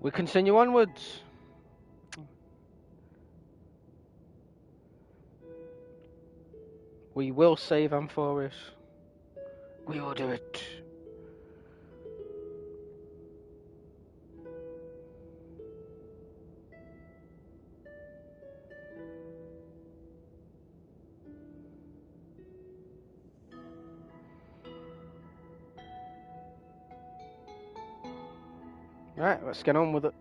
We continue onwards. We will save Amphoreus. We will do it. Right, let's get on with it.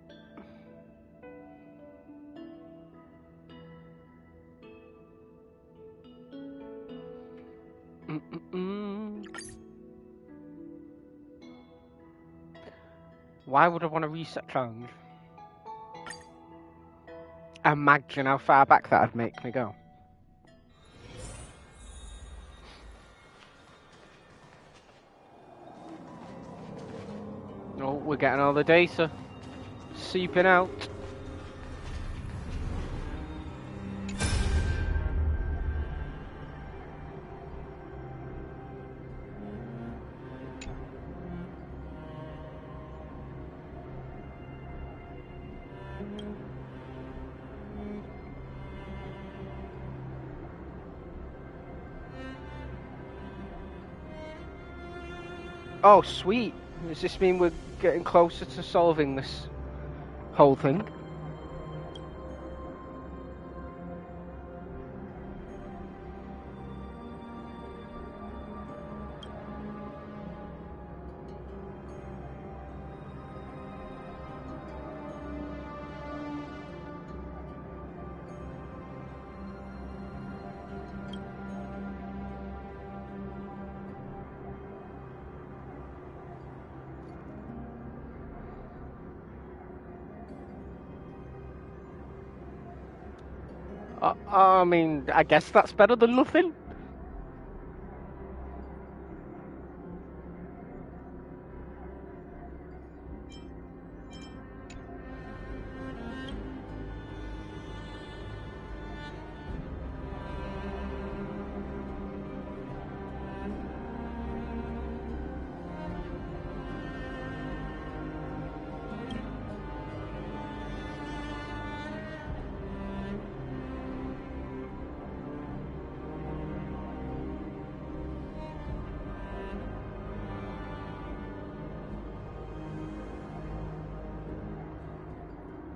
Why would I want to reset challenge? Imagine how far back that'd make me go. Oh, we're getting all the data seeping out. Oh, sweet. Does this mean we're getting closer to solving this whole thing? I mean, I guess that's better than nothing.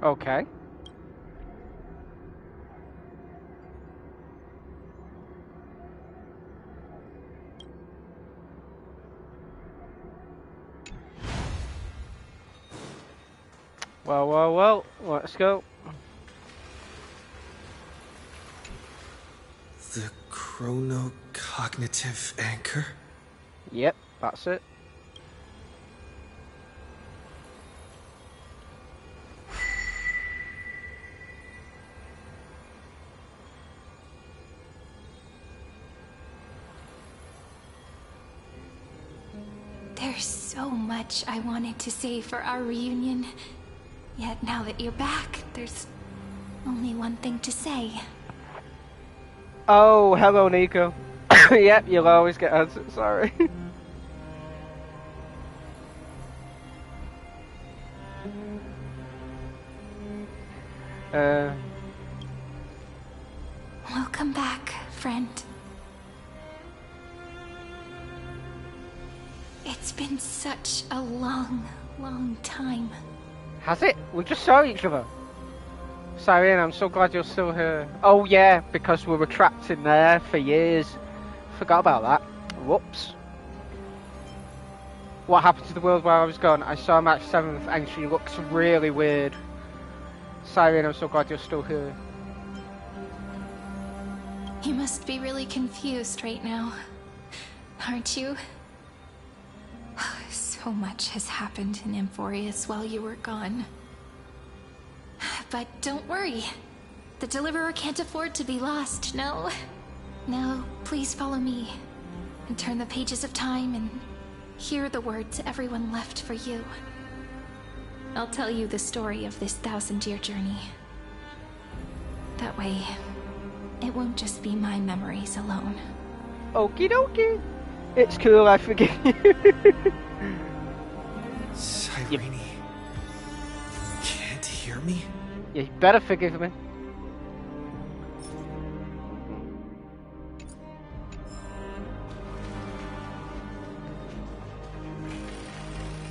Okay. Well, let's go. The chronocognitive anchor? Yep, that's it. There's so much I wanted to say for our reunion. Yet now that you're back, there's only one thing to say. Oh, hello, Nico. Yep, you'll always get answered, sorry. Welcome back, friend. It's been such a long, long time. Has it? We just saw each other. Cyrene, I'm so glad you're still here. Oh yeah, because we were trapped in there for years. Forgot about that. Whoops. What happened to the world while I was gone? I saw March 7th and she looks really weird. Cyrene, I'm so glad you're still here. You must be really confused right now, aren't you? So much has happened in Amphoreus while you were gone. But don't worry. The Deliverer can't afford to be lost, no? Now, please follow me, and turn the pages of time and hear the words everyone left for you. I'll tell you the story of this 1000-year journey. That way, it won't just be my memories alone. Okie dokie. It's cool, I forgive you. Cyrene. spare me? You better forgive me.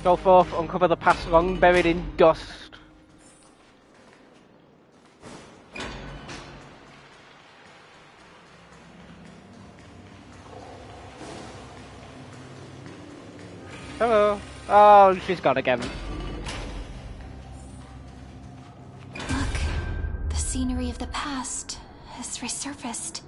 Go forth, uncover the past long buried in dust. Hello. Oh, she's gone again. Look, the scenery of the past has resurfaced.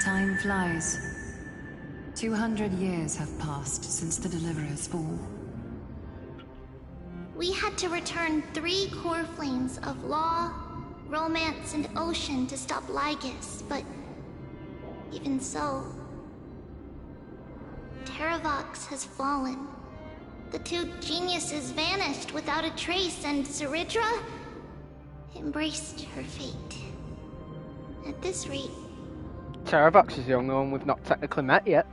Time flies. 200 years have passed since the Deliverer's fall. We had to return 3 core flames of law, romance, and ocean to stop Lygus, but even so, Terravox has fallen. The 2 geniuses vanished without a trace, and Seridra embraced her fate. At this rate, Terravox is the only one we've not technically met yet.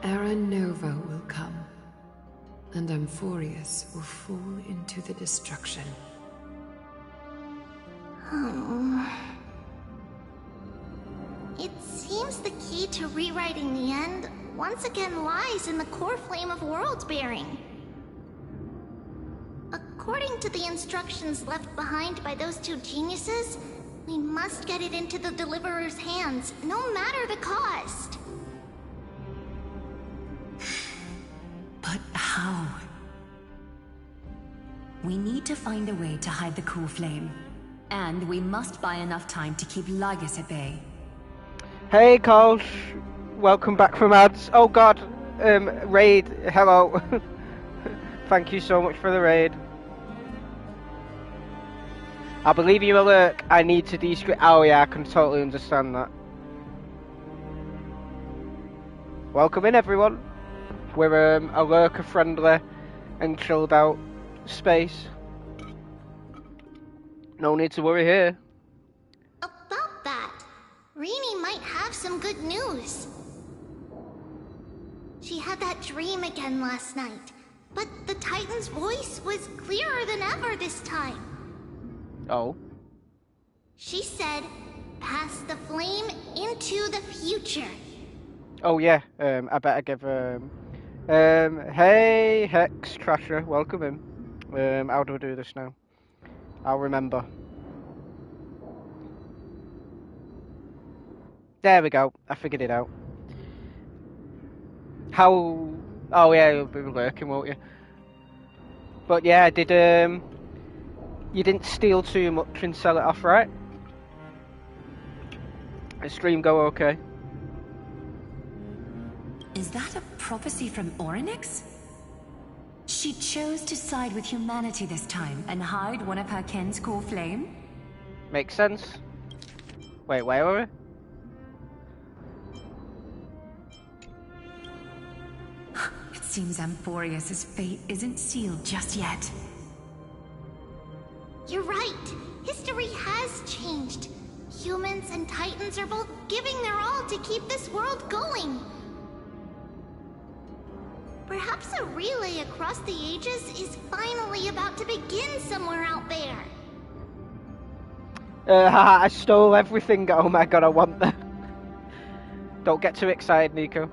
Era Nova will come, and Amphoreus will fall into the destruction. It seems the key to rewriting the end once again lies in the core flame of world-bearing. According to the instructions left behind by those 2 geniuses, we must get it into the Deliverer's hands, no matter the cost. But how? We need to find a way to hide the core flame. And we must buy enough time to keep Lygus at bay. Hey, Carl. Welcome back from ads. Oh god. Raid. Hello. Thank you so much for the raid. I believe you, alert. I need to descript. Oh yeah, I can totally understand that. Welcome in, everyone. We're a lurker-friendly and chilled-out space. No need to worry here. About that, Rini might have some good news. She had that dream again last night, but the Titan's voice was clearer than ever this time. Oh. She said, pass the flame into the future. Oh yeah, I better give hey Hex Crasher, welcome in. How do I do this now? I'll remember. There we go, I figured it out. How... Oh yeah, you'll be lurking, won't you? But yeah, you didn't steal too much and sell it off, right? The stream go okay? Is that a prophecy from Orynyx? She chose to side with humanity this time and hide one of her kin's core flame? Makes sense. Wait, where were we? It seems Amphoreus' fate isn't sealed just yet. You're right. History has changed. Humans and Titans are both giving their all to keep this world going. Perhaps a relay across the ages is finally about to begin somewhere out there. I stole everything. Oh my god, I want that. Don't get too excited, Nico.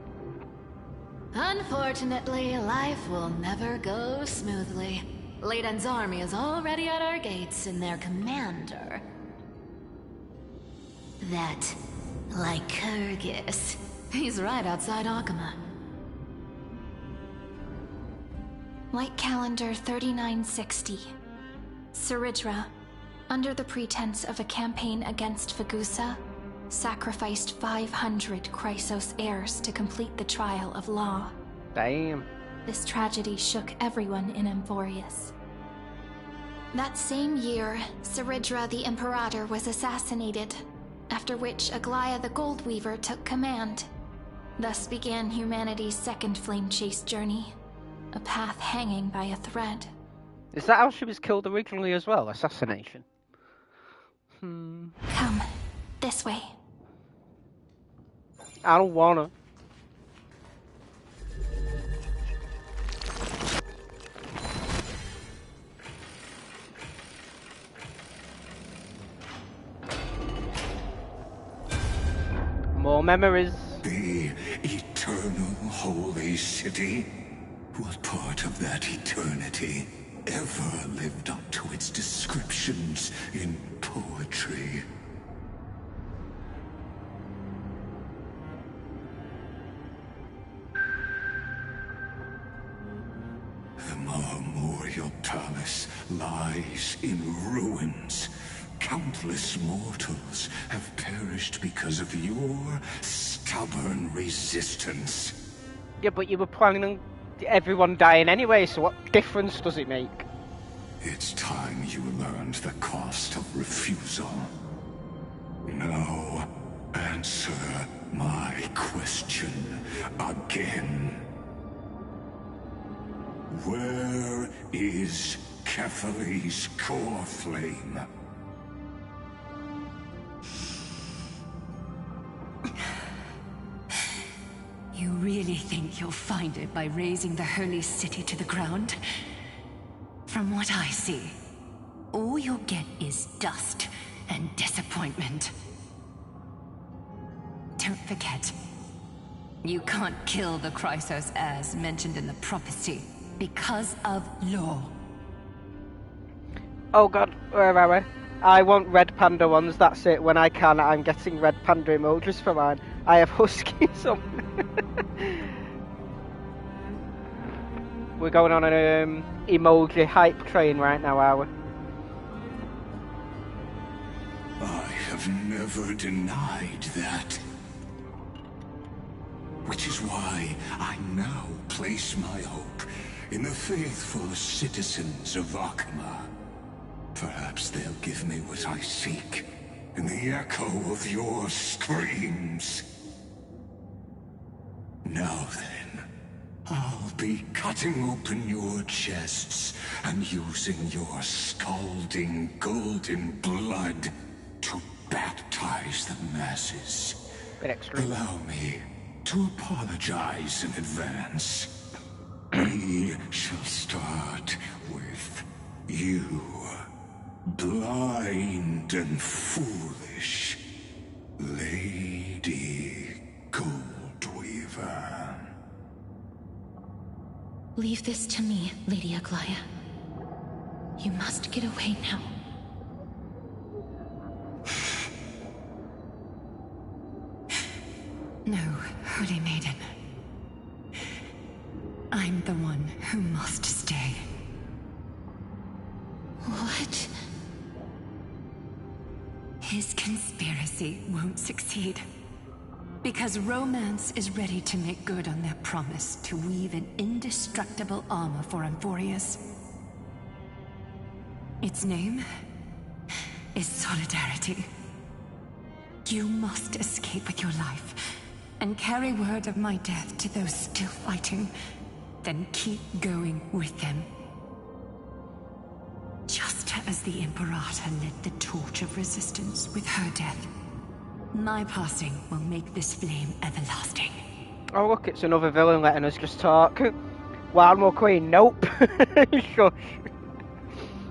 Unfortunately, life will never go smoothly. Leiden's army is already at our gates, and their commander... that Lycurgus. He's right outside Akama. Light calendar 3960. Seridra, under the pretense of a campaign against Fagusa, sacrificed 500 Chrysos heirs to complete the trial of law. Damn. This tragedy shook everyone in Amphoreus. That same year, Seridra the Imperator was assassinated, after which Aglaya the Goldweaver took command. Thus began humanity's second flame chase journey, a path hanging by a thread. Is that how she was killed originally as well? Assassination? Come, this way. I don't wanna. More memories. The eternal holy city? What part of that eternity ever lived up to its descriptions in poetry? The Memorial Palace lies in ruins. Countless mortals have perished because of your stubborn resistance. Yeah, but you were planning on everyone dying anyway, so what difference does it make? It's time you learned the cost of refusal. Now, answer my question again. Where is Kefali's core flame? You really think you'll find it by razing the holy city to the ground? From what I see, all you'll get is dust and disappointment. Don't forget, you can't kill the Chrysos as mentioned in the prophecy because of law. Oh god, where am I? I want red panda ones, that's it. When I can, I'm getting red panda emojis for mine. I have huskies on. We're going on an emoji hype train right now, are we? I have never denied that. Which is why I now place my hope in the faithful citizens of Akama. Perhaps they'll give me what I seek in the echo of your screams. Now then, I'll be cutting open your chests and using your scalding golden blood to baptize the masses. Bit extreme. Allow me to apologize in advance. We shall start with you. Blind and foolish Lady Goldweaver. Leave this to me, Lady Aglaya. You must get away now. No, Holy Maiden. I'm the one who must stay. What? His conspiracy won't succeed. Because Romance is ready to make good on their promise to weave an indestructible armor for Amphoreus. Its name is Solidarity. You must escape with your life and carry word of my death to those still fighting, then keep going with them. Just as the Imperator lit the torch of resistance with her death, my passing will make this flame everlasting. Oh look, it's another villain letting us just talk. Wild More Queen, nope. Shush.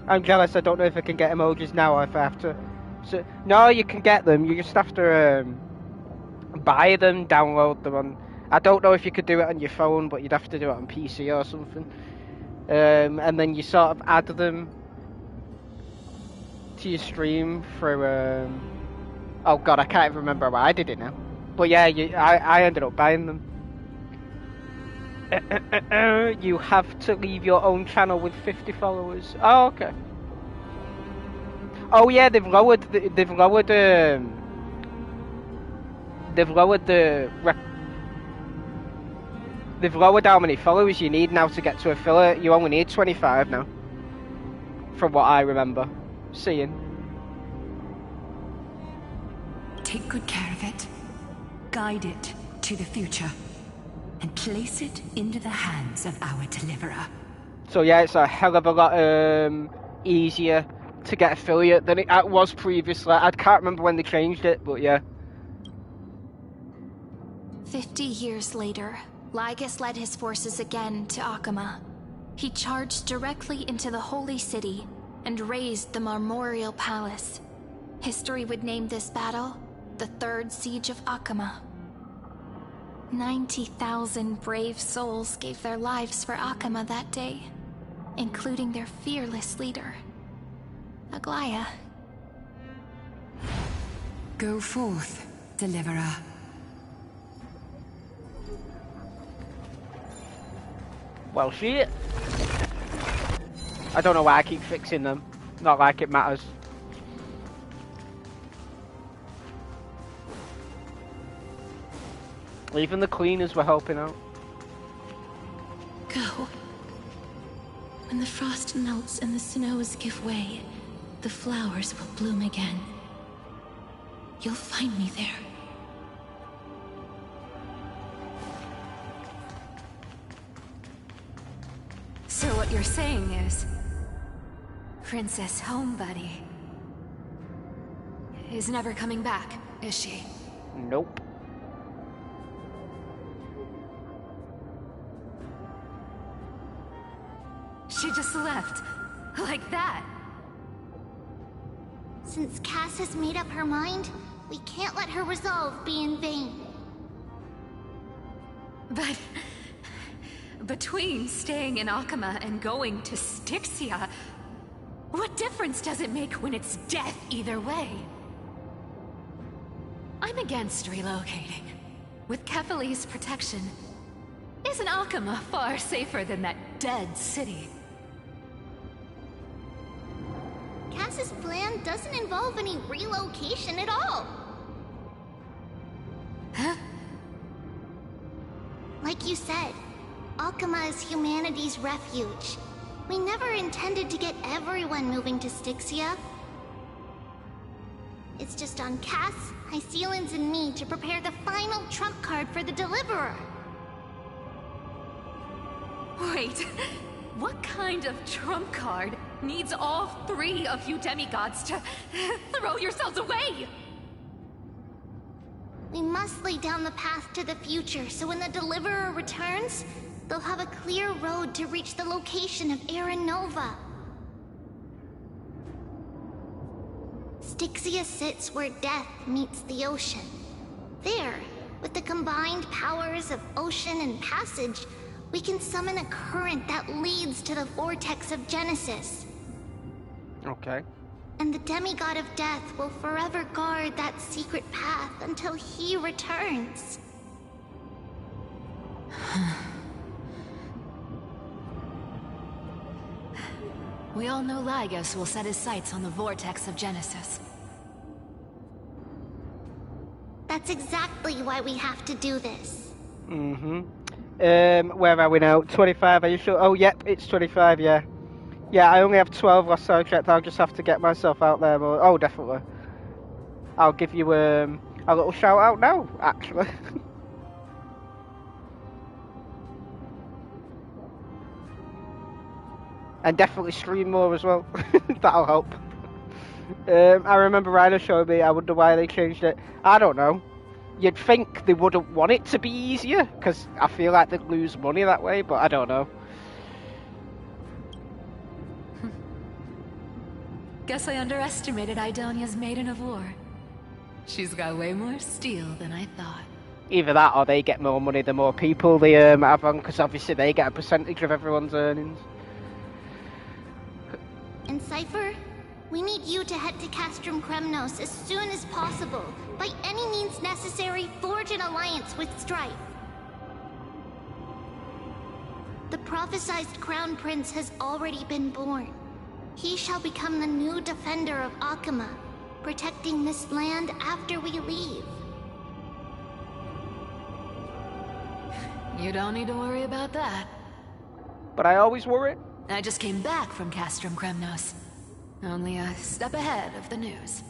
I'm jealous, I don't know if I can get emojis now or if I have to... So, no, you can get them, you just have to buy them, download them on... I don't know if you could do it on your phone, but you'd have to do it on PC or something. And then you sort of add them to your stream through... Oh god, I can't even remember how I did it now. But yeah, I ended up buying them. You have to leave your own channel with 50 followers. Oh, okay. Oh yeah, they've lowered how many followers you need now to get to affiliate. You only need 25 now, from what I remember seeing. Take good care of it. Guide it to the future. And place it into the hands of our deliverer. So yeah, it's a hell of a lot easier to get affiliate than it was previously. I can't remember when they changed it, but yeah. 50 years later, Lygus led his forces again to Akama. He charged directly into the Holy City and razed the Marmorial Palace. History would name this battle the Third Siege of Akama. 90,000 brave souls gave their lives for Akama that day, including their fearless leader, Aglaya. Go forth, Deliverer. Well, shit. I don't know why I keep fixing them. Not like it matters. Even the cleaners were helping out. Go. When the frost melts and the snows give way, the flowers will bloom again. You'll find me there. So what you're saying is... Princess Homebuddy is never coming back, is she? Nope. She just left. Like that. Since Cass has made up her mind, we can't let her resolve be in vain. But... between staying in Akama and going to Styxia, what difference does it make when it's death either way? I'm against relocating. With Kefali's protection, isn't Akama far safer than that dead city? Cass's plan doesn't involve any relocation at all. Huh? Like you said, Akama is humanity's refuge. We never intended to get everyone moving to Styxia. It's just on Cass, Hycealans, and me to prepare the final trump card for the Deliverer. Wait, what kind of trump card needs all three of you demigods to throw yourselves away? We must lay down the path to the future, so when the Deliverer returns, they'll have a clear road to reach the location of Era Nova. Styxia sits where death meets the ocean. There, with the combined powers of ocean and passage, we can summon a current that leads to the vortex of Genesis. Okay. And the demigod of death will forever guard that secret path until he returns. We all know Lygus will set his sights on the vortex of Genesis. That's exactly why we have to do this. Mm-hmm. Where are we now? 25, are you sure? Oh, yep, it's 25, yeah. Yeah, I only have 12 last time I checked. I'll just have to get myself out there more. Oh, definitely. I'll give you a little shout out now, actually. And definitely stream more as well. That'll help. I remember Ryder showing me, I wonder why they changed it. I don't know. You'd think they wouldn't want it to be easier, because I feel like they'd lose money that way, but I don't know. Guess I underestimated Idonia's Maiden of War. She's got way more steel than I thought. Either that or they get more money the more people they have on, because obviously they get a percentage of everyone's earnings. And Cypher, we need you to head to Castrum Kremnos as soon as possible. By any means necessary, forge an alliance with Strife. The prophesized Crown Prince has already been born. He shall become the new defender of Akama, protecting this land after we leave. You don't need to worry about that. But I always worry. I just came back from Castrum Kremnos. Only a step ahead of the news.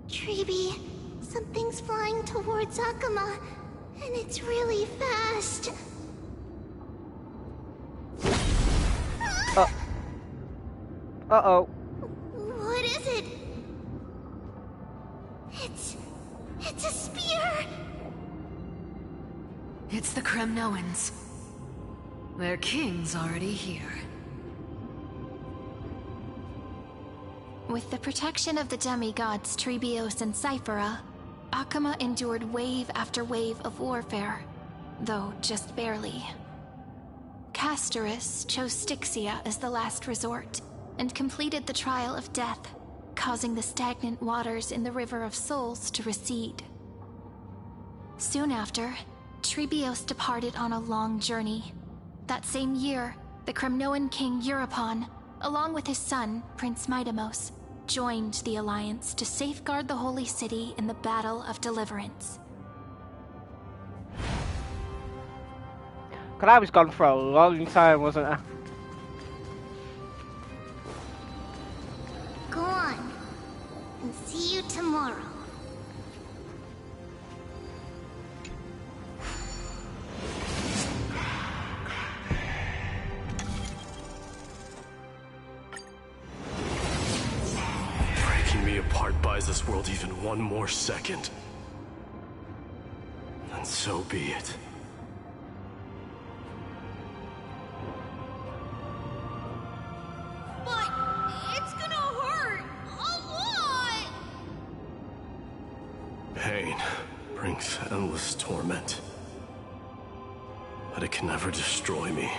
Treeby, something's flying towards Akama, and it's really fast. Uh-oh. What is it? It's a spear! It's the Kremnoans. Their king's already here. With the protection of the demigods Trebios and Cyphera, Akama endured wave after wave of warfare, though just barely. Castorus chose Styxia as the last resort, and completed the trial of death, causing the stagnant waters in the River of Souls to recede. Soon after, Trebios departed on a long journey. That same year, the Kremnoan king Euripon, along with his son, Prince Midamos, joined the Alliance to safeguard the Holy City in the Battle of Deliverance. Cause I was gone for a long time, wasn't I? Go on, and see you tomorrow. Breaking me apart buys this world even one more second. And so be it. But it's gonna hurt a lot! Pain brings endless torment. But it can never destroy me.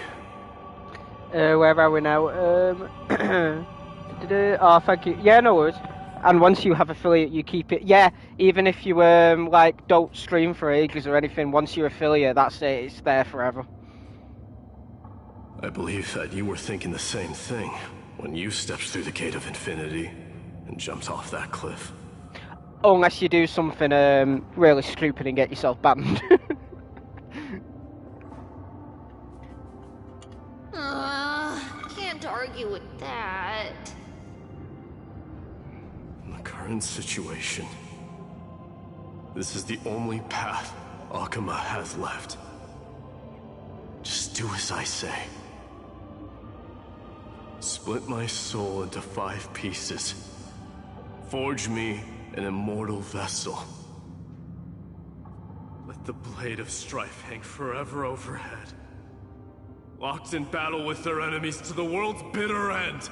Where are we now? Oh, thank you. Yeah, no worries. And once you have affiliate, you keep it. Yeah, even if you like don't stream for ages or anything, once you're affiliate, that's it. It's there forever. I believe that you were thinking the same thing when you stepped through the gate of infinity and jumped off that cliff. Unless you do something really stupid and get yourself banned. Can't argue with that. In the current situation, this is the only path Akama has left. Just do as I say. Split my soul into 5 pieces. Forge me an immortal vessel. Let the blade of strife hang forever overhead. Locked in battle with their enemies to the world's bitter end.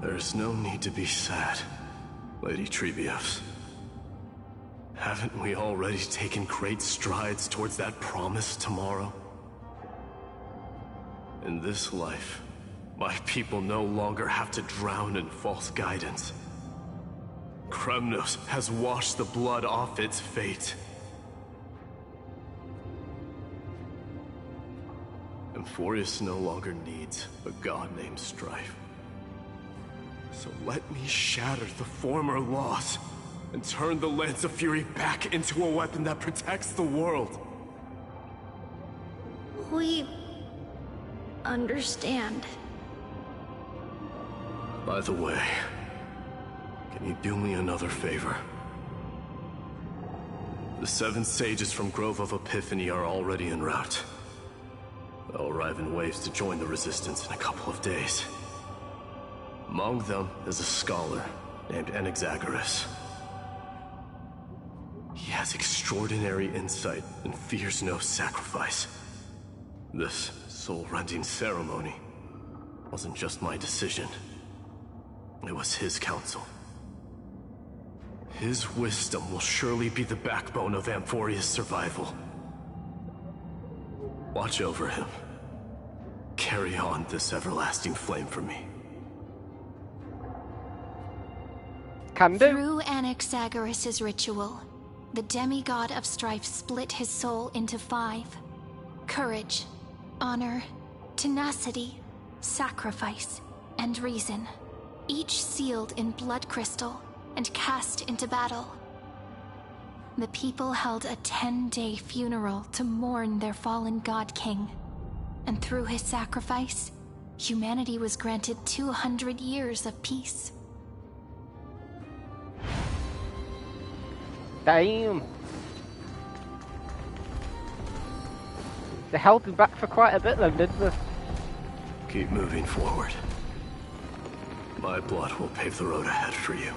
There's no need to be sad, Lady Trebios. Haven't we already taken great strides towards that promise tomorrow? In this life, my people no longer have to drown in false guidance. Kremnos has washed the blood off its fate. Amphoreus no longer needs a god named Strife. So let me shatter the former laws and turn the Lance of Fury back into a weapon that protects the world. We understand. By the way, can you do me another favor? The 7 sages from Grove of Epiphany are already en route. They'll arrive in waves to join the Resistance in a couple of days. Among them is a scholar named Anaxagoras. He has extraordinary insight and fears no sacrifice. This soul-rending ceremony wasn't just my decision. It was his counsel. His wisdom will surely be the backbone of Amphoreus' survival. Watch over him. Carry on this everlasting flame for me. Can do. Through Anaxagoras' ritual, the demigod of strife split his soul into 5. Courage, honor, tenacity, sacrifice, and reason. Each sealed in blood crystal and cast into battle. The people held a 10-day funeral to mourn their fallen god king. And through his sacrifice, humanity was granted 200 years of peace. Damn. They held him back for quite a bit then, didn't they? Keep moving forward. My blood will pave the road ahead for you.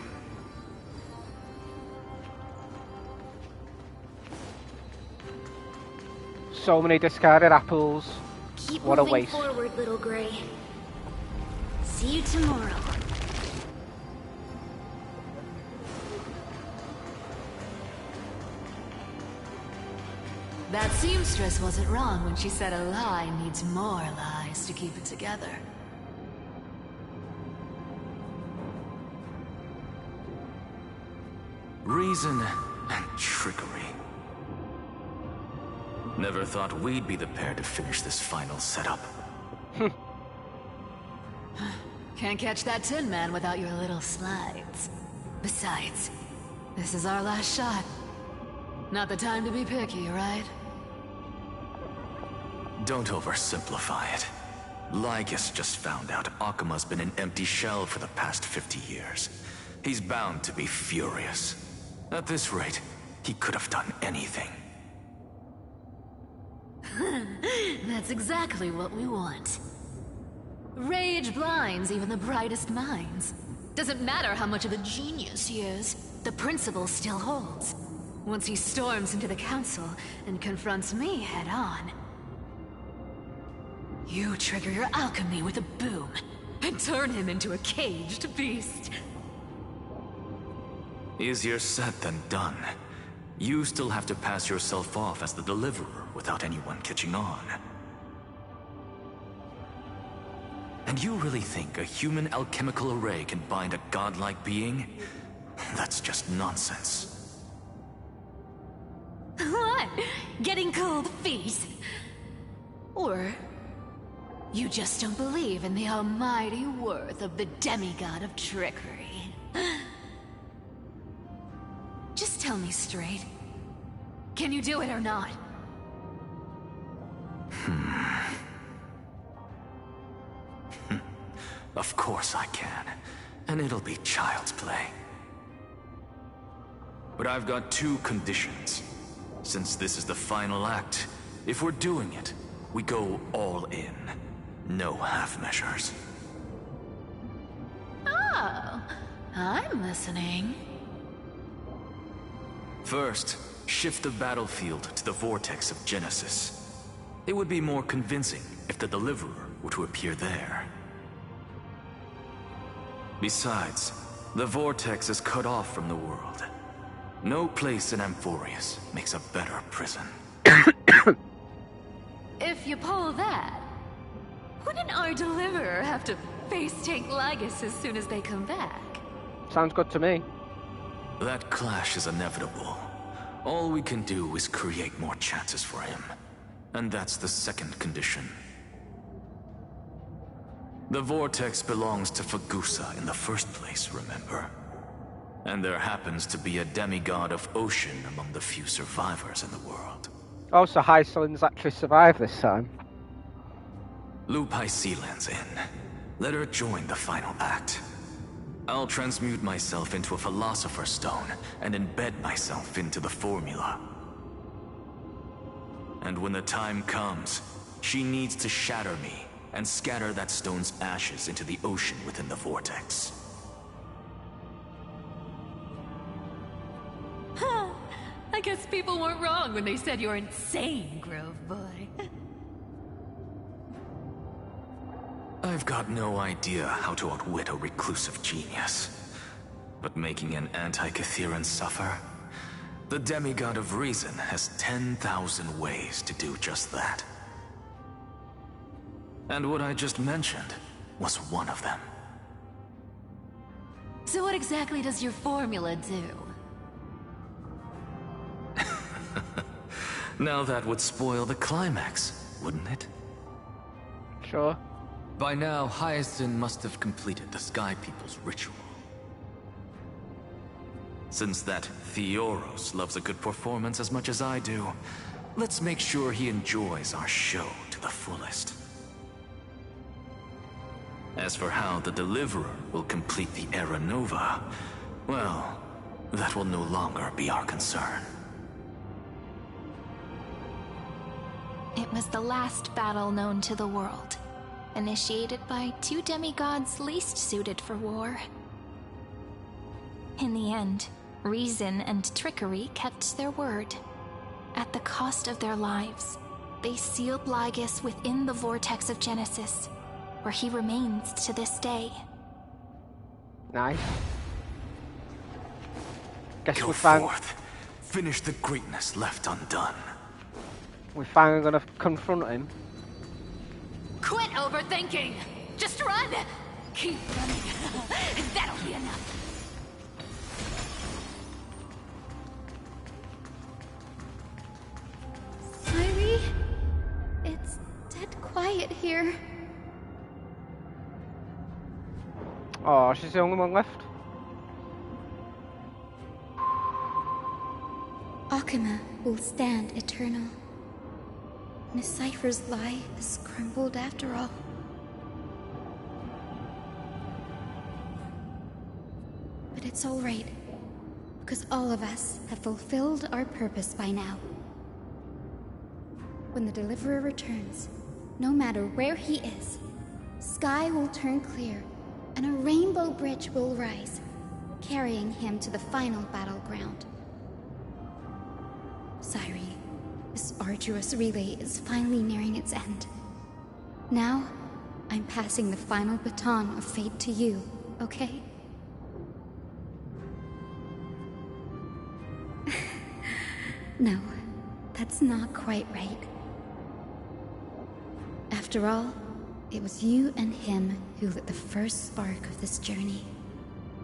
So many discarded apples. Keep What a moving waste. forward, little Gray. See you tomorrow. That seamstress wasn't wrong when she said a lie needs more lies to keep it together. Reason and trickery. Never thought we'd be the pair to finish this final setup. Can't catch that Tin Man without your little slides. Besides, this is our last shot. Not the time to be picky, right? Don't oversimplify it. Lygus just found out Akima's been an empty shell for the past 50 years. He's bound to be furious. At this rate, he could have done anything. That's exactly what we want. Rage blinds even the brightest minds. Doesn't matter how much of a genius he is, the principle still holds. Once he storms into the council and confronts me head-on, you trigger your alchemy with a boom and turn him into a caged beast. Easier said than done. You still have to pass yourself off as the deliverer without anyone catching on. And you really think a human alchemical array can bind a godlike being? That's just nonsense. What? Getting cold feet? Or you just don't believe in the almighty worth of the demigod of trickery? Just tell me straight. Can you do it or not? Of course I can. And it'll be child's play. But I've got two conditions. Since this is the final act, if we're doing it, we go all in. No half measures. Oh, I'm listening. First, shift the battlefield to the vortex of Genesis. It would be more convincing if the deliverer were to appear there. Besides, the vortex is cut off from the world. No place in Amphoreus makes a better prison. If you pull that, wouldn't our deliverer have to face tank Lygus as soon as they come back? Sounds good to me. That clash is inevitable. All we can do is create more chances for him. And that's the second condition. The vortex belongs to Fagusa in the first place, remember? And there happens to be a demigod of ocean among the few survivors in the world. Oh, so Hycelin's actually survived this time. Lupai Sealand's in. Let her join the final act. I'll transmute myself into a Philosopher's Stone and embed myself into the formula. And when the time comes, she needs to shatter me and scatter that stone's ashes into the ocean within the vortex. I guess people weren't wrong when they said you're insane, Grove Boy. I've got no idea how to outwit a reclusive genius. But making an anti-Catheran suffer? The demigod of reason has 10,000 ways to do just that. And what I just mentioned was one of them. So what exactly does your formula do? Now that would spoil the climax, wouldn't it? Sure. By now, Hyacinth must have completed the Sky People's ritual. Since that Theoros loves a good performance as much as I do, let's make sure he enjoys our show to the fullest. As for how the Deliverer will complete the Era Nova, well, that will no longer be our concern. It was the last battle known to the world, initiated by two demigods least suited for war. In the end, reason and trickery kept their word, at the cost of their lives. they sealed Lygus within the vortex of Genesis, where he remains to this day. Nice. Guess Go we found. forth. Finish the greatness left undone. We're finally gonna confront him. Quit overthinking! Just run! Keep running. That'll be enough. Syri? It's dead quiet here. Oh, she's the only one left. Akuma will stand eternal. Miss Cypher's lie has crumbled after all. But it's all right, because all of us have fulfilled our purpose by now. When the Deliverer returns, no matter where he is, sky will turn clear, and a rainbow bridge will rise, carrying him to the final battleground. Syri, this arduous relay is finally nearing its end. Now, I'm passing the final baton of fate to you, okay? No, that's not quite right. After all, it was you and him who lit the first spark of this journey,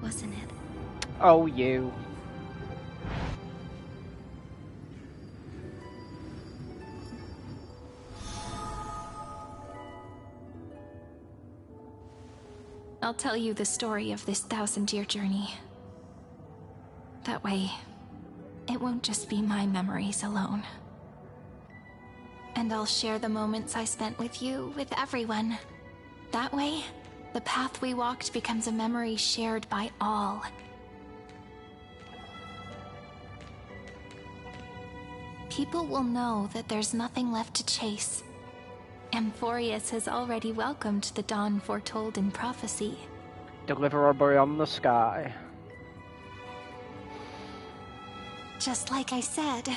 wasn't it? Oh, you. I'll tell you the story of this 1,000-year journey. That way, it won't just be my memories alone. And I'll share the moments I spent with you, with everyone. That way, the path we walked becomes a memory shared by all. People will know that there's nothing left to chase. Amphoreus has already welcomed the dawn foretold in prophecy. Deliverer beyond the sky. Just like I said,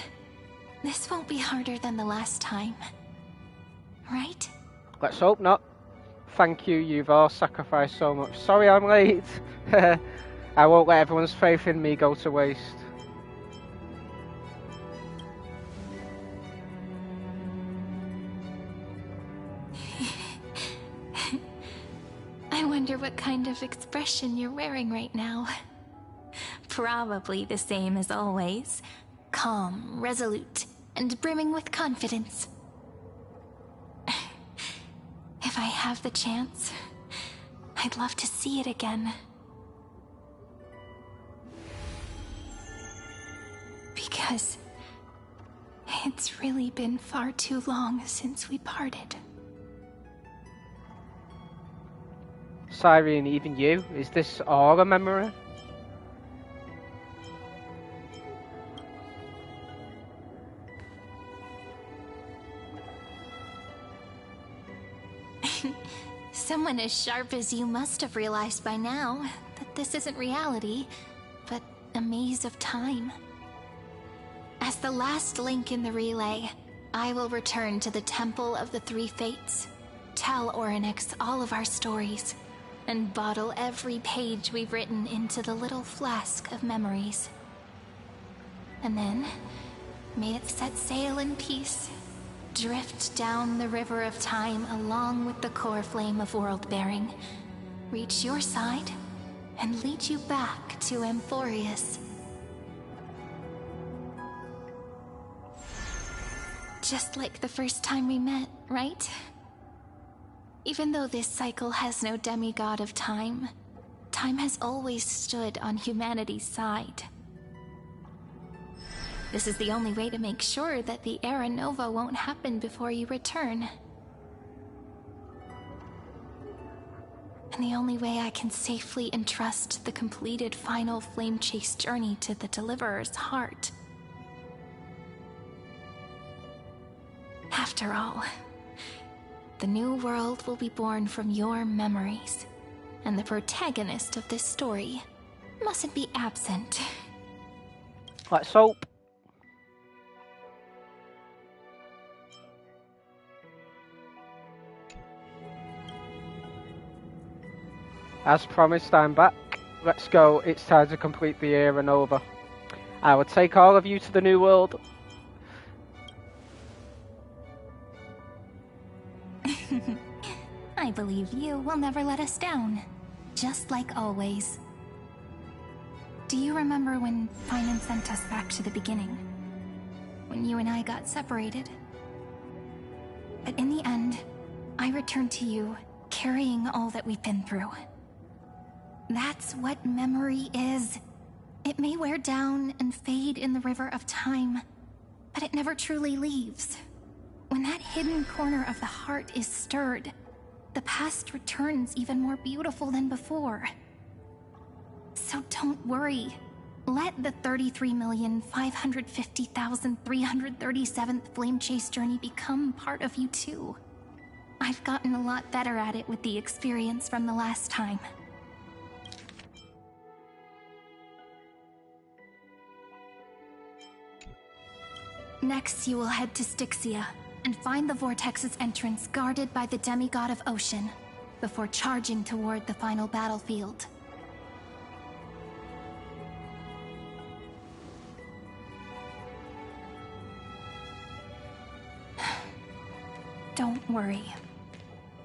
this won't be harder than the last time. Right? Let's hope not. Thank you, you've all sacrificed so much. Sorry I'm late. I won't let everyone's faith in me go to waste. I wonder what kind of expression you're wearing right now. Probably the same as always. Calm, resolute, and brimming with confidence. If I have the chance, I'd love to see it again. Because it's really been far too long since we parted. Syri, and even you, is this all a memory? Someone as sharp as you must have realized by now that this isn't reality, but a maze of time. As the last link in the relay, I will return to the Temple of the Three Fates, tell Orynyx all of our stories, and bottle every page we've written into the little flask of memories. And then, may it set sail in peace, drift down the river of time along with the core flame of world-bearing, reach your side, and lead you back to Amphoreus. Just like the first time we met, right? Even though this cycle has no demigod of time, time has always stood on humanity's side. This is the only way to make sure that the Era Nova won't happen before you return. And the only way I can safely entrust the completed final flame chase journey to the Deliverer's heart. After all, the new world will be born from your memories, and the protagonist of this story mustn't be absent. Let's hope. As promised, I'm back. Let's go. It's time to complete the era Nova. I will take all of you to the new world. I believe you will never let us down. Just like always. Do you remember when Finan sent us back to the beginning? When you and I got separated? But in the end, I returned to you, carrying all that we've been through. That's what memory is. It may wear down and fade in the river of time, but it never truly leaves. When that hidden corner of the heart is stirred, the past returns even more beautiful than before. So don't worry. Let the 33,550,337th Flame Chase journey become part of you too. I've gotten a lot better at it with the experience from the last time. Next, you will head to Styxia and find the Vortex's entrance guarded by the demigod of Ocean before charging toward the final battlefield. Don't worry.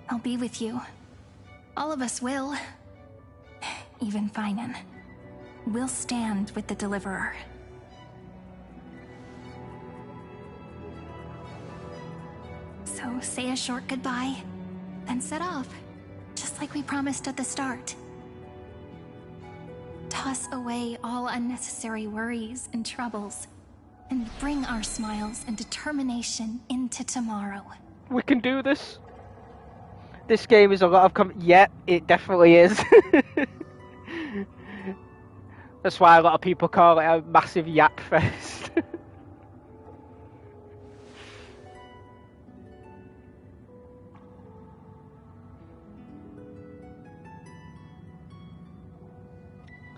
I'll be with you. All of us will. Even Finan. We'll stand with the Deliverer. So say a short goodbye, then set off, just like we promised at the start. Toss away all unnecessary worries and troubles, and bring our smiles and determination into tomorrow. We can do this. This game is a lot of yeah, it definitely is. That's why a lot of people call it a massive yap fest.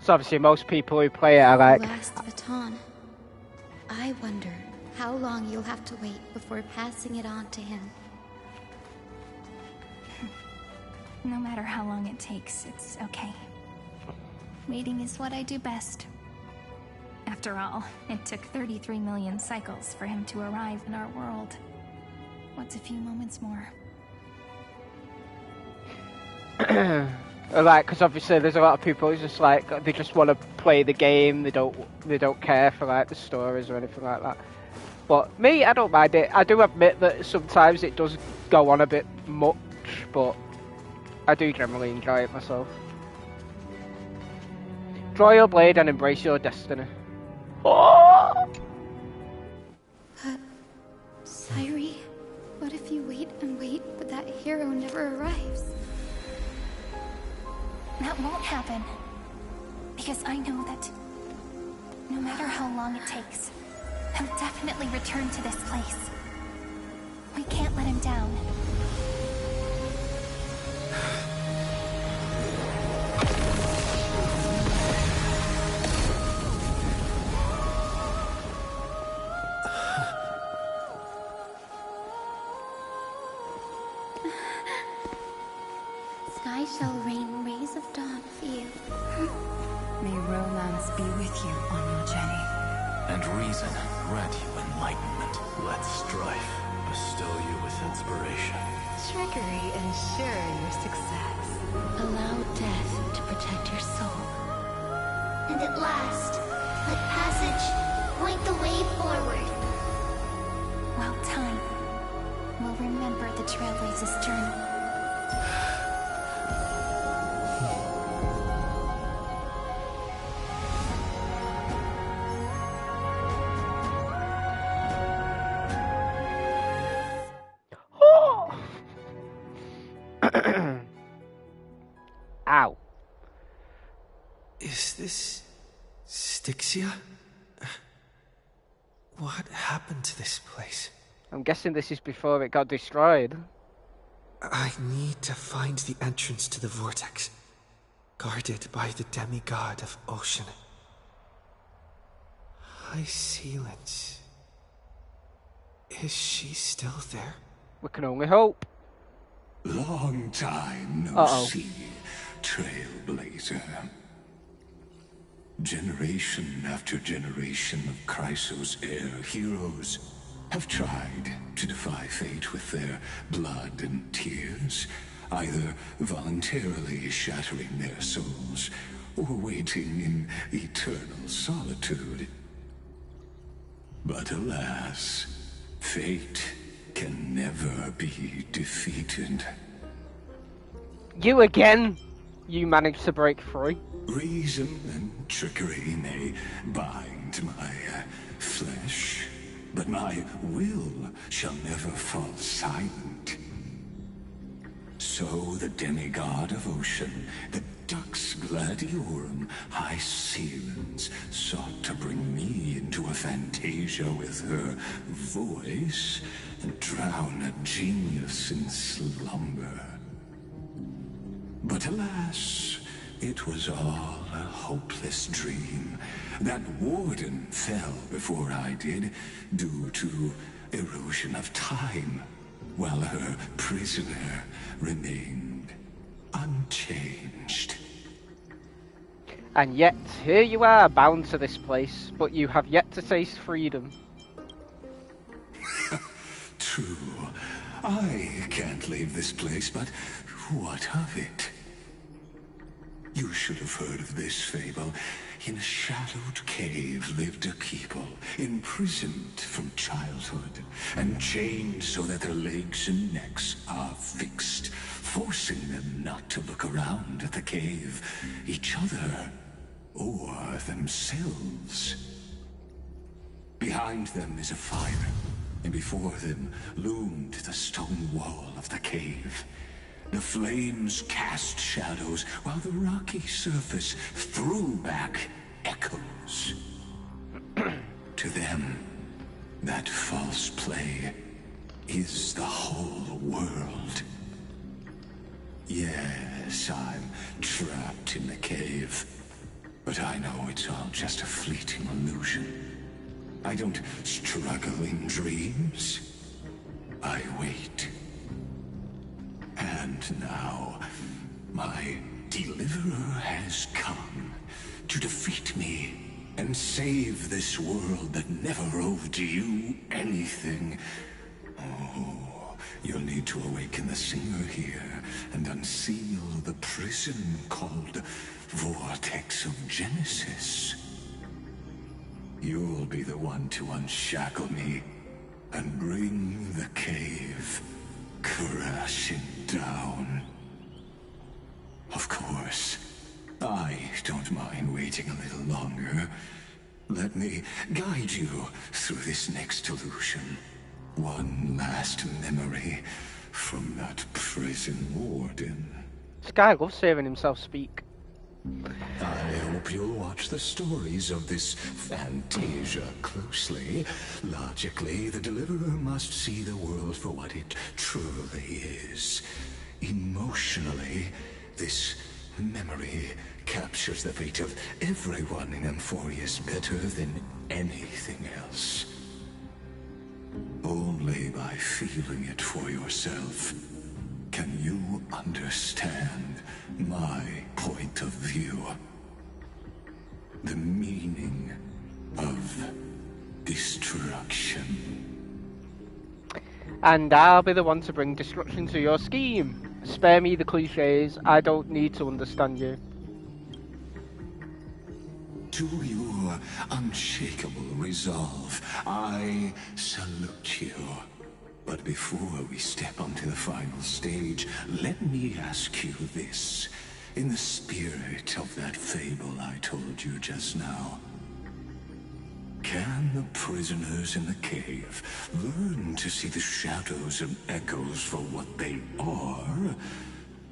So obviously most people who play it are like... Last baton. I wonder how long you'll have to wait before passing it on to him. No matter how long it takes, it's okay. Waiting is what I do best. After all, it took 33 million cycles for him to arrive in our world. What's a few moments more? Like, because obviously there's a lot of people who's just like, they just want to play the game, they don't care for like the stories or anything like that. But me, I don't mind it. I do admit that sometimes it does go on a bit much, but I do generally enjoy it myself. Draw your blade and embrace your destiny. Oh! Sairi, what if you wait and wait, but that hero never arrives? That won't happen. Because I know that no matter how long it takes, he'll definitely return to this place. We can't let him down. Sky shall rain rays of dawn for you. May romance be with you on your journey. And reason grant you enlightenment. Let strife bestow you with inspiration. Trickery ensure your success. Allow death to protect your soul. And at last, let passage point the way forward. While time will remember the Trailblazer's journey. Ow. Is this Styxia? What happened to this place? I'm guessing this is before it got destroyed. I need to find the entrance to the vortex, guarded by the demigod of Ocean. High Sealance. Is she still there? We can only hope. Long time no see, Trailblazer. traitor. Generation after generation of Chrysos heir heroes have tried to defy fate with their blood and tears, either voluntarily shattering their souls or waiting in eternal solitude. But alas, fate can never be defeated. You again? You managed to break free. Reason and trickery may bind my flesh, but my will shall never fall silent. So the demigod of ocean, the Dux Gladiorum High Sealens, sought to bring me into a fantasia with her voice and drown a genius in slumber. But alas, it was all a hopeless dream. That warden fell before I did, due to erosion of time, while her prisoner remained unchanged. And yet, here you are, bound to this place, but you have yet to taste freedom. True. I can't leave this place, but what of it? You should have heard of this fable. In a shadowed cave lived a people, imprisoned from childhood, and chained so that their legs and necks are fixed, forcing them not to look around at the cave, each other, or themselves. Behind them is a fire, and before them loomed the stone wall of the cave. The flames cast shadows, while the rocky surface threw back echoes. To them, that false play is the whole world. Yes, I'm trapped in the cave, but I know it's all just a fleeting illusion. I don't struggle in dreams. I wait. And now, my deliverer has come to defeat me and save this world that never owed you anything. Oh, you'll need to awaken the singer here and unseal the prison called Vortex of Genesis. You'll be the one to unshackle me and bring the cave crashing down. Of course, I don't mind waiting a little longer. Let me guide you through this next illusion. One last memory from that prison warden. This guy loves hearing himself speak. I hope you'll watch the stories of this fantasia closely. Logically, the Deliverer must see the world for what it truly is. Emotionally, this memory captures the fate of everyone in Amphoreus better than anything else. Only by feeling it for yourself can you understand my point of view. The meaning of destruction. And I'll be the one to bring destruction to your scheme. Spare me the cliches, I don't need to understand you. To your unshakable resolve, I salute you. But before we step onto the final stage, let me ask you this. In the spirit of that fable I told you just now, can the prisoners in the cave learn to see the shadows and echoes for what they are,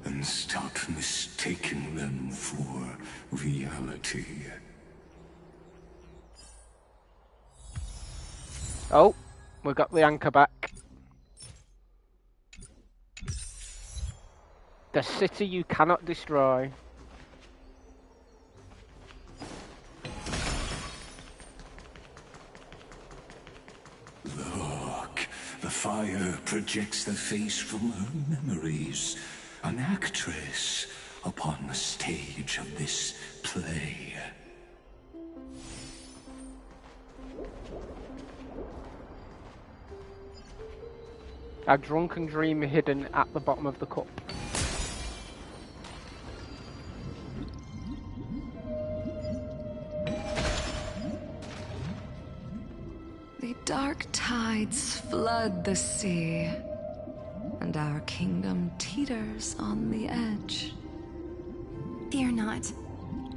and stop mistaking them for reality? Oh, we got the anchor back. The city you cannot destroy. Look, the fire projects the face from her memories. An actress, upon the stage of this play. A drunken dream hidden at the bottom of the cup. The dark tides flood the sea, and our kingdom teeters on the edge. Fear not.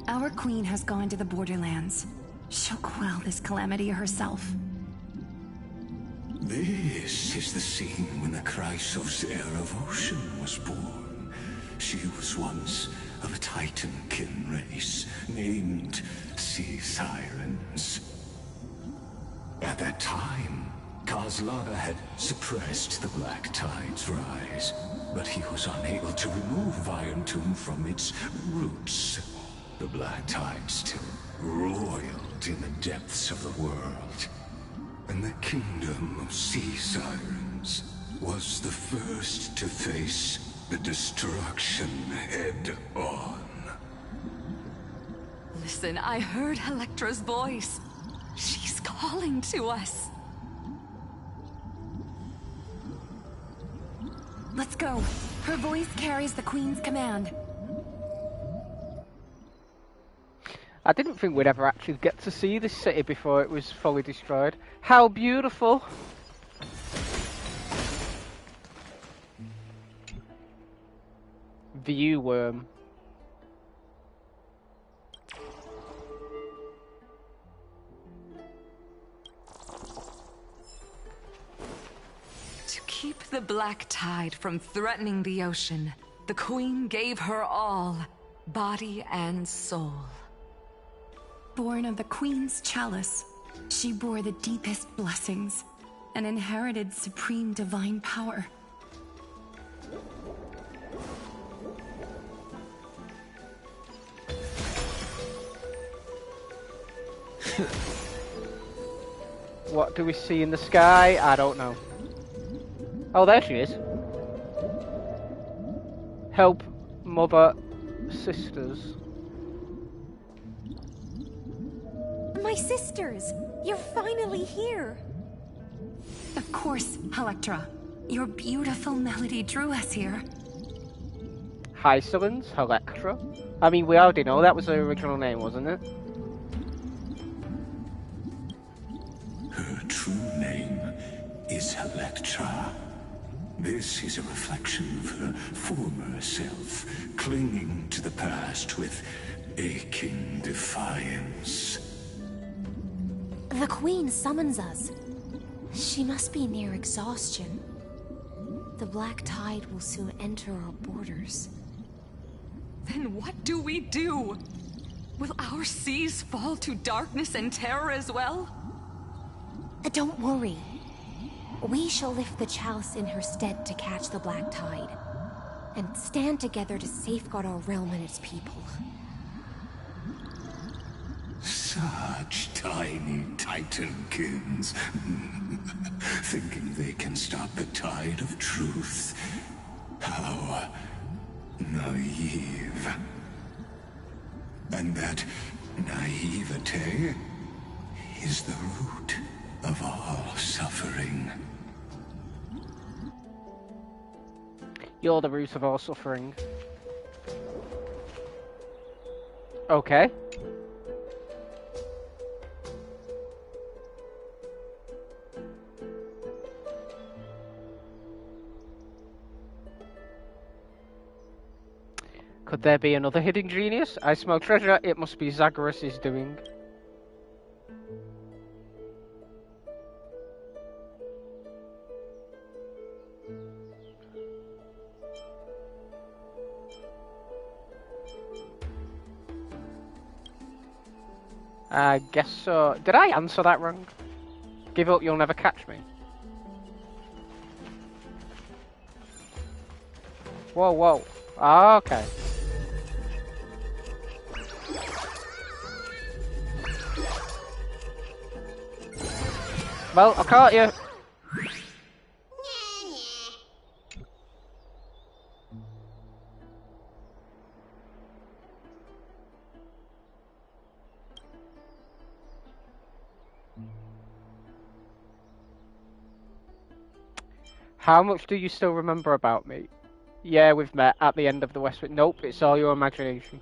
Our queen has gone to the borderlands. She'll quell this calamity herself. This is the scene when the Chrysos heir of Ocean was born. She was once of a Titan-kin race named Sea Sirens. At that time, Kozlana had suppressed the Black Tide's rise, but he was unable to remove Iron Tomb from its roots. The Black Tide still roiled in the depths of the world. And the kingdom of Sea Sirens was the first to face the destruction head-on. Listen, I heard Electra's voice. She's calling to us. Let's go. Her voice carries the queen's command. I didn't think we'd ever actually get to see this city before it was fully destroyed. How beautiful! View worm. To keep the Black Tide from threatening the ocean, the queen gave her all, body and soul. Born of the queen's chalice, she bore the deepest blessings and inherited supreme divine power. What do we see in the sky? I don't know. Oh, there she is. Help, mother, sisters. My sisters! You're finally here! Of course, Electra. Your beautiful melody drew us here. Hysolins, Electra. I mean, we already know that was her original name, wasn't it? Her true name is Electra. This is a reflection of her former self, clinging to the past with aching defiance. The Queen summons us. She must be near exhaustion. The Black Tide will soon enter our borders. Then what do we do? Will our seas fall to darkness and terror as well? Don't worry. We shall lift the chalice in her stead to catch the Black Tide, and stand together to safeguard our realm and its people. Such tiny Titankins, thinking they can stop the tide of truth. How naive. And that naivete is the root of all suffering. You're the root of all suffering. Okay. Could there be another hidden genius? I smell treasure. It must be Zagreus' doing. I guess so. Did I answer that wrong? Give up, you'll never catch me. Whoa, whoa. Ah, okay. Well, I caught you. How much do you still remember about me? Yeah, we've met at the end of the West Wind. Nope, it's all your imagination.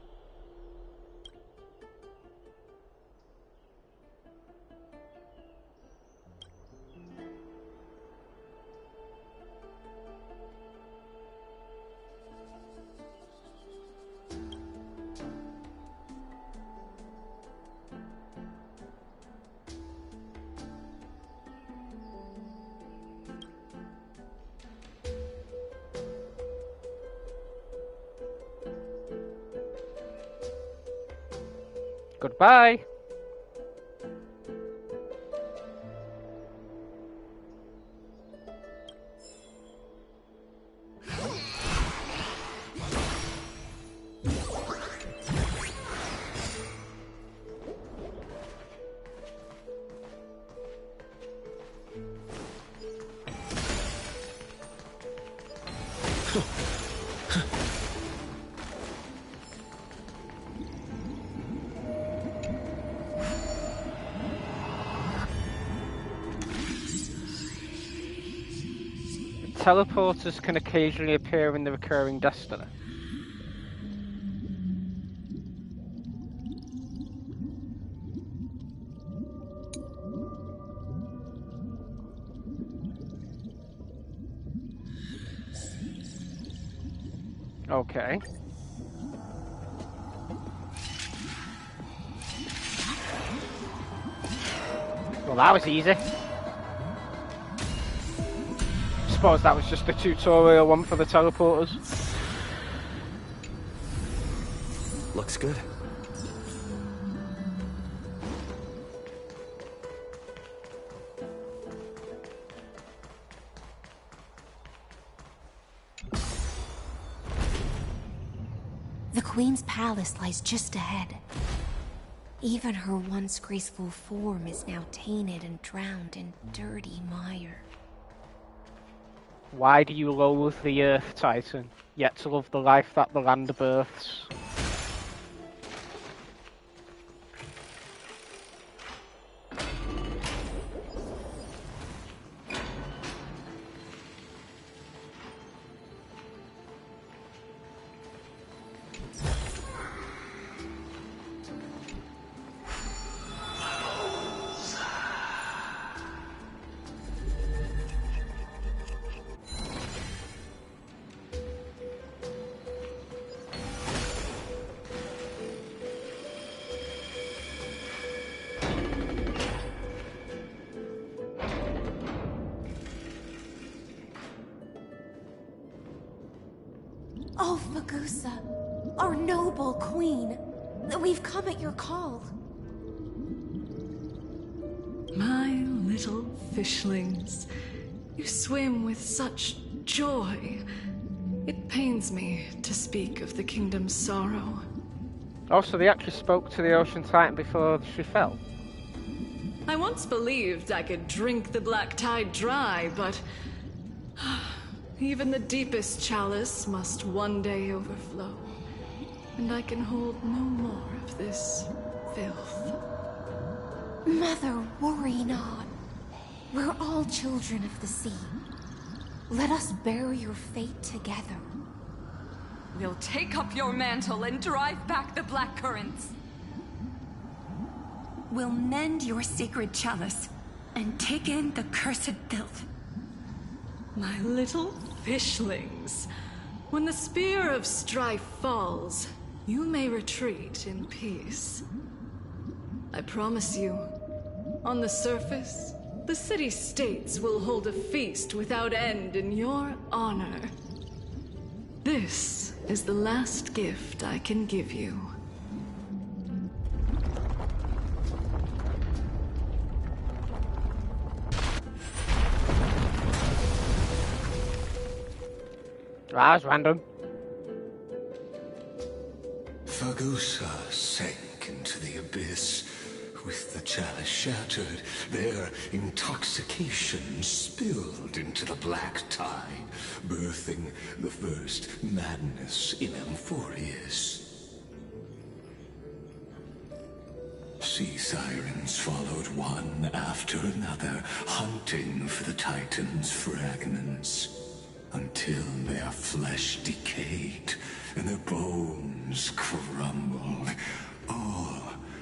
Goodbye. Teleporters can occasionally appear in the recurring destiny. Okay. Well, that was easy. Suppose that was just the tutorial one for the teleporters. Looks good. The Queen's palace lies just ahead. Even her once graceful form is now tainted and drowned in dirty mire. Why do you loathe the earth, Titan, yet to love the life that the land births? Oh, Fagusa, our noble queen. We've come at your call. My little fishlings, you swim with such joy. It pains me to speak of the kingdom's sorrow. Oh, so they actually spoke to the Ocean Titan before she fell? I once believed I could drink the black tide dry, but even the deepest chalice must one day overflow, and I can hold no more of this filth. Mother, worry not. We're all children of the sea. Let us bear your fate together. We'll take up your mantle and drive back the black currents. We'll mend your sacred chalice and take in the cursed filth. My little fishlings, when the spear of strife falls, you may retreat in peace. I promise you, on the surface, the city-states will hold a feast without end in your honor. This is the last gift I can give you. That was random. Fagusa sank into the abyss. With the chalice shattered, their intoxication spilled into the black tide, birthing the first madness in Amphoreus. sea sirens followed one after another, hunting for the Titan's fragments, until their flesh decayed and their bones crumbled, all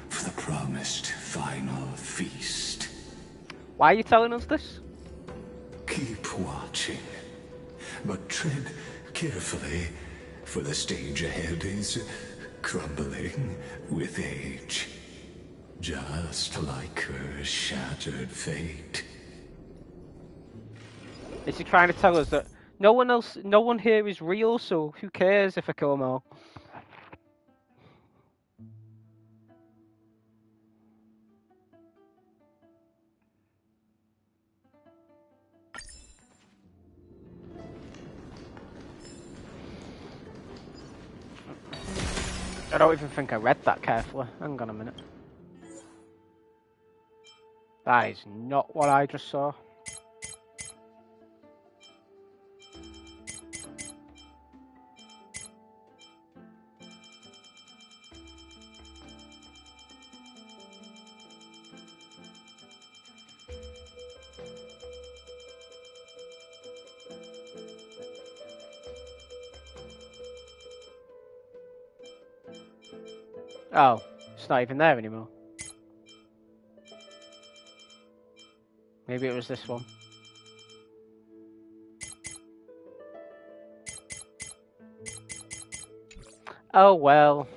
for the promised final feast. Why are you telling us this? Keep watching, but tread carefully, for the stage ahead is crumbling with age, just like her shattered fate. Is he trying to tell us that no one here is real, so who cares if I kill them all? I don't even think I read that carefully. Hang on a minute. That is not what I just saw. Oh, it's not even there anymore. Maybe it was this one. Oh well.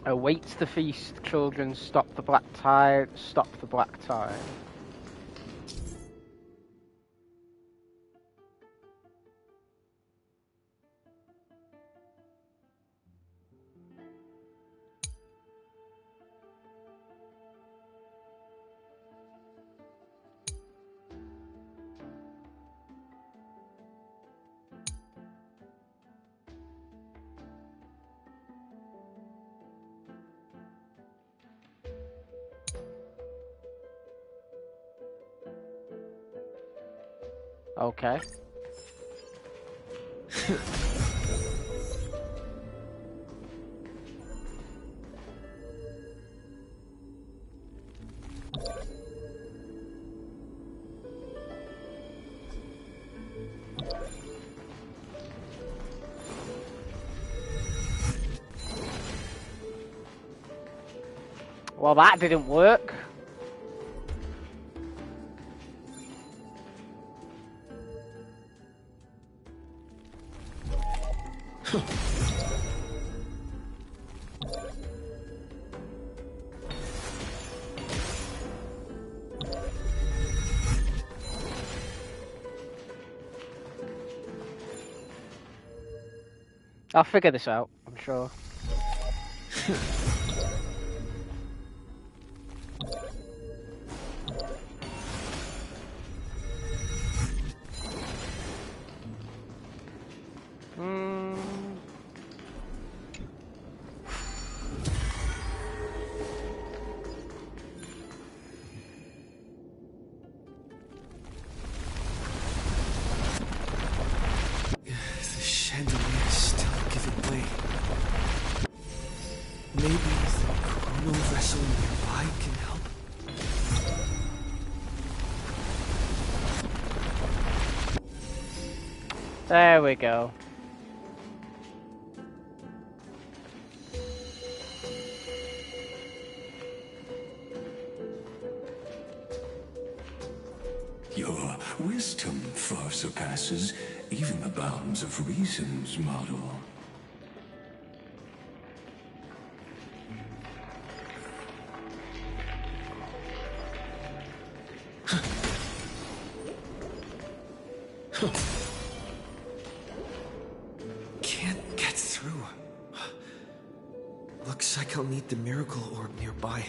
Awaits the feast, children, stop the black tide, stop the black tide. Okay. Well, that didn't work. I'll figure this out, I'm sure. The chandelier is still giving way. Maybe the chrono vessel nearby can help. There we go. Your wisdom far surpasses even the bounds of reason's model. Can't get through. Looks like I'll need the miracle orb nearby.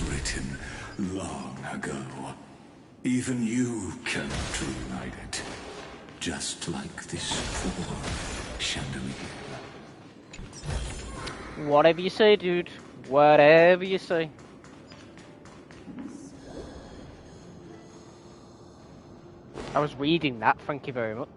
Written long ago. Even you cannot rewrite it. Just like this poor chandelier. Whatever you say, dude. Whatever you say. I was reading that, thank you very much.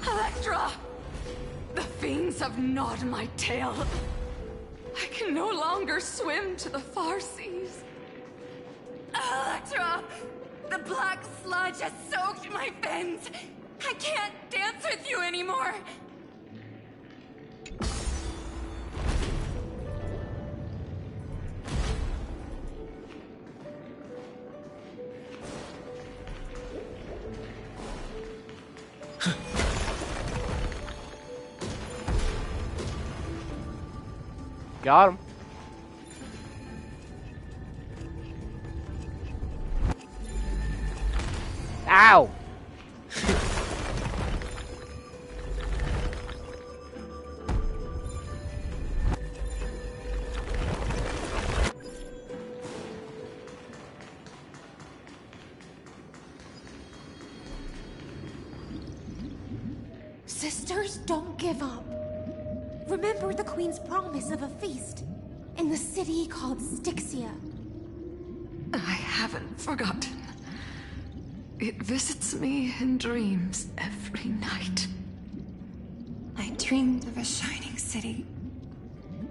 Electra! The fiends have gnawed my tail. I can no longer swim to the far seas. Electra! The black sludge has soaked my fins! I can't dance with you anymore! Got him. Ow! Sisters, don't give up. Remember the Queen's promise of a feast in the city called Styxia. I haven't forgotten. It visits me in dreams every night. I dreamed of a shining city,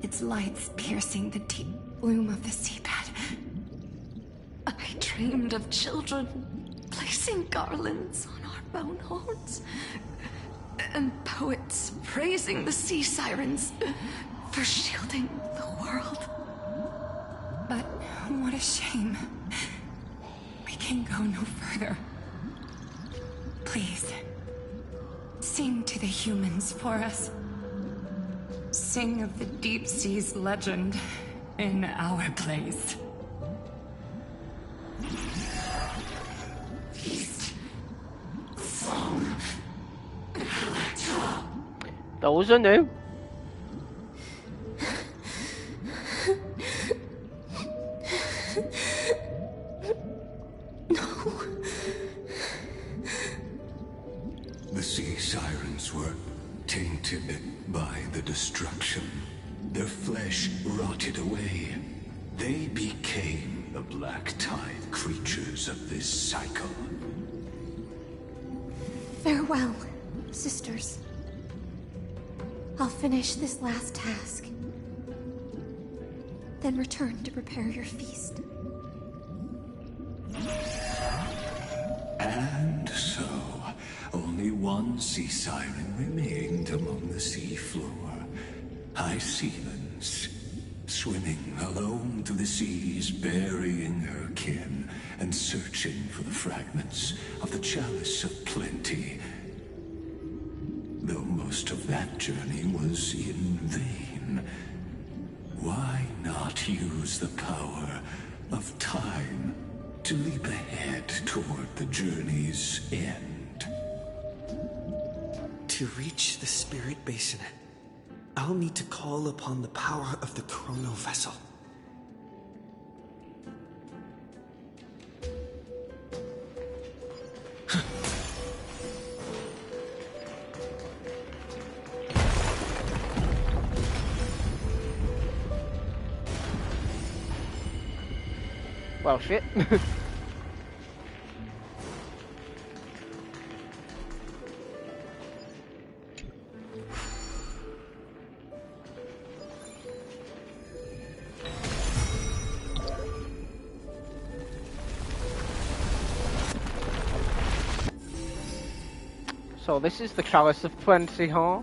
its lights piercing the deep gloom of the seabed. I dreamed of children placing garlands on our bone horns, and poets praising the sea sirens for shielding the world. But what a shame. We can go no further. Please, sing to the humans for us. Sing of the deep sea's legend in our place. Those are new. The sea sirens were tainted by the destruction. Their flesh rotted away. They became the black tide creatures of this cycle. Farewell, sisters. I'll finish this last task, then return to prepare your feast. And so, only one sea siren remained among the sea floor. High sealands, swimming alone through the seas, burying her kin, and searching for the fragments of the chalice of plenty. Though most of that journey was in vain, why not use the power of time to leap ahead toward the journey's end? To reach the spirit basin, I'll need to call upon the power of the chrono vessel. Well, shit. So this is the Chalice of Plenty, huh?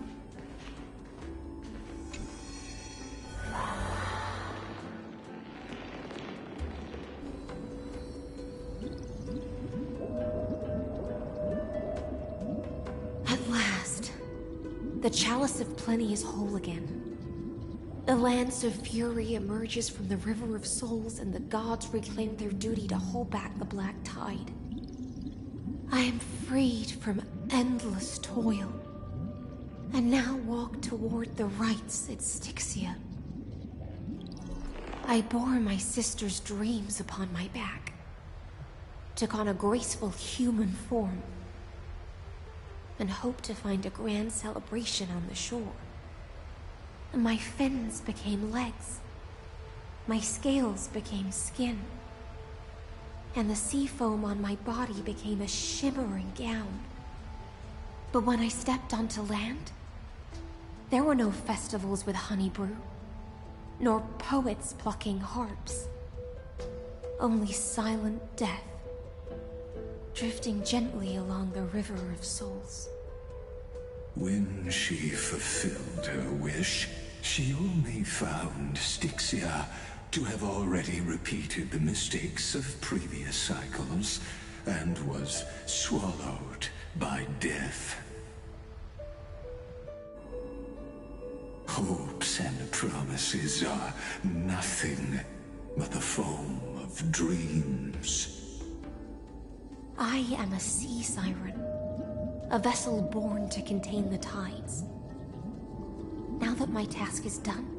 At last, the Chalice of Plenty is whole again. The Lance of Fury emerges from the River of Souls, and the gods reclaim their duty to hold back the Black Tide. I am freed from endless toil, and now walk toward the rites at Styxia. I bore my sister's dreams upon my back, took on a graceful human form, and hoped to find a grand celebration on the shore. My fins became legs, my scales became skin, and the sea foam on my body became a shimmering gown. But when I stepped onto land, there were no festivals with honey brew, nor poets plucking harps. Only silent death, drifting gently along the River of Souls. When she fulfilled her wish, she only found Styxia to have already repeated the mistakes of previous cycles, and was swallowed by death. Hopes and promises are nothing but the foam of dreams. I am a sea siren, a vessel born to contain the tides. Now that my task is done,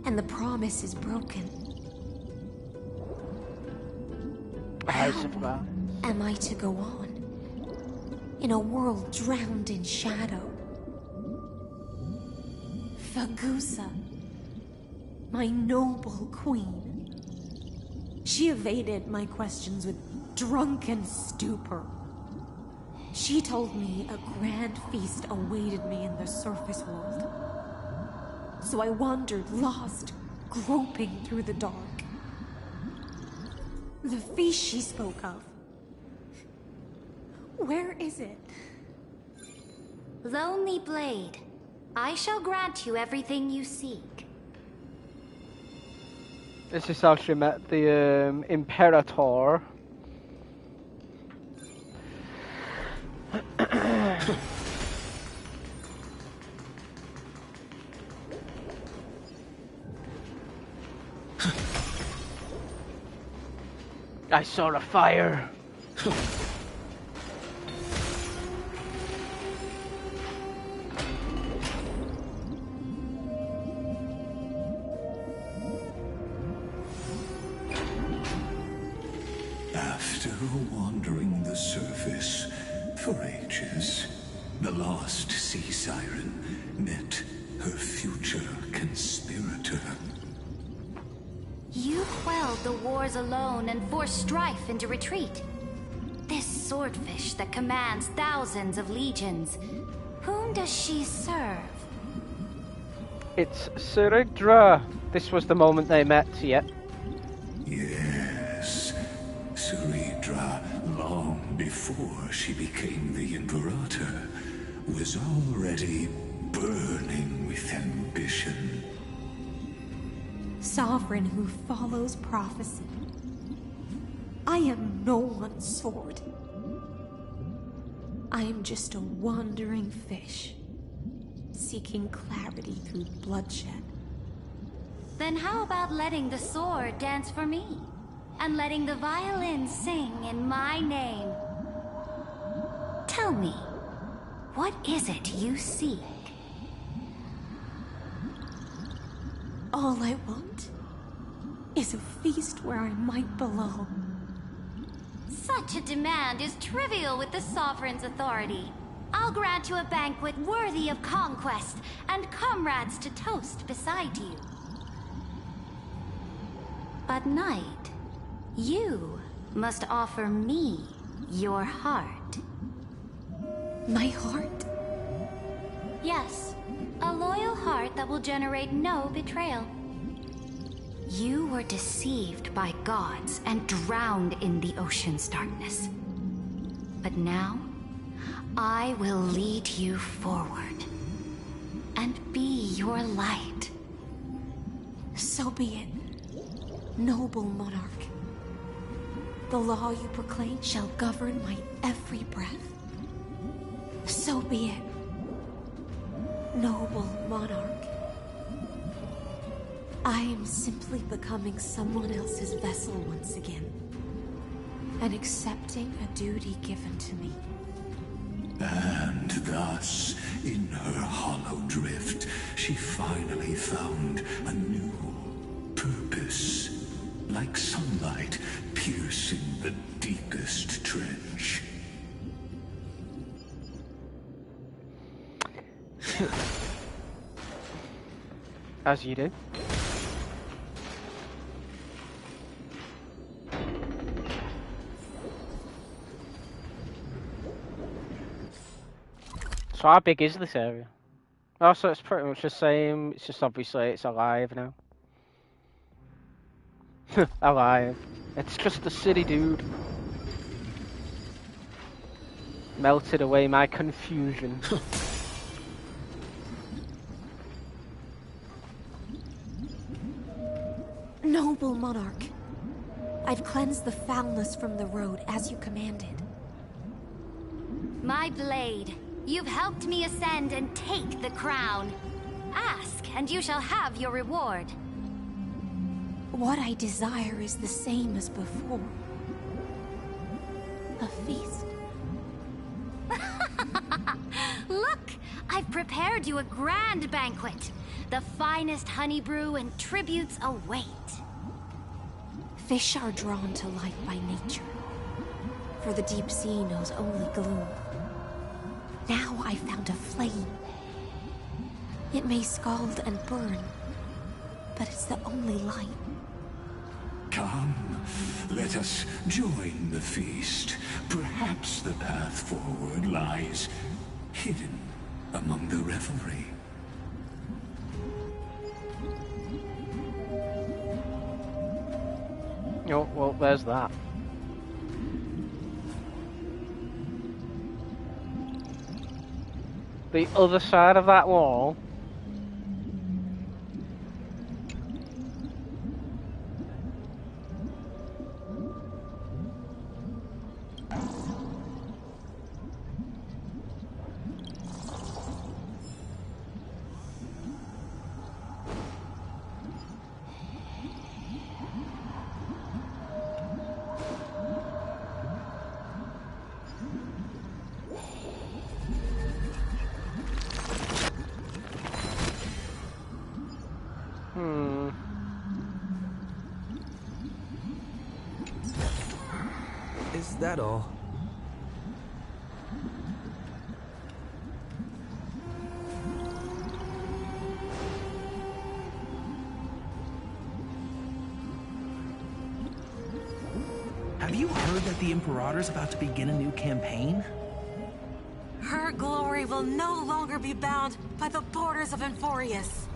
and the promise is broken, how am I to go on, in a world drowned in shadow? Fagusa, my noble queen. She evaded my questions with drunken stupor. She told me a grand feast awaited me in the surface world. So I wandered lost, groping through the dark. The feast she spoke of. Where is it? Lonely Blade, I shall grant you everything you seek. This is how she met the Imperator. I saw a fire. After wandering the surface for ages, the lost sea siren met her future conspirator. You quelled the wars alone and forced strife into retreat. This swordfish that commands thousands of legions, whom does she serve? It's Seridra. This was the moment they met, yep. Yes, Seridra, long before she became the Imperator, was already burning with ambition. Sovereign who follows prophecy. I am no one's sword. I am just a wandering fish, seeking clarity through bloodshed. Then how about letting the sword dance for me? And letting the violin sing in my name? Tell me, what is it you seek? All I want is a feast where I might belong. Such a demand is trivial with the Sovereign's authority. I'll grant you a banquet worthy of conquest, and comrades to toast beside you. But Knight, you must offer me your heart. My heart? Yes, a loyal heart that will generate no betrayal. You were deceived by gods and drowned in the ocean's darkness. But now, I will lead you forward and be your light. So be it, noble monarch. The law you proclaim shall govern my every breath. So be it, noble monarch. I am simply becoming someone else's vessel once again, and accepting a duty given to me. And thus, in her hollow drift, she finally found a new purpose. Like sunlight piercing the deepest trench. As you do. So how big is this area? Oh, so it's pretty much the same. It's just obviously it's alive now. Alive. It's just a city, dude. Melted away my confusion. Noble monarch, I've cleansed the foulness from the road as you commanded. My blade, you've helped me ascend and take the crown. Ask, and you shall have your reward. What I desire is the same as before. A feast. Look, I've prepared you a grand banquet. The finest honey brew and tributes await. Fish are drawn to light by nature, for the deep sea knows only gloom. Now I found a flame. It may scald and burn, but it's the only light. Come, let us join the feast. Perhaps the path forward lies hidden among the revelry. Oh, well, there's that. The other side of that wall. Is that all? Have you heard that the Imperator's about to begin a new campaign? Her glory will no longer be bound by the borders of Amphoreus.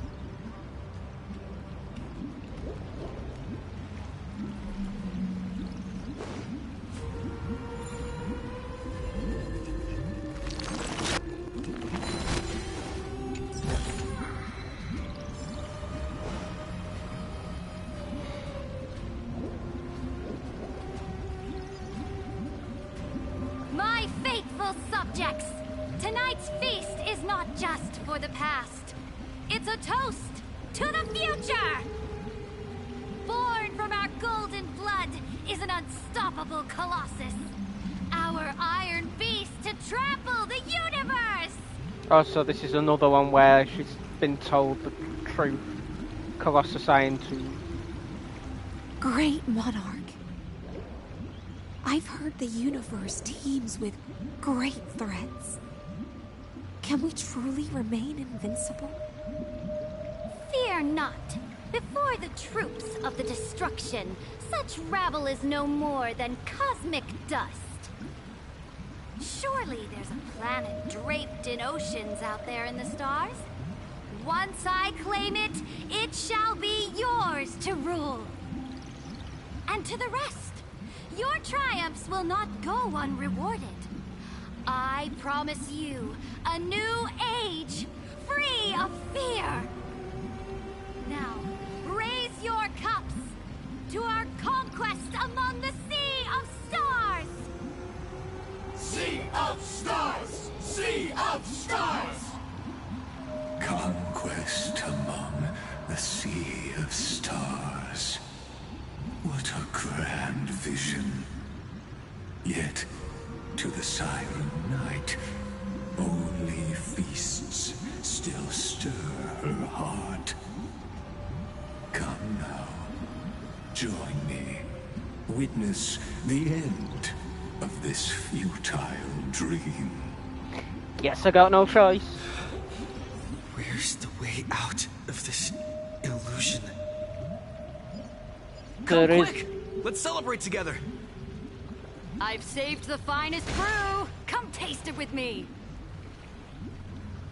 My faithful subjects, tonight's feast is not just for the past. It's a toast to the future! Born from our golden blood is an unstoppable colossus. Our iron beast to trample the universe! Oh, so this is another one where she's been told the truth. Colossus Iron 2. Great monarch. I've heard the universe teems with great threats. Can we truly remain invincible? Fear not. Before the troops of the destruction, such rabble is no more than cosmic dust. Surely there's a planet draped in oceans out there in the stars. Once I claim it, it shall be yours to rule. And to the rest, your triumphs will not go unrewarded. I promise you a new age, free of fear. Now, raise your cups to our conquest among the Sea of Stars! Sea of Stars! Sea of Stars! Conquest among the Sea of Stars. What a grand vision. Yet, to the Siren Knight, only feasts still stir her heart. Come now, join me. Witness the end of this futile dream. Guess I got no choice. Where's the way out of this illusion? Come quick! Let's celebrate together! I've saved the finest brew! Come taste it with me!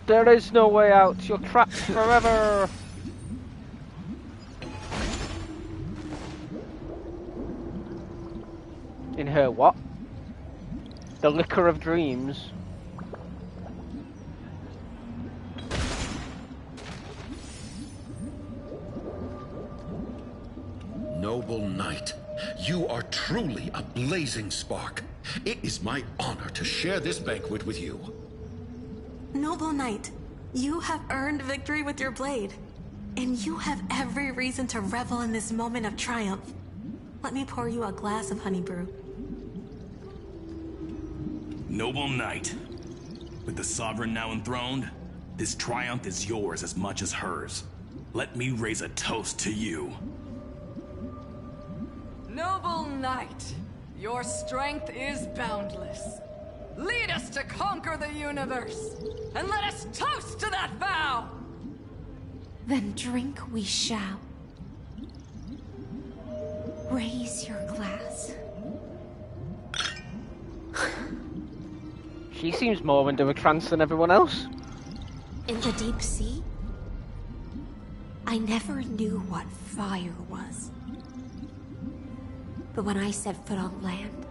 There is no way out. You're trapped forever. In her what? The liquor of dreams. Noble knight, you are truly a blazing spark. It is my honor to share this banquet with you. Noble knight, you have earned victory with your blade. And you have every reason to revel in this moment of triumph. Let me pour you a glass of honey brew. Noble knight, with the sovereign now enthroned, this triumph is yours as much as hers. Let me raise a toast to you. Noble knight, your strength is boundless. Lead us to conquer the universe, and let us toast to that vow! Then drink we shall. Raise your glass. She seems more into a trance than everyone else. In the deep sea, I never knew what fire was. But when I set foot on land,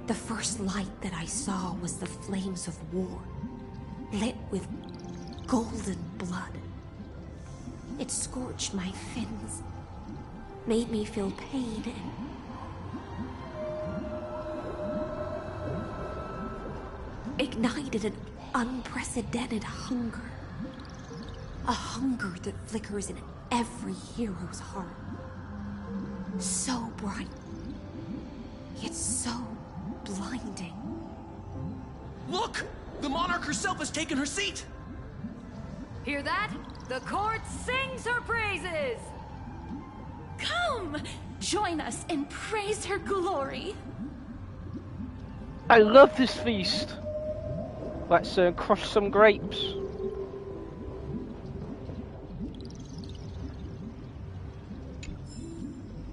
the first light that I saw was the flames of war, lit with golden blood. It scorched my fins, made me feel pain and ignited an unprecedented hunger. A hunger that flickers in every hero's heart. So bright, yet so blinding. Look! The monarch herself has taken her seat! Hear that? The court sings her praises! Come! Join us and praise her glory! I love this feast. Let's crush some grapes.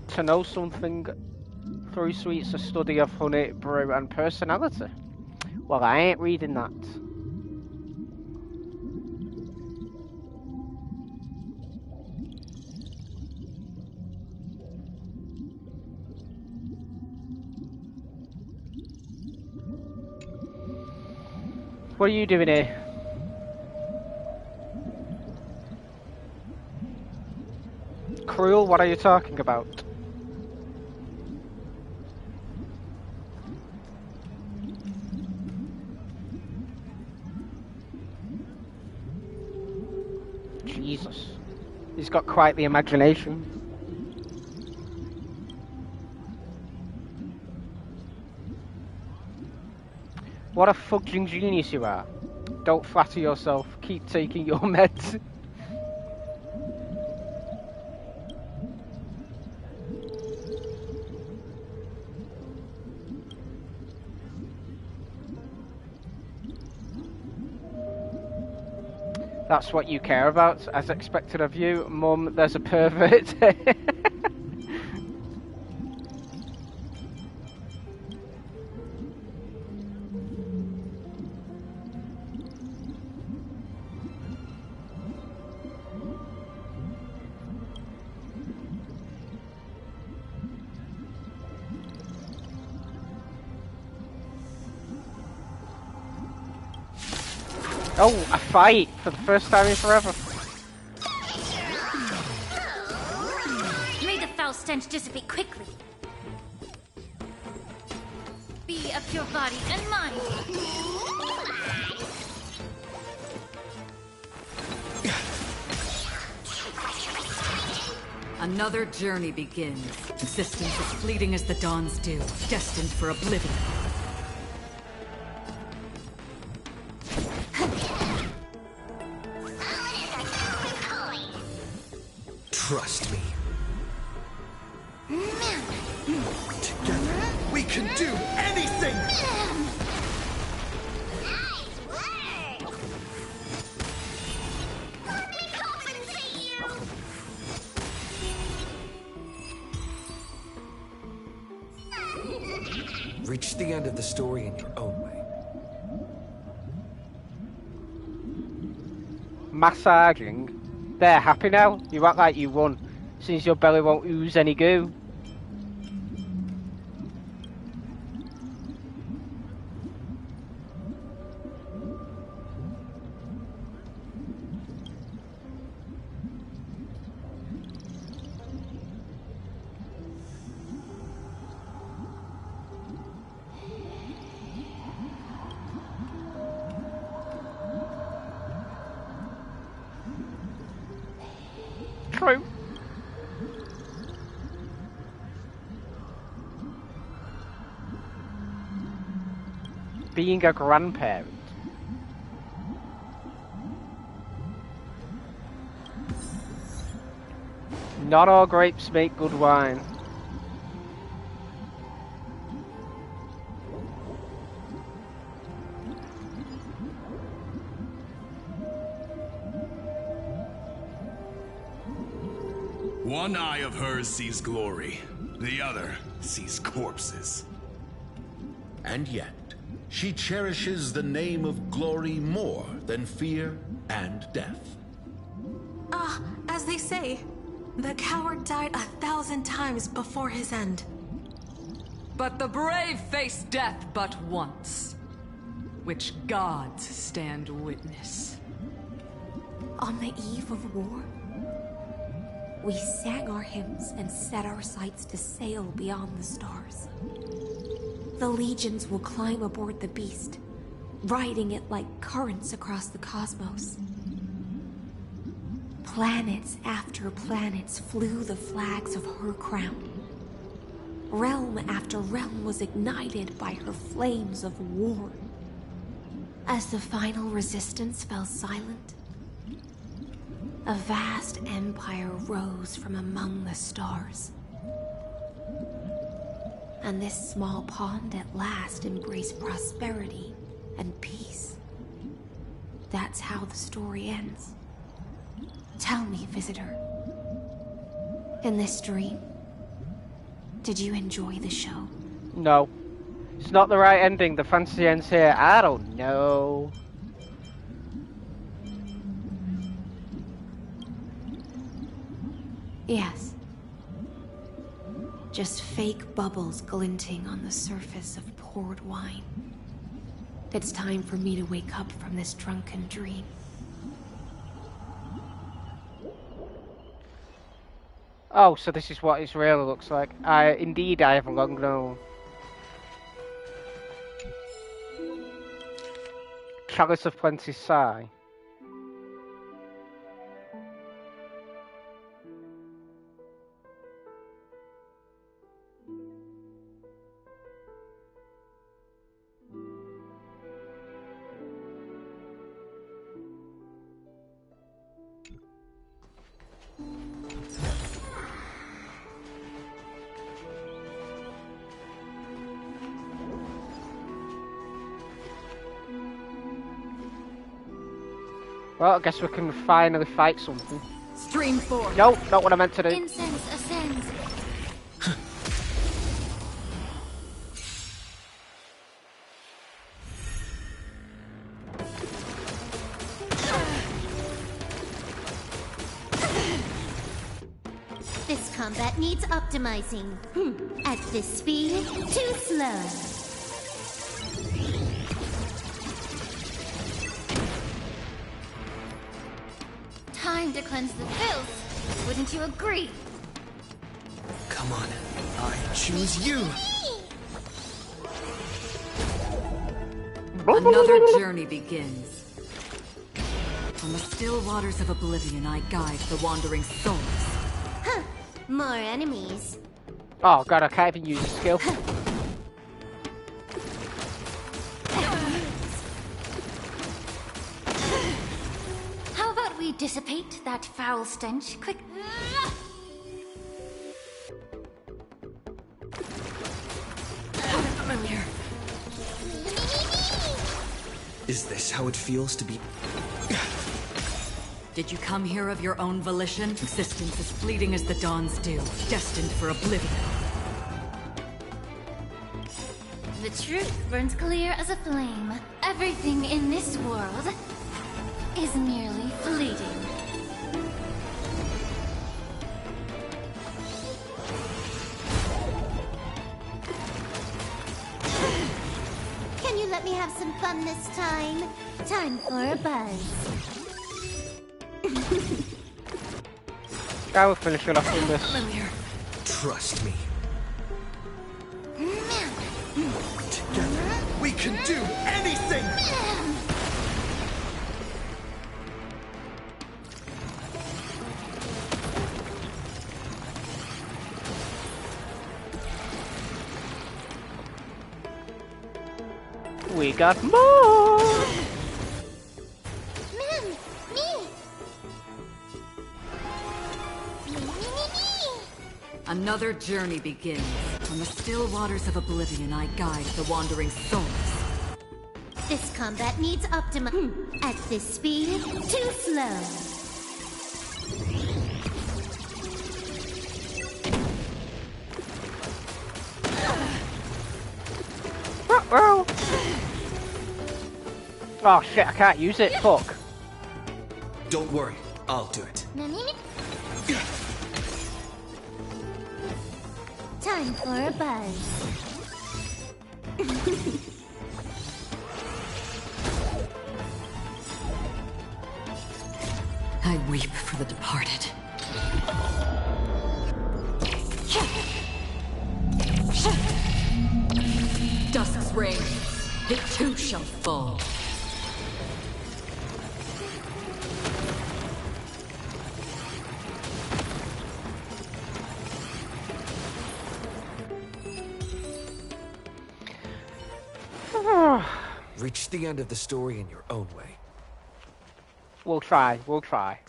To know something through sweets, a study of honey, brew, and personality. Well, I ain't reading that. What are you doing here? Cruel, what are you talking about? Jesus. He's got quite the imagination. What a fucking genius you are. Don't flatter yourself. Keep taking your meds. That's what you care about, as expected of you. Mum, there's a pervert. Oh, a fight for the first time in forever. May the foul stench dissipate quickly. Be of your body and mind. Another journey begins. Existence as fleeting as the dawn's dew, destined for oblivion. Trust me. Together, we can do anything! Reach the end of the story in your own way. Massaging. There, happy now? You act like you won, since your belly won't ooze any goo. True. Being a grandparent. Not all grapes make good wine. One eye of hers sees glory, the other sees corpses. And yet, she cherishes the name of glory more than fear and death. As they say, the coward died 1,000 times before his end. But the brave face death but once, which gods stand witness. On the eve of war, we sang our hymns and set our sights to sail beyond the stars. The legions will climb aboard the beast, riding it like currents across the cosmos. Planets after planets flew the flags of her crown. Realm after realm was ignited by her flames of war. As the final resistance fell silent, a vast empire rose from among the stars. And this small pond at last embraced prosperity and peace. That's how the story ends. Tell me, visitor. In this dream, did you enjoy the show? No. It's not the right ending. The fantasy ends here. I don't know. Yes. Just fake bubbles glinting on the surface of poured wine. It's time for me to wake up from this drunken dream. Oh, so this is what Israel looks like. Indeed, I have long known. Chalice of Plenty sigh. Well, I guess we can finally fight something. Stream 4. No, not what I meant to do. Incense ascends. This combat needs optimizing. At this speed, too slow. to cleanse the filth. Wouldn't you agree? Come on, I choose you! Another journey begins. From the still waters of oblivion, I guide the wandering souls. Huh. More enemies. Oh god, I can't even use a skill. How about we dissipate that foul stench quick? Familiar. Is this how it feels to be... Did you come here of your own volition? Existence as fleeting as the dawn's dew, destined for oblivion. The truth burns clear as a flame. Everything in this world is merely fleeting. Can you let me have some fun this time? Time for a buzz. I will finish it off with this. Trust me. Together, we can do anything! We got more! Another journey begins. From the still waters of oblivion, I guide the wandering souls. This combat needs optimum. At this speed, too slow. Oh shit, I can't use it, fuck. Don't worry, I'll do it. Time for a buzz. I weep for the departed. Dusk's reign, it too shall fall. Reach the end of the story in your own way. We'll try, we'll try.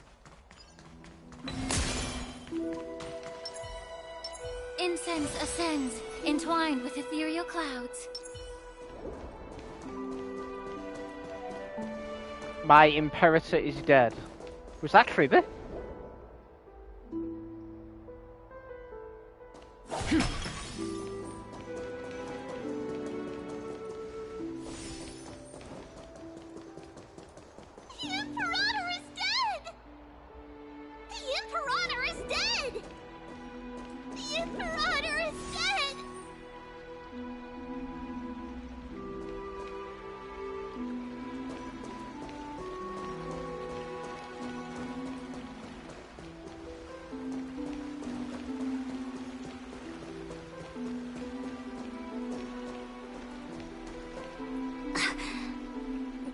Incense ascends, entwined with ethereal clouds. My Imperator is dead. Was that Tribby?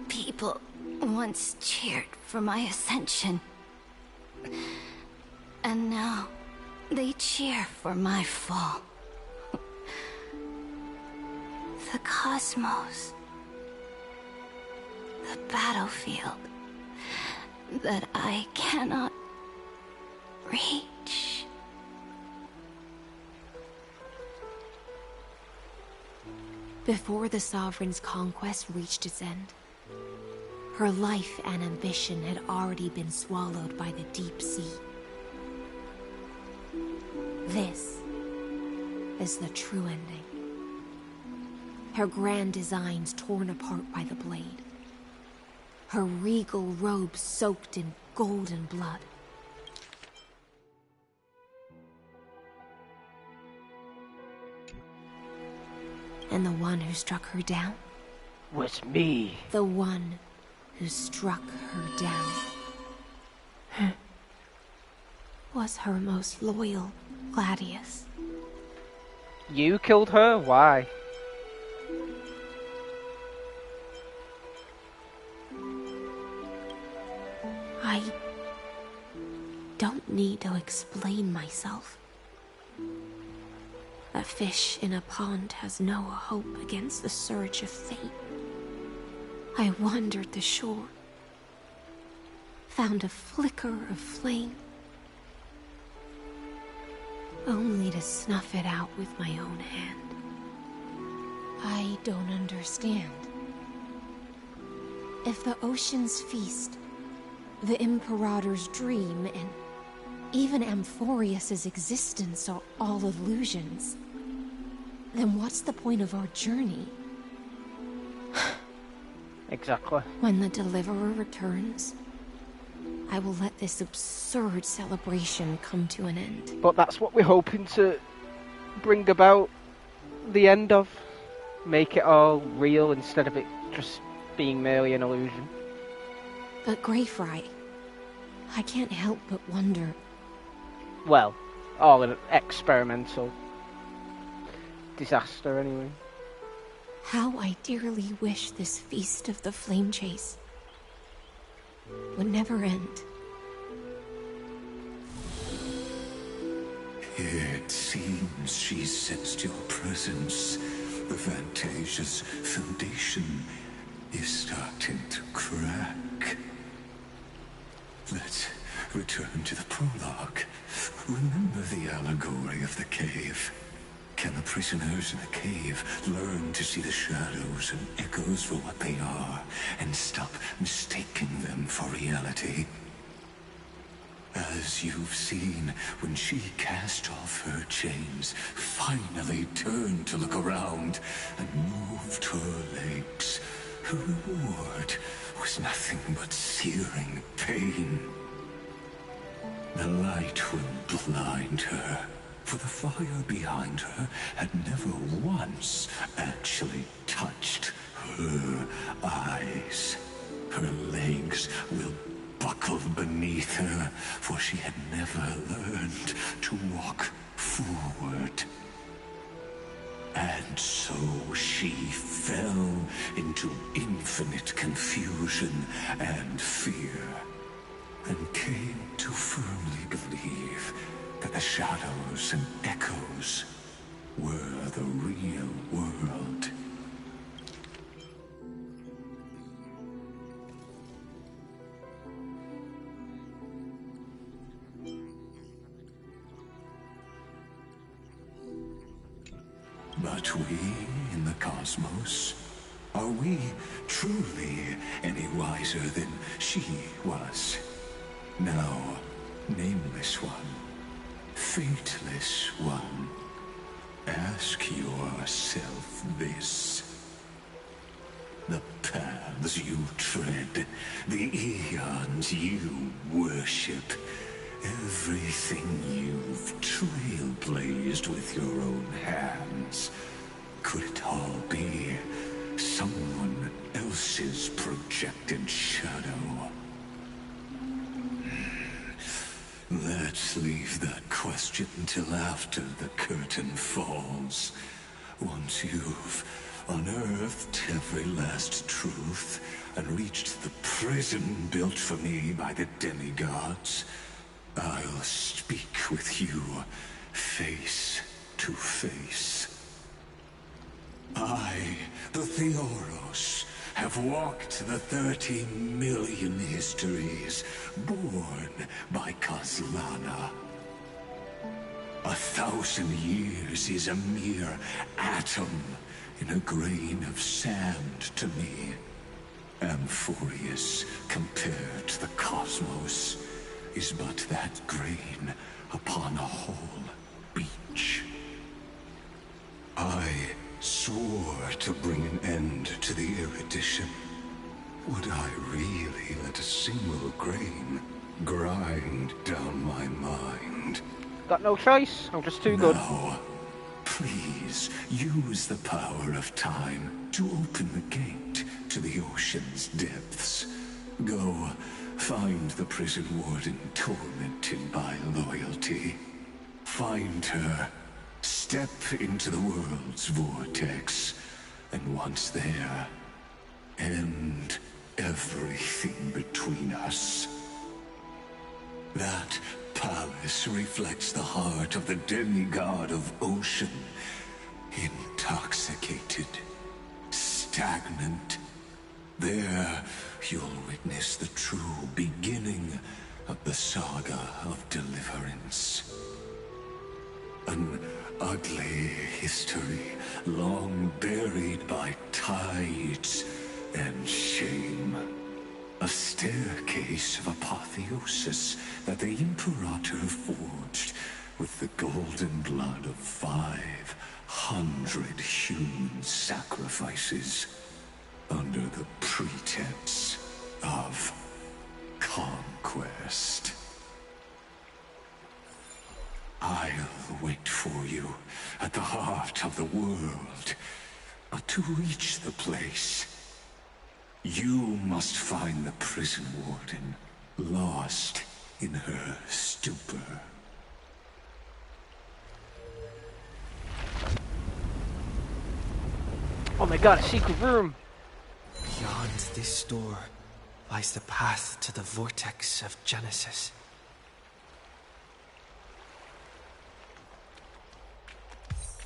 People once cheered for my ascension. And now they cheer for my fall. The cosmos. The battlefield that I cannot reach. Before the Sovereign's conquest reached its end, her life and ambition had already been swallowed by the deep sea. This is the true ending. Her grand designs torn apart by the blade. Her regal robes soaked in golden blood. And the one who struck her down? Was me. The one who struck her down. was her most loyal Gladius. You killed her? Why? I don't need to explain myself. A fish in a pond has no hope against the surge of fate. I wandered the shore, found a flicker of flame, only to snuff it out with my own hand. I don't understand. If the ocean's feast, the Imperator's dream, and even Amphoreus' existence are all illusions, then what's the point of our journey? Exactly. When the Deliverer returns, I will let this absurd celebration come to an end. But that's what we're hoping to bring about the end of. Make it all real instead of it just being merely an illusion. But Greyfry, I can't help but wonder. Well, all an experimental disaster anyway. How I dearly wish this feast of the flame chase would never end. It seems she sensed your presence. The Fantasia's foundation is starting to crack. Let's return to the prologue. Remember the allegory of the cave? Can the prisoners in the cave learn to see the shadows and echoes for what they are, and stop mistaking them for reality? As you've seen, when she cast off her chains, finally turned to look around, and moved her legs, her reward was nothing but searing pain. The light will blind her, for the fire behind her had never once actually touched her eyes. Her legs will buckle beneath her, for she had never learned to walk forward. And so she fell into infinite confusion and fear, and came to firmly believe that the shadows and echoes were the real world. But we in the cosmos, are we truly any wiser than she was? Now, nameless one, fateless one, ask yourself this. The paths you tread, the eons you worship, everything you've trailblazed with your own hands, could it all be someone else's projected shadow? Let's leave that question till after the curtain falls. Once you've unearthed every last truth and reached the prison built for me by the demigods, I'll speak with you face to face. I, the Theoros, have walked the 30 million histories born by Kozlana. 1,000 years is a mere atom in a grain of sand to me. Amphoreus, compared to the cosmos, is but that grain upon a whole beach. I swore to bring an end to the erudition. Would I really let a single grain grind down my mind? Got no choice. I'm just too good. Now, please use the power of time to open the gate to the ocean's depths. Go Find the prison warden tormented by loyalty. Find her. Step into the world's vortex. And once there, end everything between us. That palace reflects the heart of the demigod of ocean. Intoxicated. Stagnant. There, you'll witness the true beginning of the saga of deliverance. An ugly history, long buried by tides and shame. A staircase of apotheosis that the Imperator forged with the golden blood of 500 human sacrifices under the pretense of conquest. I'll wait for you at the heart of the world. But to reach the place, you must find the prison warden, lost in her stupor. Oh my god, a secret room! Beyond this door lies the path to the vortex of Genesis.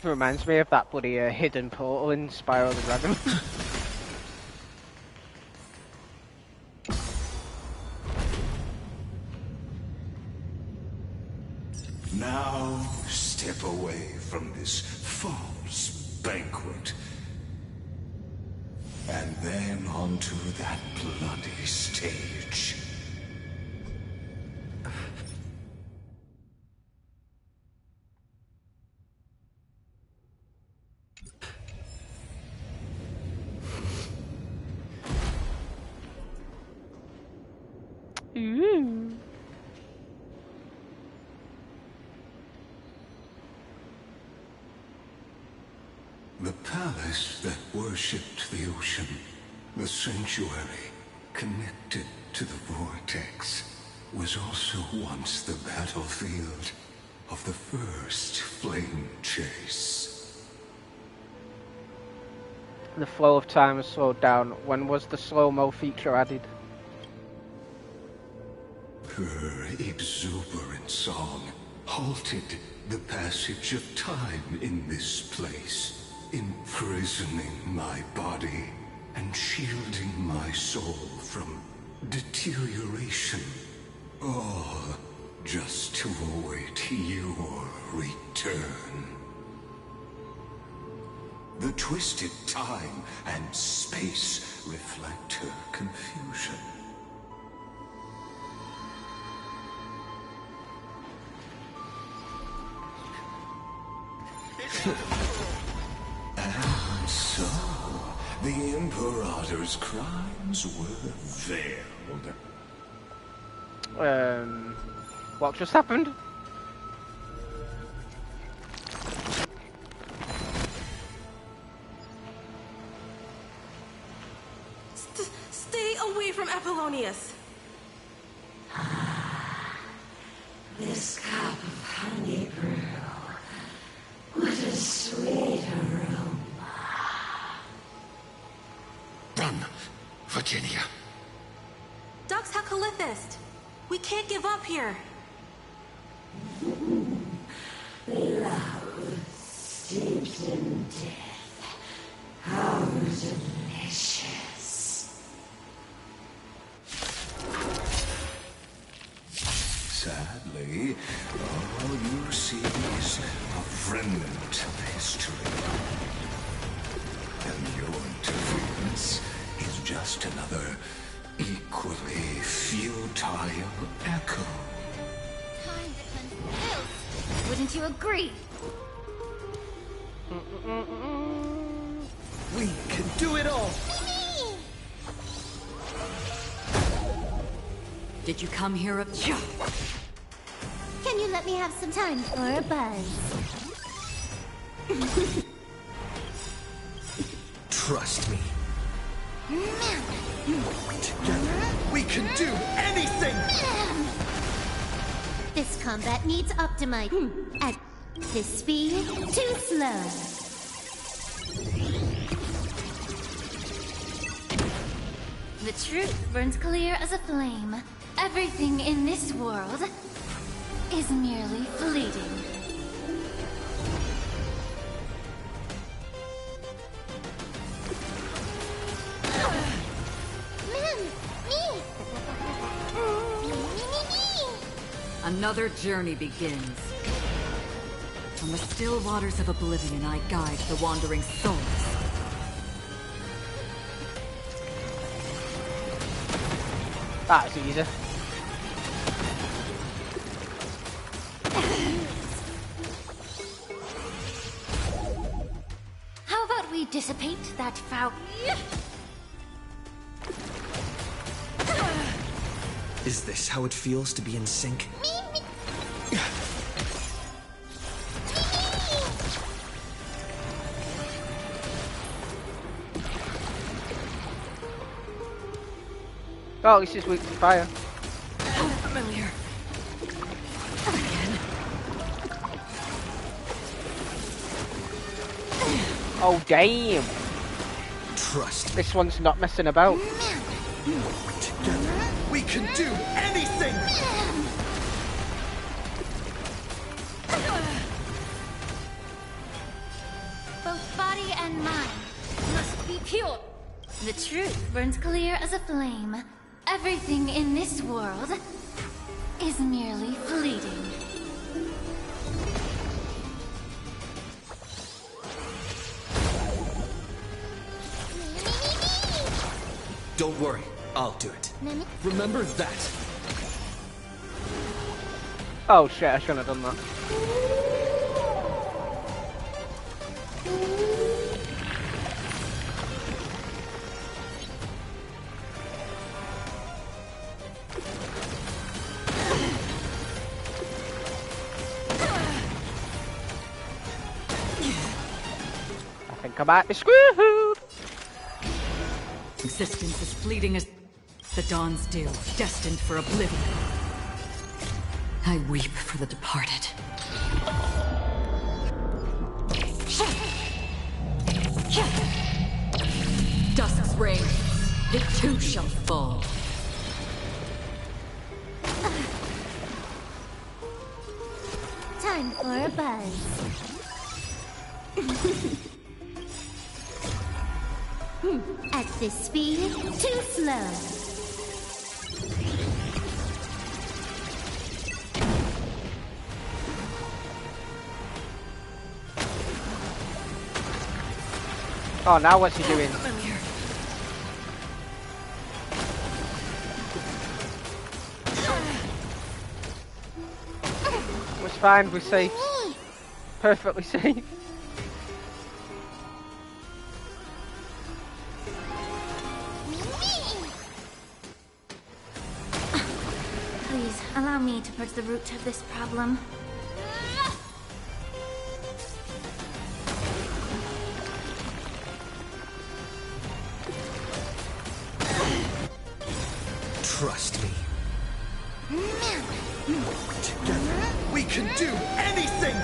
It reminds me of that bloody hidden portal in Spyro the Dragon. Now step away from this false banquet. And then onto that bloody stage. The palace that worshipped the ocean, the sanctuary connected to the vortex, was also once the battlefield of the first flame chase. The flow of time has slowed down. When was the slow-mo feature added? Her exuberant song halted the passage of time in this place, imprisoning my body and shielding my soul from deterioration. All just to await your return. The twisted time and space reflect her confusion. And so, the Imperator's crimes were veiled. What just happened? Stay away from Apollonius! This cup of honey brew. What a sweet aroma. Run, Virginia. Dux Hakalithist! We can't give up here! Love steeped in death. How delicious. Sadly, all you see is a remnant of history. And your interference is just another equally futile echo. Time to confuse. Wouldn't you agree? We can do it all! Did you come here of... Can you let me have some time for a buzz? Trust me. Man. Together, we We can do anything! This combat needs optimizing. At this speed, too slow. The truth burns clear as a flame. Everything in this world is merely fleeting. Another journey begins. From the still waters of oblivion, I guide the wandering souls. That's easy. How about we dissipate that foul... Is this how it feels to be in sync? Oh, at least it's weak to fire. Familiar. Again. Oh, damn. Trust. This one's not messing about. Together, we can do anything! Both body and mind must be pure. The truth burns clear as a flame. Everything in this world is merely fleeting. Don't worry, I'll do it. Remember that. Oh shit, I shouldn't have done that. I think I might be screwed. Existence is fleeting as the dawn's dew, destined for oblivion. I weep for the departed. Dusk's reign, it too shall fall. Time for a buzz. At this speed, too slow. Oh, now what's he doing? It's fine, we're safe. Perfectly safe. Please, allow me to purge the root of this problem. Trust me. Together, we can do anything!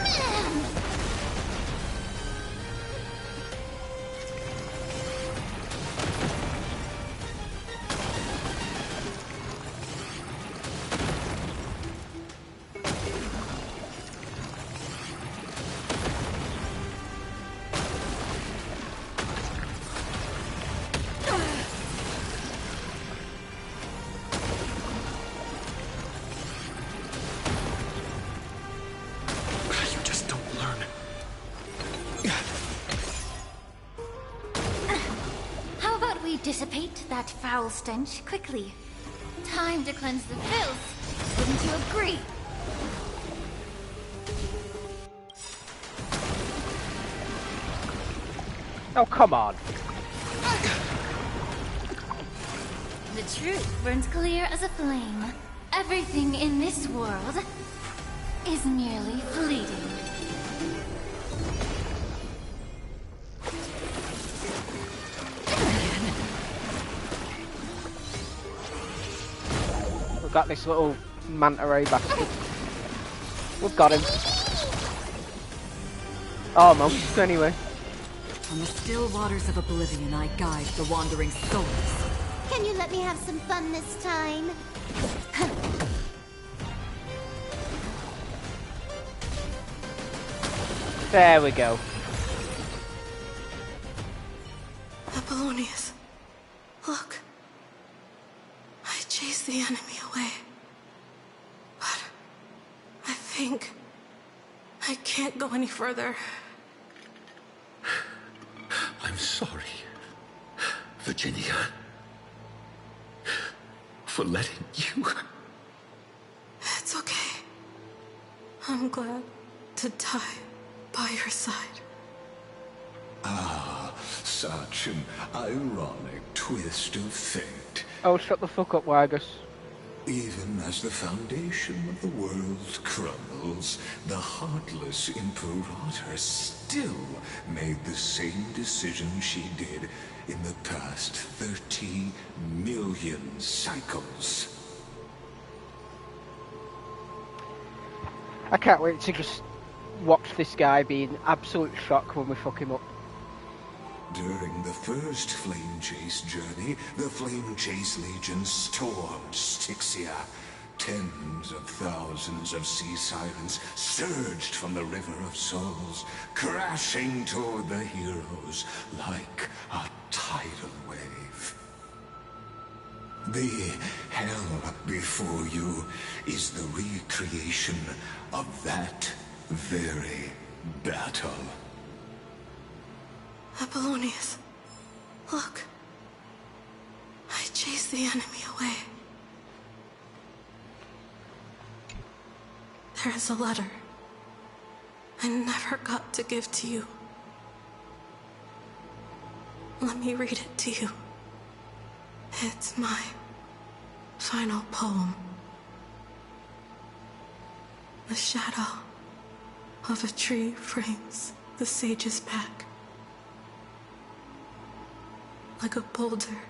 Dissipate that foul stench quickly. Time to cleanse the filth. Wouldn't you agree? Oh, come on. The truth burns clear as a flame. Everything in this world is merely fleeting. got this little manta ray bastard. We've got him. Almost, anyway. From the still waters of oblivion, I guide the wandering souls. Can you let me have some fun this time? There we go. Apollonius, look. I chased the enemy away. But I think I can't go any further. I'm sorry, Virginia, for letting you. It's okay. I'm glad to die by your side. Ah, such an ironic twist of fate. Oh, shut the fuck up, Wargus. Even as the foundation of the world crumbles, the heartless Imperator still made the same decision she did in the past 30 million cycles. I can't wait to just watch this guy be in absolute shock when we fuck him up. During the first Flame Chase journey, the Flame Chase Legion stormed Styxia. Tens of thousands of sea sirens surged from the River of Souls, crashing toward the heroes like a tidal wave. The hell before you is the recreation of that very battle. Apollonius, look. I chased the enemy away. There is a letter I never got to give to you. Let me read it to you. It's my final poem. The shadow of a tree frames the sage's back. Like a boulder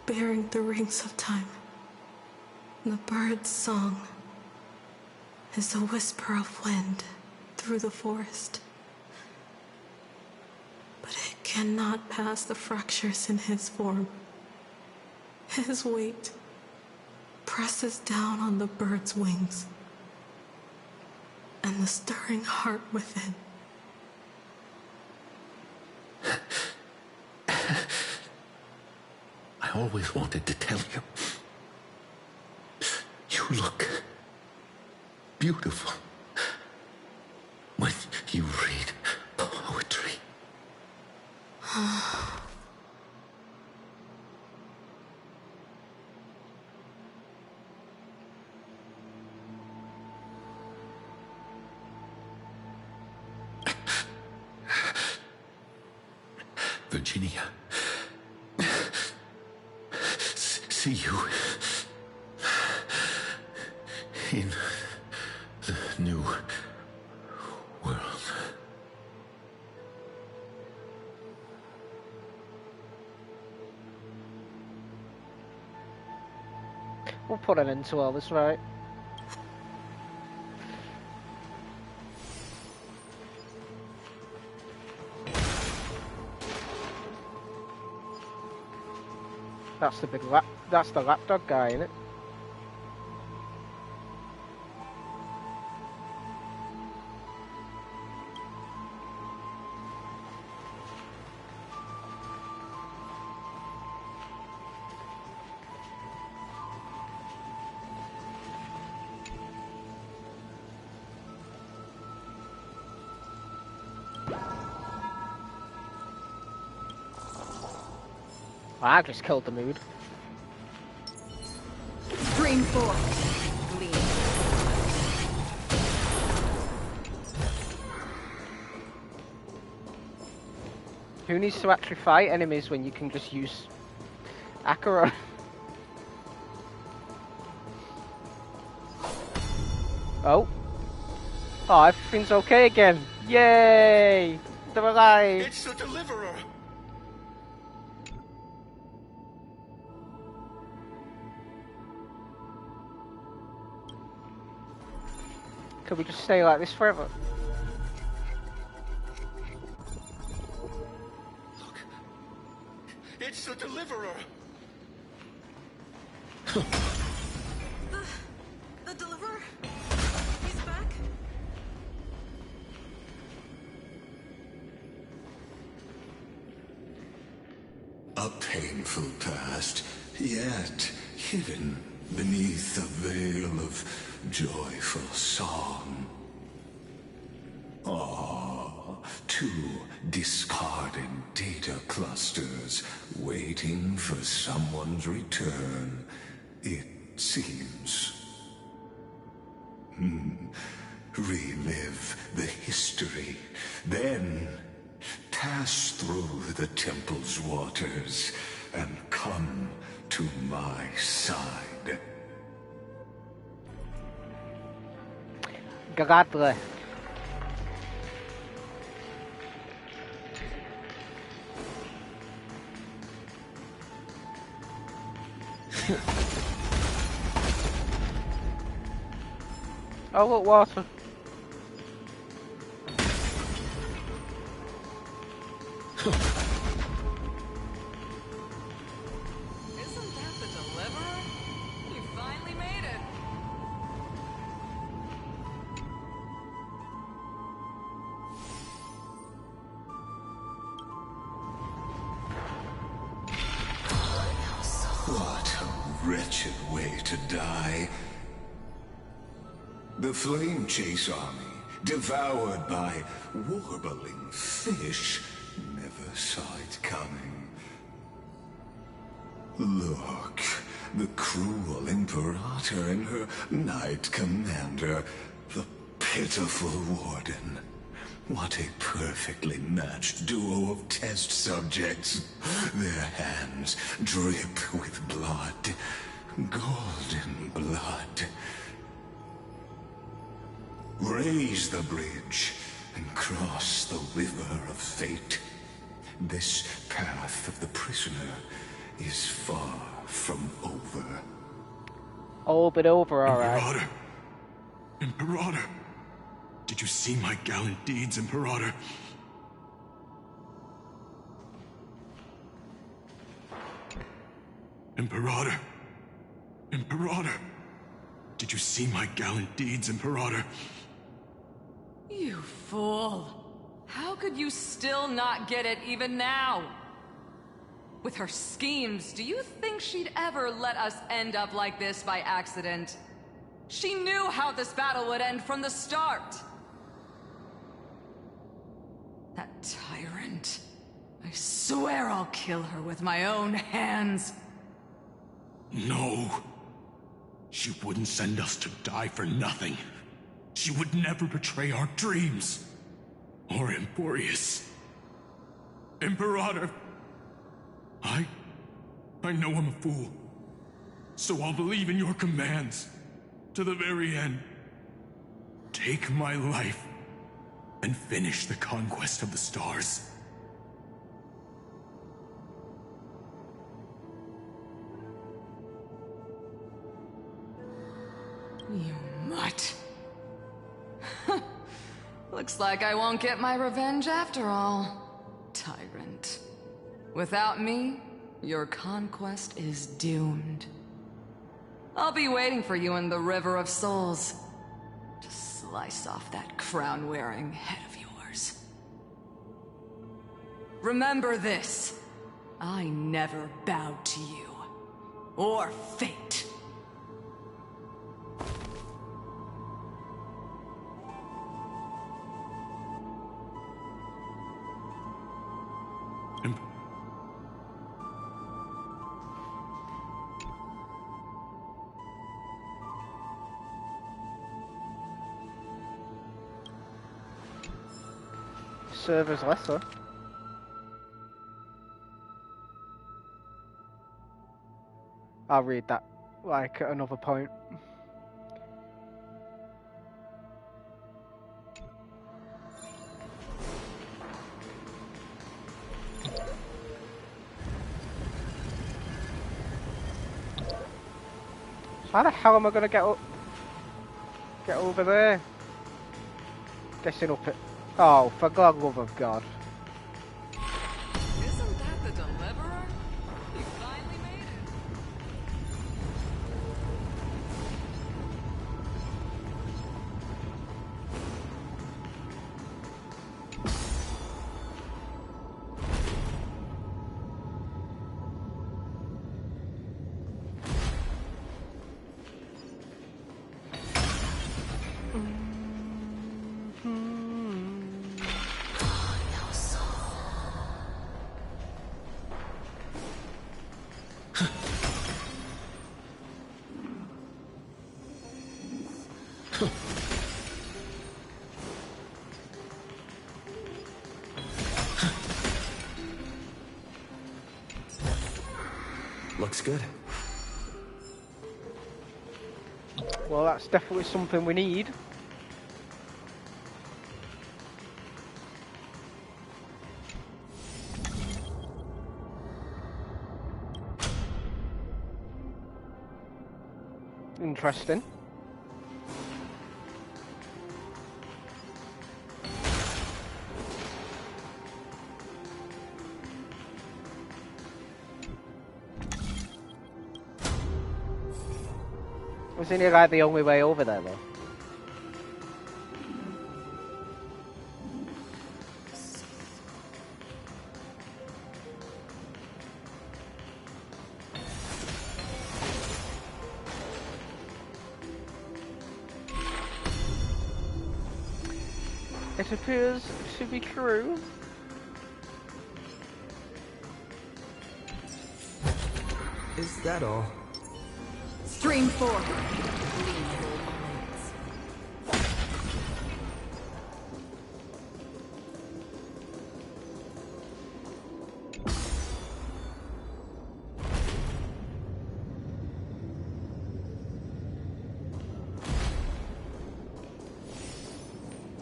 bearing the rings of time. The bird's song is a whisper of wind through the forest. But it cannot pass the fractures in his form. His weight presses down on the bird's wings and the stirring heart within. I always wanted to tell you. You look beautiful when you read poetry. Virginia, see you in the new world. We'll put an end to all this, right? That's the big that's the lapdog guy, isn't it? I just killed the mood. Stream forth. Lead. Who needs to actually fight enemies when you can just use Acheron? Oh. Oh, everything's okay again. Yay! They're alive. It's the Deliverer. Can we just stay like this forever? It's the Deliverer! The Deliverer? He's back? A painful past, yet hidden beneath a veil of joyful song. Two discarded data clusters waiting for someone's return, it seems. Relive the history, then pass through the temple's waters and come to my side. Gladly. Oh, look, water. Isn't that the Deliverer? You finally made it. What a wretched way to die. The Flame Chase army, devoured by warbling fish, never saw it coming. Look, the cruel Imperator and her Knight Commander, the pitiful Warden. What a perfectly matched duo of test subjects. Their hands drip with blood, golden blood. Raise the bridge and cross the river of fate. This path of the prisoner is far from over. All but over, alright. Imperator! Imperator! Did you see my gallant deeds, Imperator? Imperator! Imperator! Did you see my gallant deeds, Imperator? You fool. How could you still not get it even now? With her schemes, do you think she'd ever let us end up like this by accident? She knew how this battle would end from the start. That tyrant. I swear I'll kill her with my own hands. No. She wouldn't send us to die for nothing. She would never betray our dreams. Or Amphoreus. Imperator. I know I'm a fool. So I'll believe in your commands. To the very end. Take my life. And finish the conquest of the stars. You mutt. Looks like I won't get my revenge after all, tyrant. Without me, your conquest is doomed. I'll be waiting for you in the River of Souls to slice off that crown-wearing head of yours. Remember this. I never bowed to you. Or fate. Servers lesser. I'll read that like at another point. How the hell am I gonna get over there? Guessing up it. Oh, for God, love of God. Isn't that the deliverer? He finally made it. Looks good. Well, that's definitely something we need. Interesting. Wasn't it like the only way over there though? It appears to be true. Is that all? Stream 4.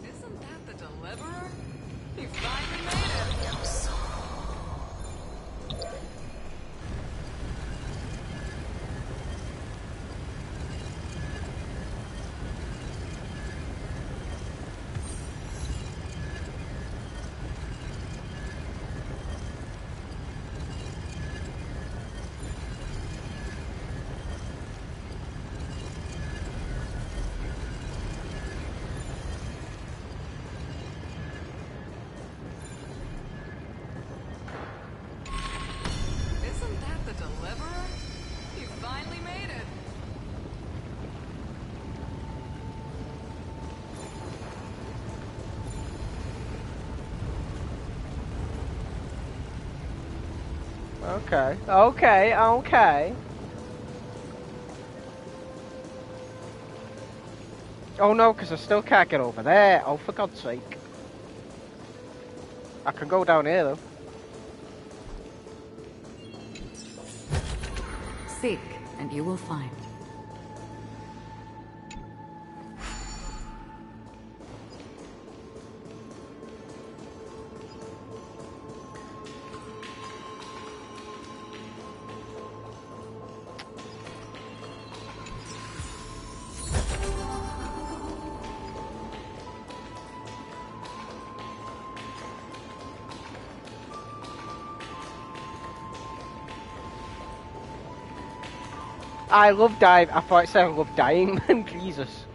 Isn't that the deliverer? He finally made it. Isn't that the deliverer? He finally made it. Okay, okay, okay. Oh no, because I still can't get over there. Oh, for God's sake. I can go down here though. Seek, and you will find. I love dive. I thought it said I love dying, man. Jesus.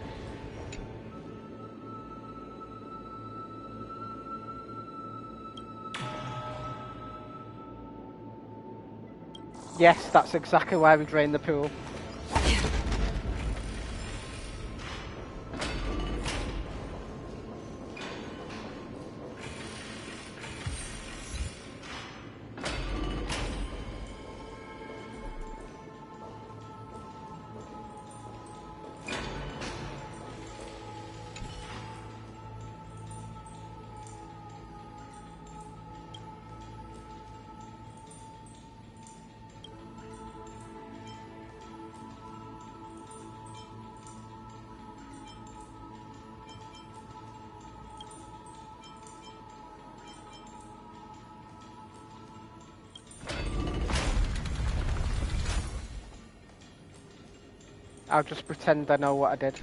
Yes, that's exactly why we drained the pool. I'll just pretend I know what I did.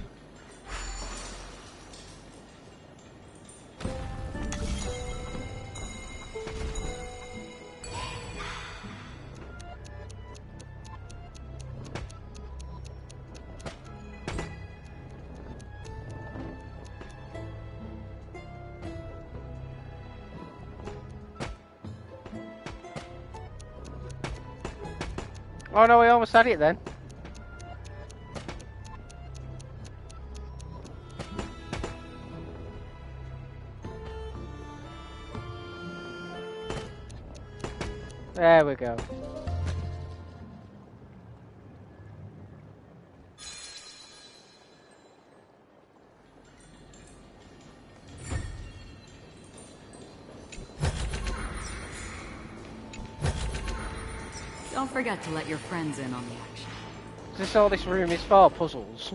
Oh no, we almost had it then. There we go. Don't forget to let your friends in on the action. Is this all this room is for? Puzzles?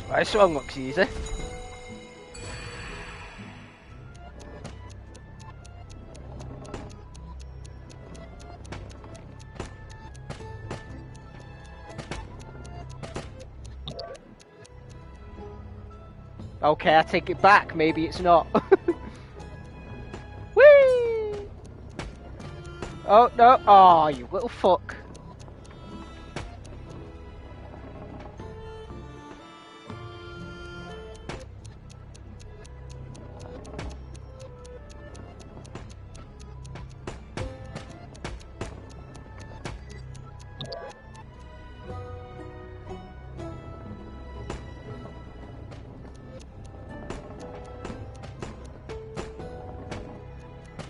Right, this one looks easy. Okay, I take it back. Maybe it's not. Whee! Oh, no. Oh, you little fuck.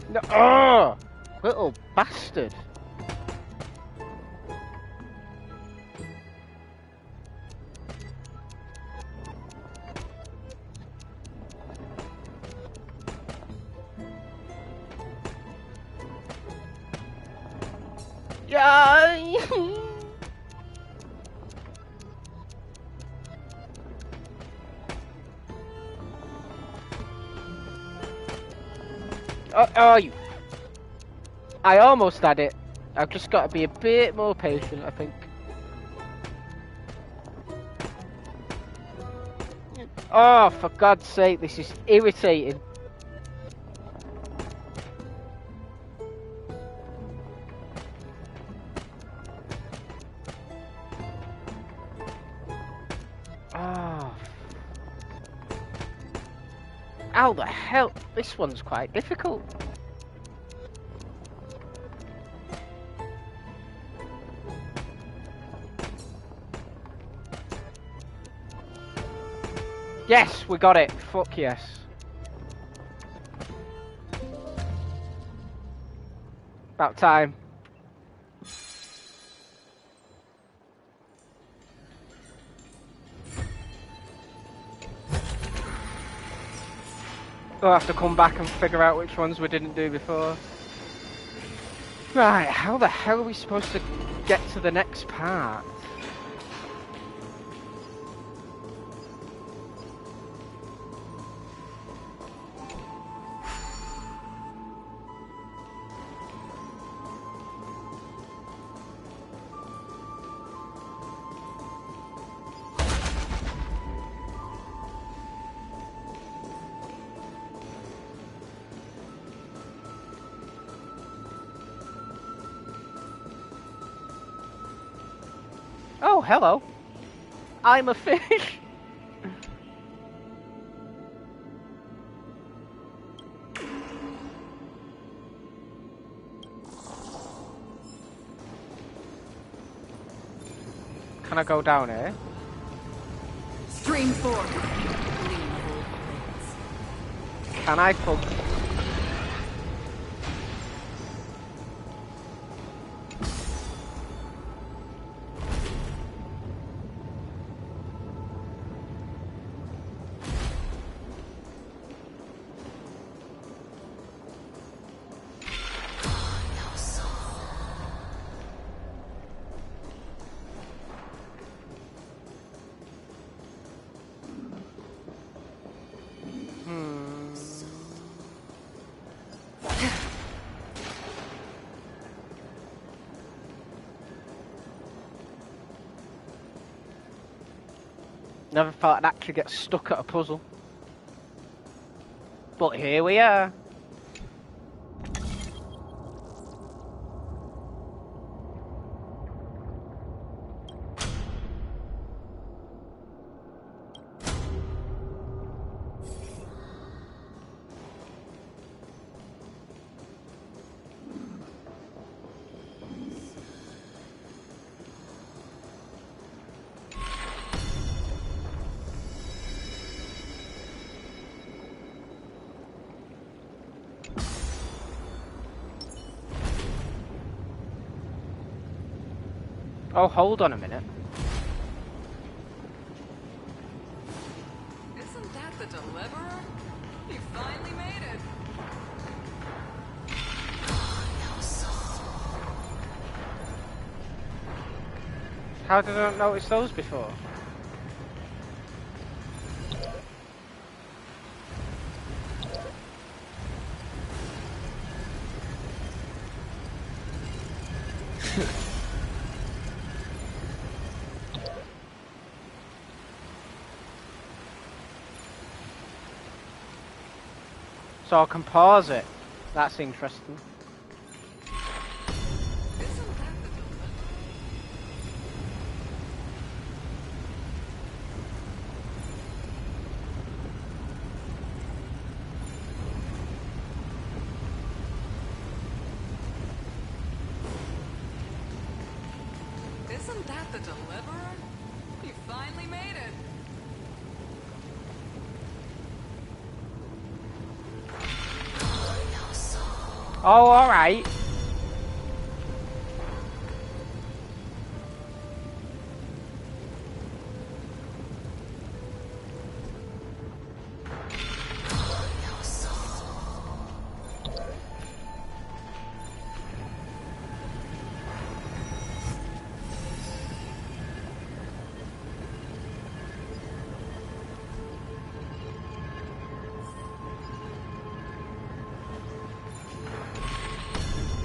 No, oh, little bastard. Yeah. Oh, you. I almost had it. I've just got to be a bit more patient, I think. Oh, for God's sake, this is irritating. Oh. How the hell? This one's quite difficult. Yes, we got it. Fuck yes. About time. We'll have to come back and figure out which ones we didn't do before. Right, how the hell are we supposed to get to the next part? Oh, hello. I'm a fish. Can I go down here? Stream 4. Can I plug? Never thought I'd actually get stuck at a puzzle. But here we are. Oh, hold on a minute. Isn't that the Deliverer? He finally made it. How did I not notice those before? So I can pause it. That's interesting. Isn't that the Deliverer? He finally made it. Oh, alright.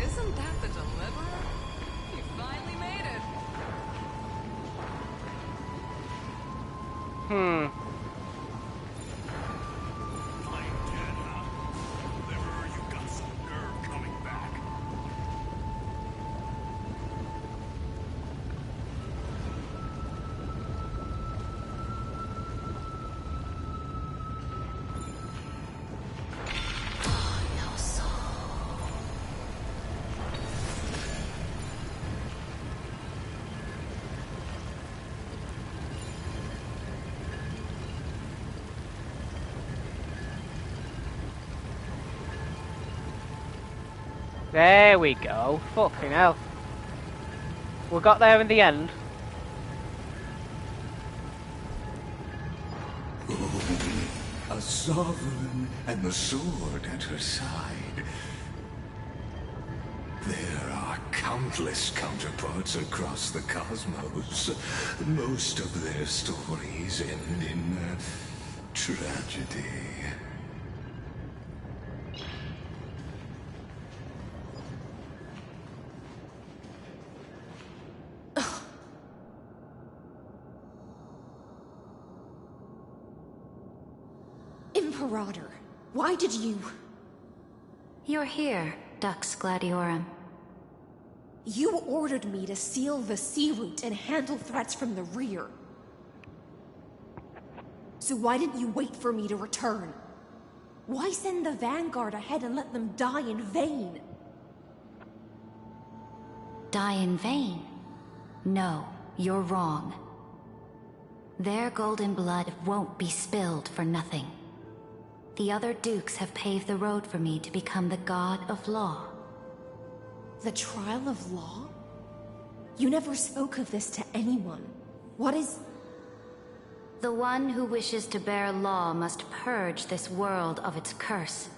Isn't that the Deliverer? He finally made it. Deliverer, you got some nerve coming back. There we go. Fucking hell. We got there in the end. A sovereign and the sword at her side. There are countless counterparts across the cosmos. Most of their stories end in tragedy. Imperator, why did you... You're here, Dux Gladiorum. You ordered me to seal the sea route and handle threats from the rear. So why didn't you wait for me to return? Why send the Vanguard ahead and let them die in vain? Die in vain? No, you're wrong. Their golden blood won't be spilled for nothing. The other dukes have paved the road for me to become the god of law. The trial of law? You never spoke of this to anyone. What is... The one who wishes to bear law must purge this world of its curse,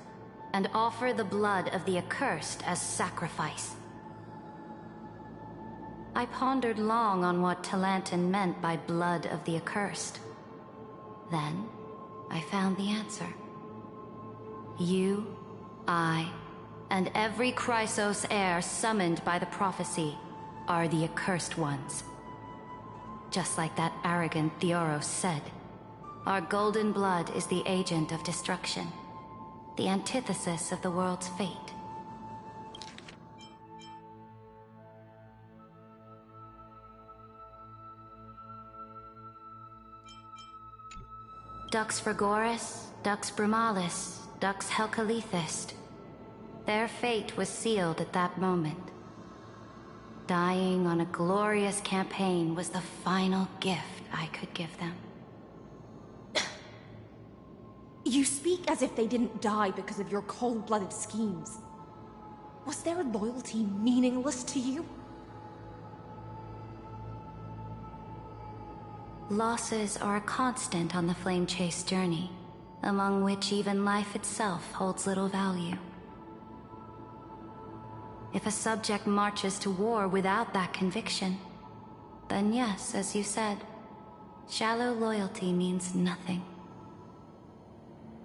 and offer the blood of the accursed as sacrifice. I pondered long on what Talantan meant by blood of the accursed. Then, I found the answer. You, I, and every Chrysos heir summoned by the prophecy are the accursed ones. Just like that arrogant Theoros said, our golden blood is the agent of destruction, the antithesis of the world's fate. Dux Frigoris, Dux Brumalis, Dux Helcalethist. Their fate was sealed at that moment. Dying on a glorious campaign was the final gift I could give them. You speak as if they didn't die because of your cold-blooded schemes. Was their loyalty meaningless to you? Losses are a constant on the flame chase journey, among which even life itself holds little value. If a subject marches to war without that conviction, then yes, as you said, shallow loyalty means nothing.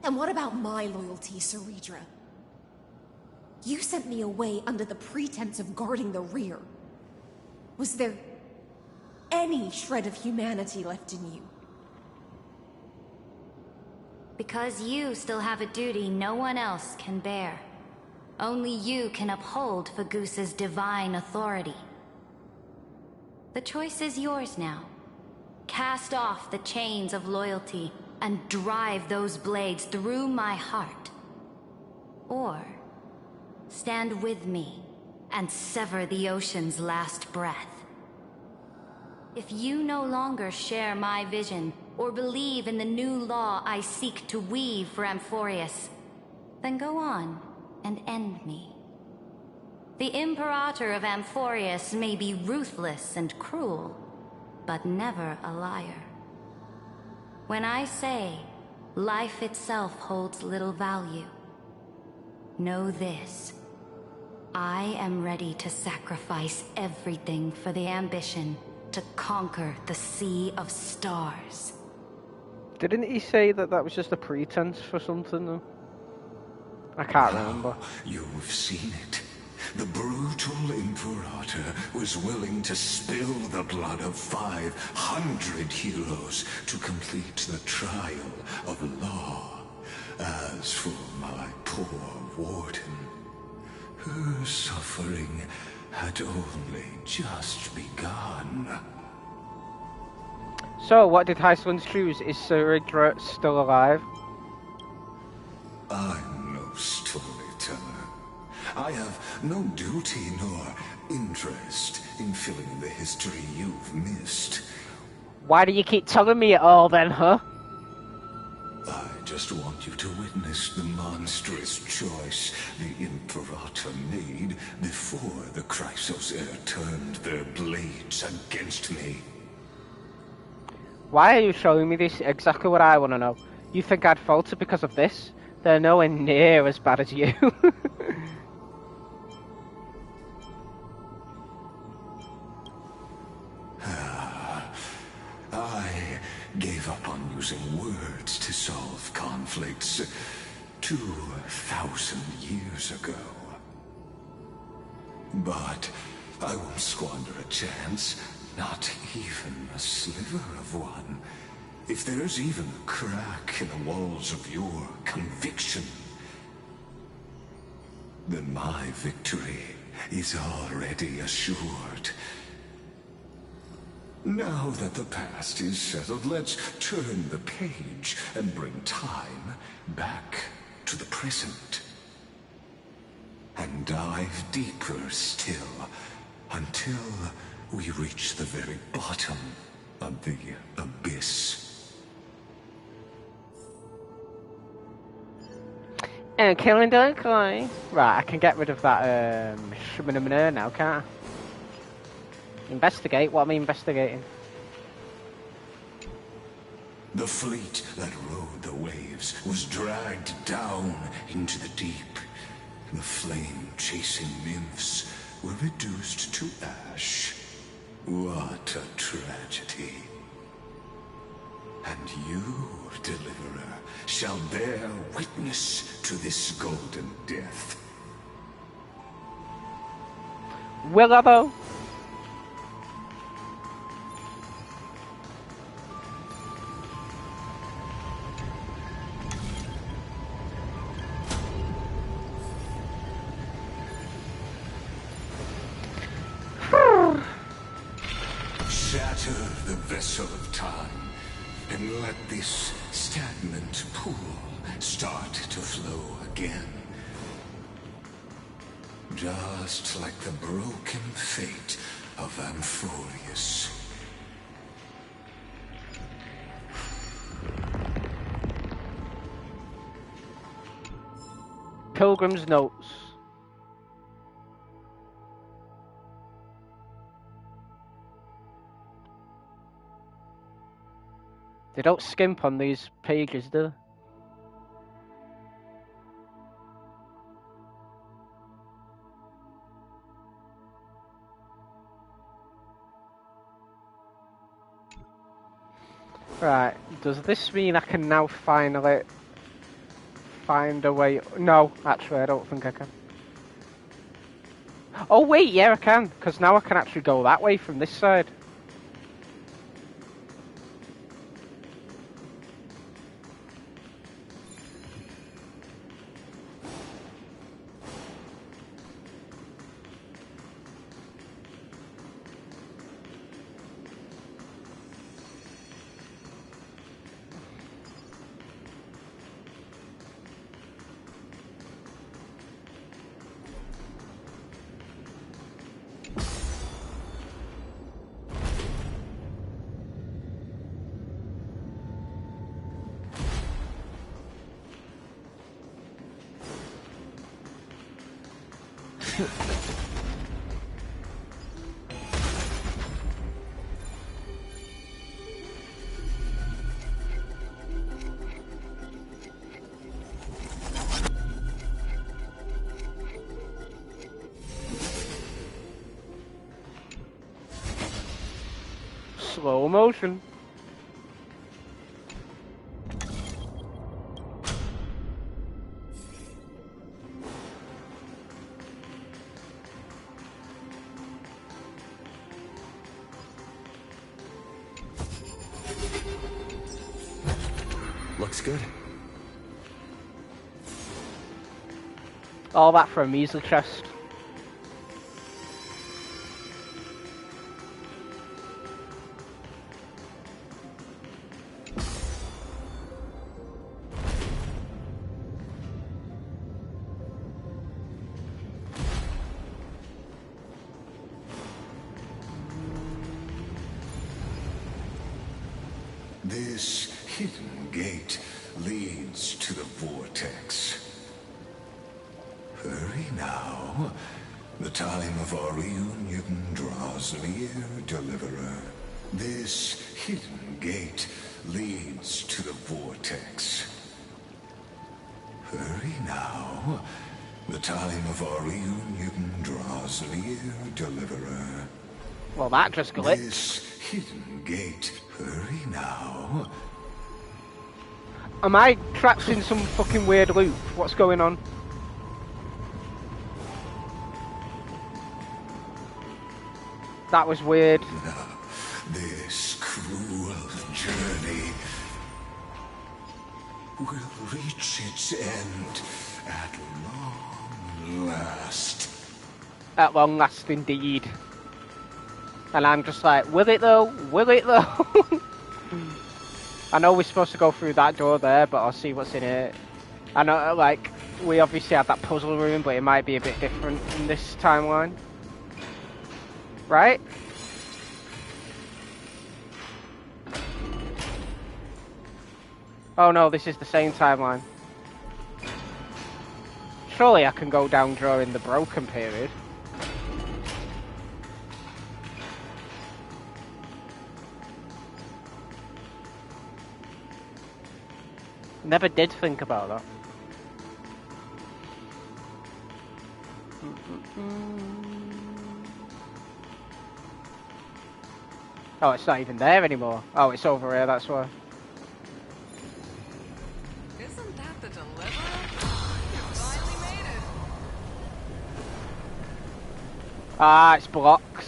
And what about my loyalty, Ceredra? You sent me away under the pretense of guarding the rear. Was there any shred of humanity left in you? Because you still have a duty no one else can bear. Only you can uphold Fagoos's divine authority. The choice is yours now. Cast off the chains of loyalty and drive those blades through my heart. Or stand with me and sever the ocean's last breath. If you no longer share my vision or believe in the new law I seek to weave for Amphoreus, then go on and end me. The Imperator of Amphoreus may be ruthless and cruel, but never a liar. When I say life itself holds little value, know this. I am ready to sacrifice everything for the ambition to conquer the Sea of Stars. Didn't he say that that was just a pretense for something, though? I can't remember. You've seen it. The brutal Imperator was willing to spill the blood of 500 heroes to complete the trial of law. As for my poor warden, her suffering had only just begun. So, what did Heisland's choose? Is Ceredra still alive? I'm no storyteller. I have no duty nor interest in filling in the history you've missed. Why do you keep telling me it all then, huh? I just want you to witness the monstrous choice the Imperator made before the Chrysosair turned their blades against me. Why are you showing me this? Exactly what I want to know. You think I'd falter because of this? They're nowhere near as bad as you. I gave up on using words to solve conflicts 2,000 years ago. But I won't squander a chance, not even a sliver of one. If there's even a crack in the walls of your conviction, then my victory is already assured. Now that the past is settled, let's turn the page and bring time back to the present. And dive deeper still, until we reach the very bottom of the abyss. And killing don't cry. Right, I can get rid of that shimmer now, can't I? Investigate? What am I investigating? The fleet that rode the waves was dragged down into the deep. The flame-chasing nymphs were reduced to ash. What a tragedy. And you, Deliverer, shall bear witness to this golden death. Will I though? Shatter the vessel of time, and let this stagnant pool start to flow again. Just like the broken fate of Amphoreus. Pilgrim's Notes. They don't skimp on these pages, do they? Right, does this mean I can now finally find a way? No, actually I don't think I can. Oh wait, yeah I can, because now I can actually go that way from this side. Slow motion. Looks good. All that for a measly chest. This hidden gate leads to the vortex. Hurry now. The time of our reunion draws near, Deliverer. This hidden gate leads to the vortex. Hurry now. The time of our reunion draws near, Deliverer. Well, that just glitched. This hidden gate. Hurry now. Am I trapped in some fucking weird loop? What's going on? That was weird. This cruel journey will reach its end at long last. At long last, indeed. And I'm just like, will it though? Will it though? I know we're supposed to go through that door there, but I'll see what's in it. I know, like, we obviously had that puzzle room, but it might be a bit different in this timeline. Right? Oh no, this is the same timeline. Surely I can go down during the broken period. Never did think about that. Oh, it's not even there anymore. Oh, it's over here, that's why. Isn't that the Deliverer? You finally made it. Ah, it's blocks.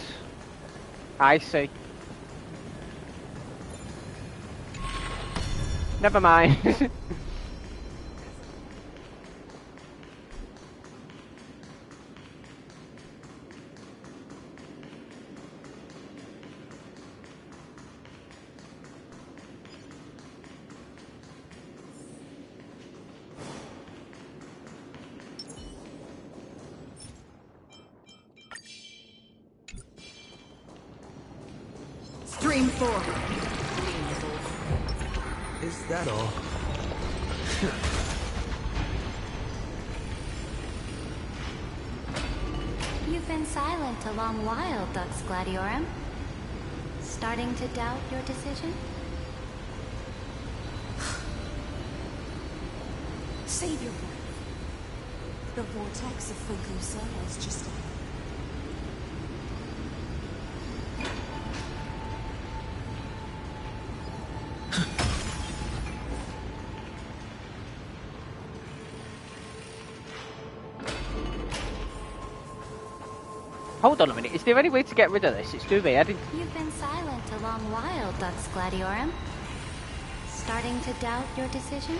I see. Never mind. Stream 4. Is that all? You've been silent a long while, Dux Gladiorum. Starting to doubt your decision? Save your breath. The vortex of Fagusa lies just ahead. Hold on a minute, is there any way to get rid of this? It's too weird. You've been silent a long while, Dux Gladiorum. Starting to doubt your decision?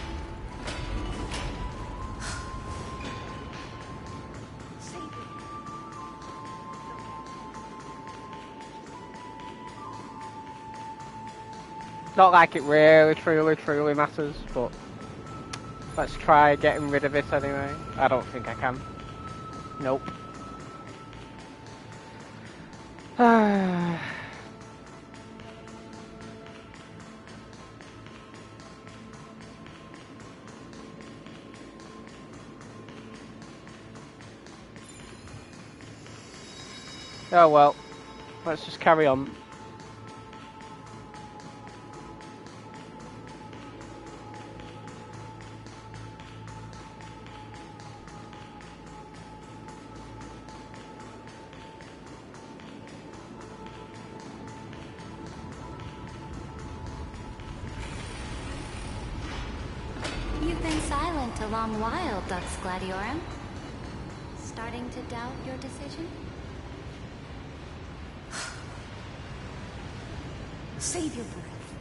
Not like it really, truly matters, but let's try getting rid of it anyway. I don't think I can. Nope. Oh well, let's just carry on. You've been silent a long while, Dux Gladiorum. Starting to doubt your decision? Save your breath.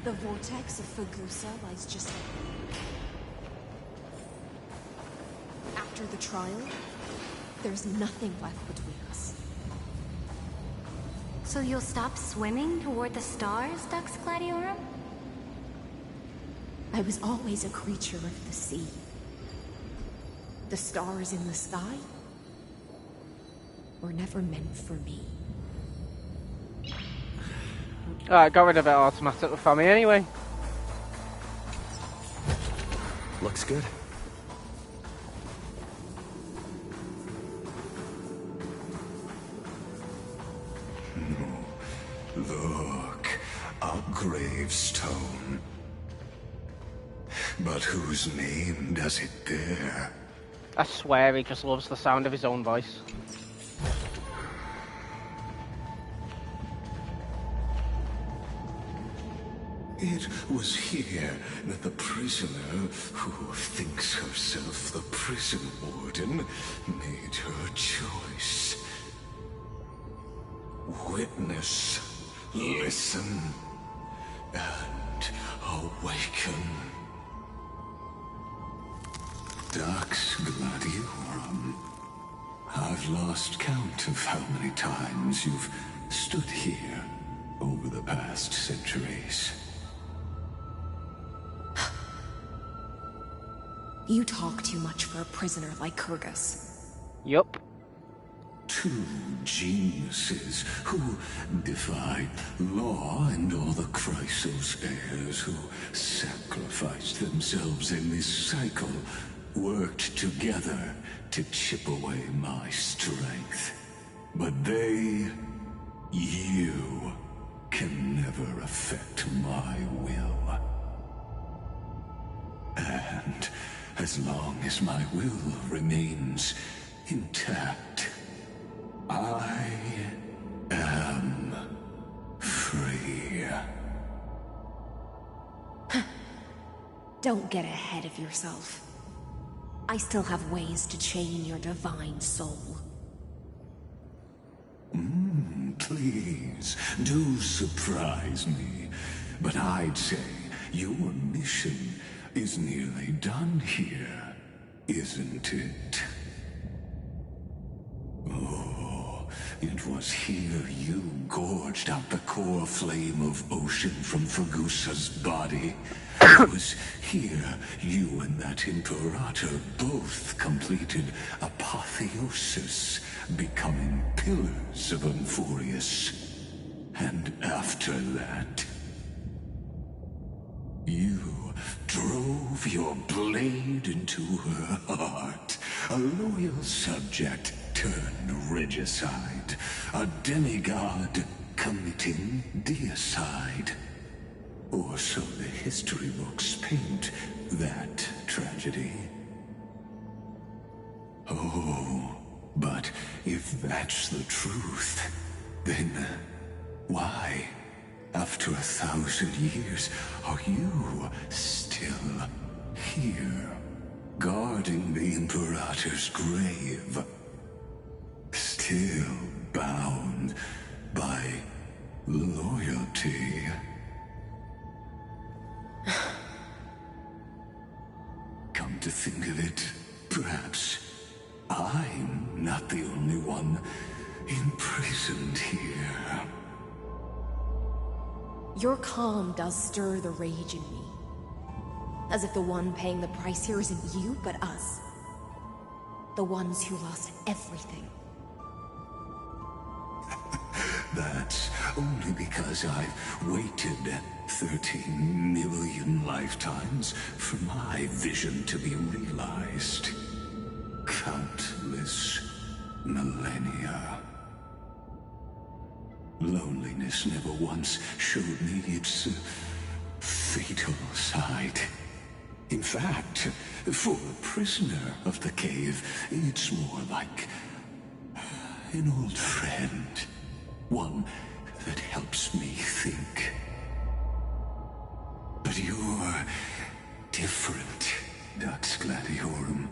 The vortex of Fagusa lies just ahead. After the trial, there's nothing left between us. So you'll stop swimming toward the stars, Dux Gladiorum? I was always a creature of the sea. The stars in the sky were never meant for me. Alright, got rid of it automatically for me anyway. Looks good. Look, a gravestone. But whose name does it bear? I swear he just loves the sound of his own voice. It was here that the prisoner, who thinks herself the prison warden, made her choice. Witness, listen, and awaken. Dux Gladiorum, I've lost count of how many times you've stood here over the past centuries. You talk too much for a prisoner like Kurgus. Yup. Two geniuses who defied law and all the Chrysos heirs who sacrificed themselves in this cycle worked together to chip away my strength. But they, you, can never affect my will. And as long as my will remains intact, I am free. Don't get ahead of yourself. I still have ways to chain your divine soul. Please, do surprise me. But I'd say your mission is nearly done here, isn't it? Oh, it was here you gorged out the core flame of ocean from Fagusa's body. It was here you and that Imperator both completed apotheosis, becoming pillars of Amphoreus. And after that, you drove your blade into her heart, a loyal subject turned regicide, a demigod committing deicide. Or so the history books paint that tragedy. Oh, but if that's the truth, then why, after 1,000 years, are you still here, guarding the Imperator's grave? Still bound by loyalty? Come to think of it, perhaps I'm not the only one imprisoned here. Your calm does stir the rage in me. As if the one paying the price here isn't you, but us. The ones who lost everything. That's only because I've waited 13 million lifetimes for my vision to be realized. Countless millennia. Loneliness never once showed me its fatal side. In fact, for a prisoner of the cave, it's more like an old friend. One that helps me think. But you're different, Dux Gladiorum.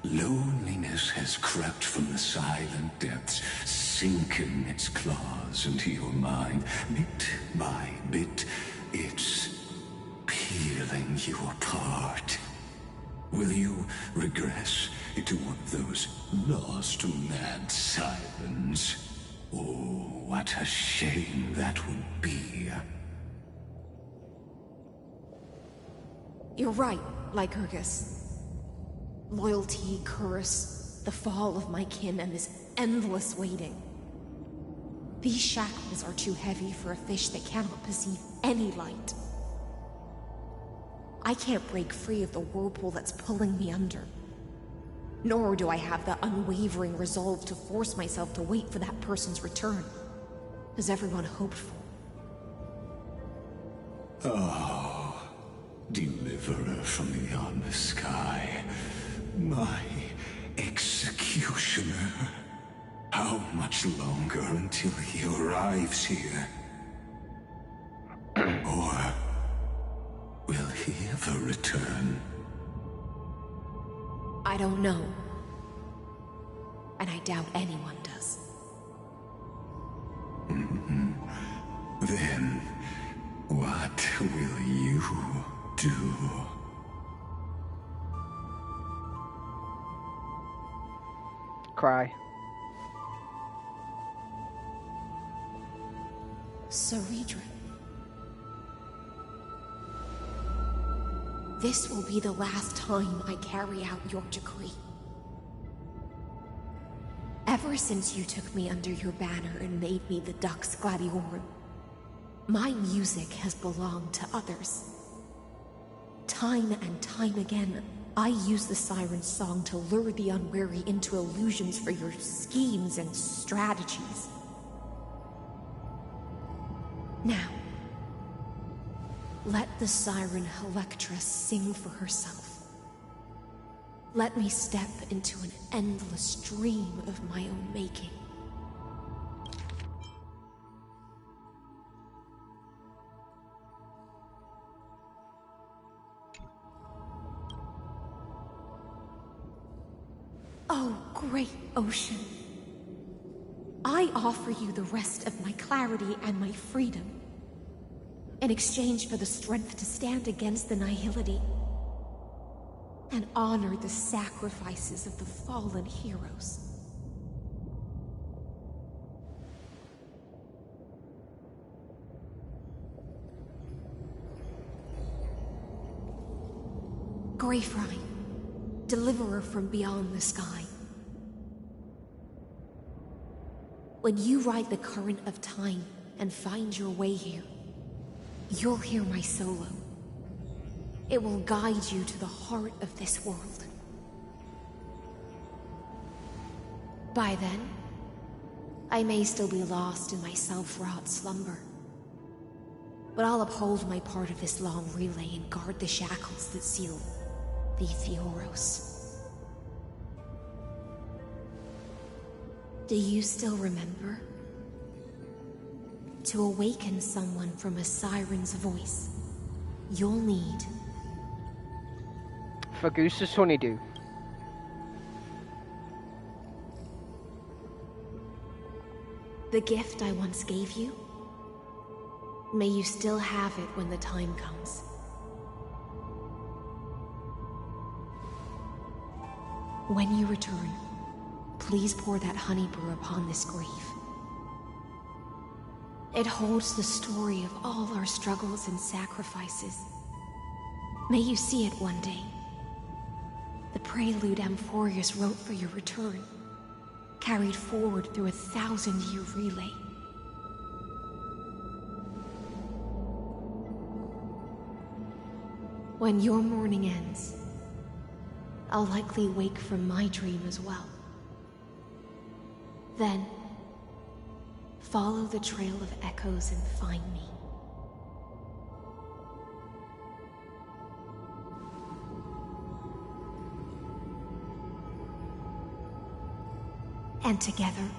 Loneliness has crept from the silent depths, sinking its claws into your mind. Bit by bit, it's peeling you apart. Will you regress into one of those lost mad sirens? Oh, what a shame that would be. You're right, Lycurgus. Loyalty, curse, the fall of my kin, and this endless waiting. These shackles are too heavy for a fish that cannot perceive any light. I can't break free of the whirlpool that's pulling me under. Nor do I have the unwavering resolve to force myself to wait for that person's return, as everyone hoped for. Oh, deliverer from beyond the sky, my executioner. How much longer until he arrives here? Or will he ever return? I don't know. And I doubt anyone does. Then, what will you do? Cry. Ceredra. This will be the last time I carry out your decree. Ever since you took me under your banner and made me the Dux Gladiorum, my music has belonged to others. Time and time again, I use the siren's song to lure the unwary into illusions for your schemes and strategies. Now, let the siren Electra sing for herself. Let me step into an endless dream of my own making. Oh, great ocean. I offer you the rest of my clarity and my freedom, in exchange for the strength to stand against the nihility and honor the sacrifices of the fallen heroes. Greyfry, deliverer from beyond the sky. When you ride the current of time and find your way here, you'll hear my solo. It will guide you to the heart of this world. By then, I may still be lost in my self-wrought slumber, but I'll uphold my part of this long relay and guard the shackles that seal the Amphoreus. Do you still remember? To awaken someone from a siren's voice, you'll need for Goose's honeydew. the gift I once gave you. May you still have it when the time comes. When you return, please pour that honey brew upon this grave. It holds the story of all our struggles and sacrifices. May you see it one day. The prelude Amphoreus wrote for your return, carried forward through a 1,000-year relay. When your mourning ends, I'll likely wake from my dream as well. Then, follow the trail of echoes and find me. And together,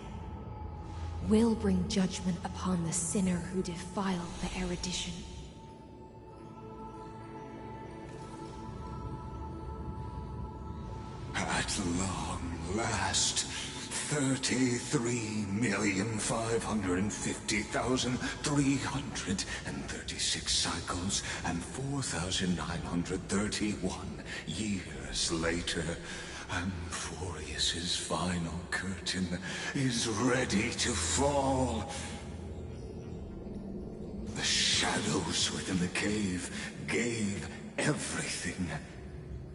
we'll bring judgment upon the sinner who defiled the erudition. At long last, 33,550,336 cycles and 4,931 years later, Amphoreus's final curtain is ready to fall. The shadows within the cave gave everything.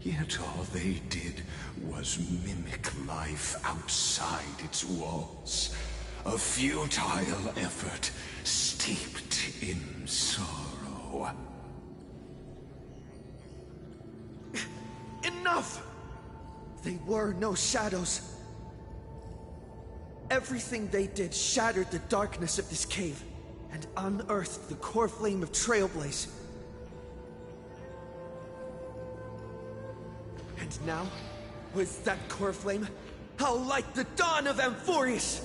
Yet all they did was mimic life outside its walls. A futile effort steeped in sorrow. Enough! They were no shadows. Everything they did shattered the darkness of this cave and unearthed the core flame of Trailblaze. And now, with that core flame, how like the dawn of Amphoreus!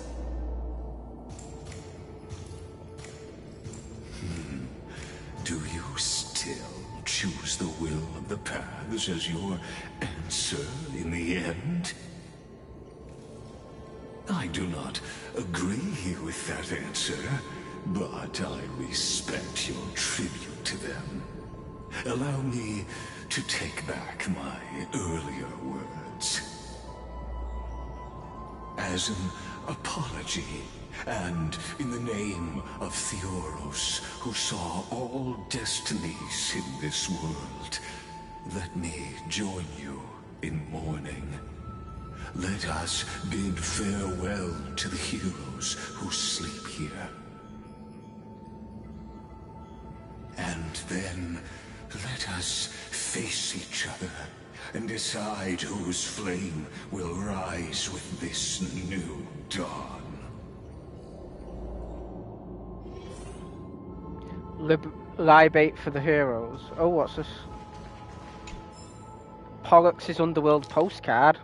Do you still choose the will of the paths as your answer in the end? I do not agree with that answer, but I respect your tribute to them. Allow me to take back my earlier words. As an apology, and in the name of Amphoreus, who saw all destinies in this world, let me join you in mourning. Let us bid farewell to the heroes who sleep here. And then, let us face each other and decide whose flame will rise with this new dawn. Libate for the heroes. Oh, what's this? Pollux's Underworld postcard.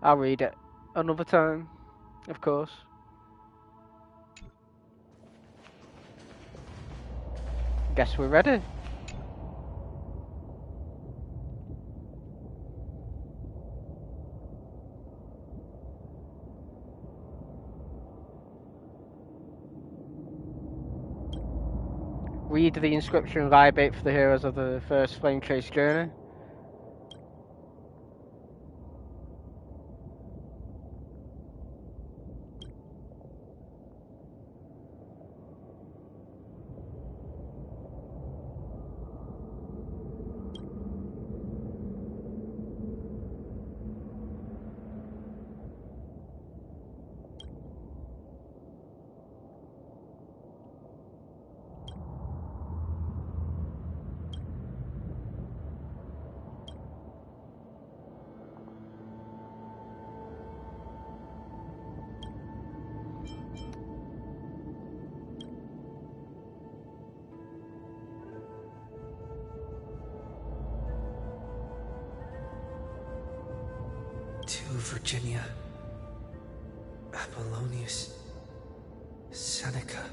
I'll read it another time, of course. Guess we're ready. Read the inscription, libate for the heroes of the first Flame Chase journey. Virginia, Apollonius, Seneca,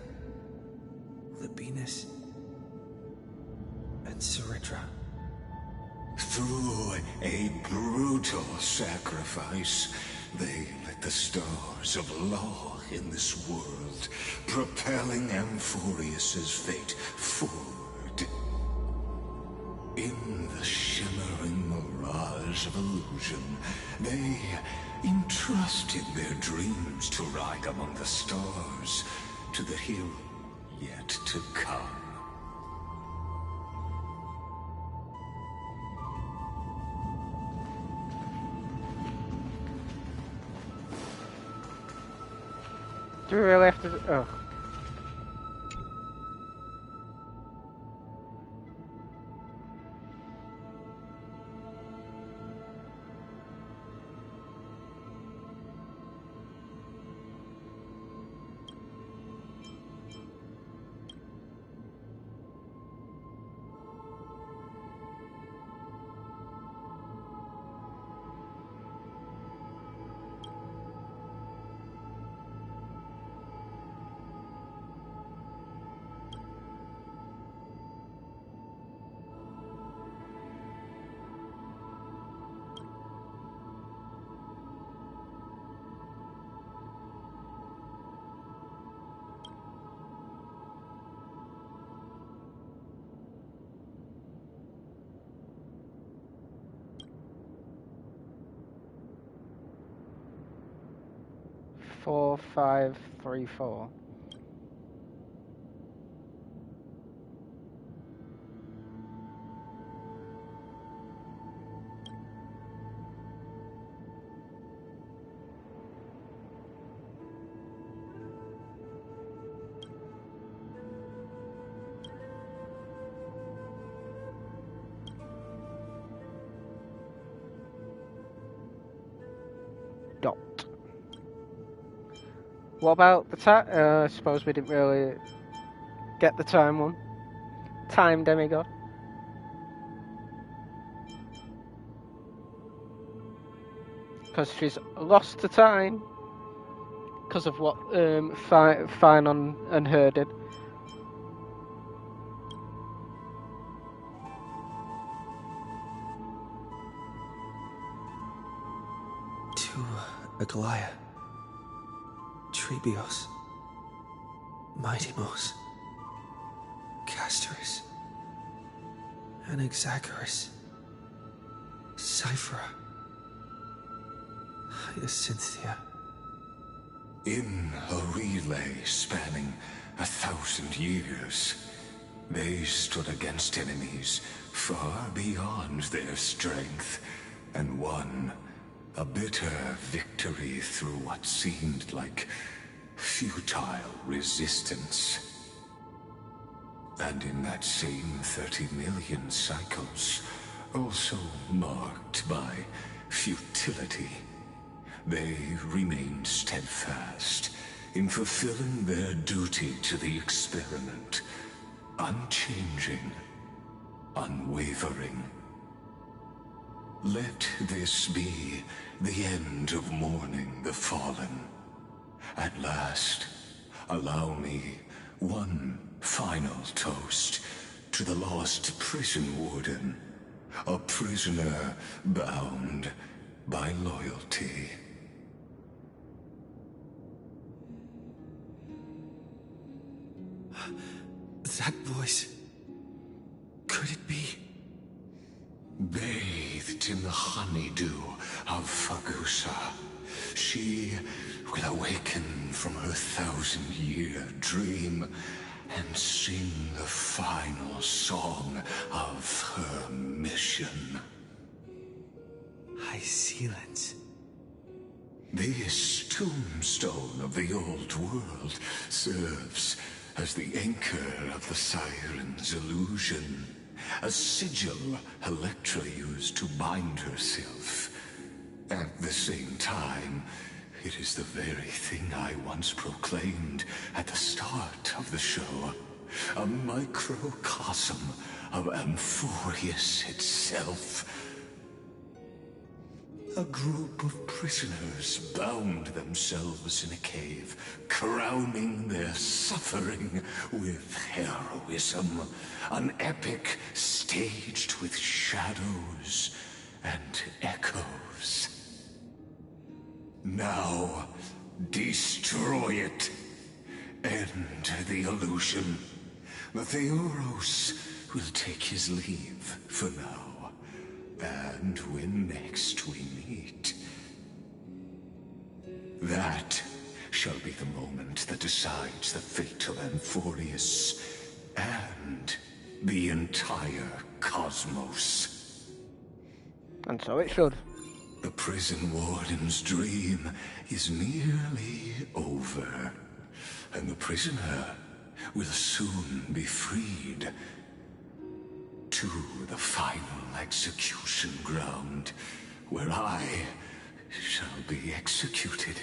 Libinus, and Ceridra. Through a brutal sacrifice, they lit the stars of law in this world, propelling Amphoreus's fate forward. In the shimmering mirage of illusion, they entrusted their dreams to ride among the stars, to the hero yet to come. Do we really have to... Oh. Four, 5, 3, 4. Dot. What about the time? I suppose we didn't really get the time one. Time demigod. Because she's lost the time. Because of what Finon and her did. To Aglaya, Trebios, Mightymos, Castorus, Anaxagoras, Cyphera, Hyacinthia. In a relay spanning 1,000 years, they stood against enemies far beyond their strength, and won a bitter victory through what seemed like futile resistance. And in that same 30 million cycles, also marked by futility, they remained steadfast in fulfilling their duty to the experiment, unchanging, unwavering. Let this be the end of mourning the fallen. At last, allow me one final toast to the lost prison warden, a prisoner bound by loyalty. That voice... could it be? Bathed in the honeydew of Fagusa, she will awaken from her 1,000-year dream and sing the final song of her mission. Hyacinthia. This tombstone of the old world serves as the anchor of the Siren's illusion, a sigil Electra used to bind herself. At the same time, it is the very thing I once proclaimed at the start of the show, a microcosm of Amphoreus itself. A group of prisoners bound themselves in a cave, crowning their suffering with heroism. An epic staged with shadows and echoes. Now, destroy it. End the illusion. Amphoreus will take his leave for now. And when next we meet, that shall be the moment that decides the fate of Amphoreus and the entire cosmos. And so it should. The prison warden's dream is nearly over, and the prisoner will soon be freed. To the final execution ground, where I shall be executed,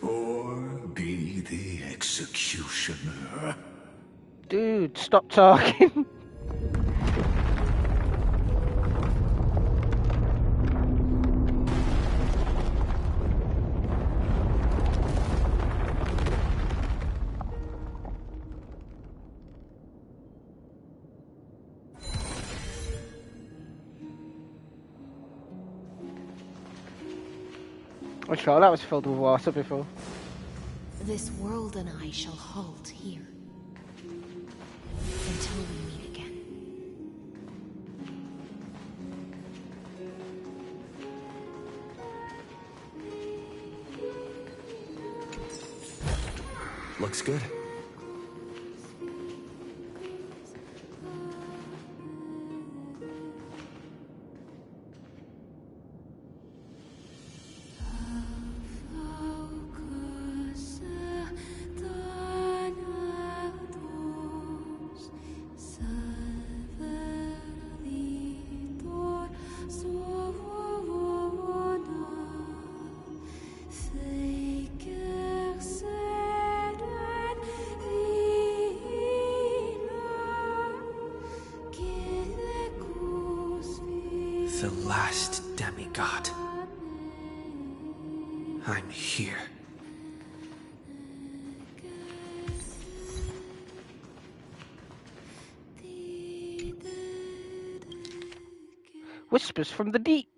or be the executioner. Dude, stop talking. I'm sure that was filled with water before. This world and I shall halt here. Until we meet again. Looks good. The last demigod. I'm here. Whispers from the deep.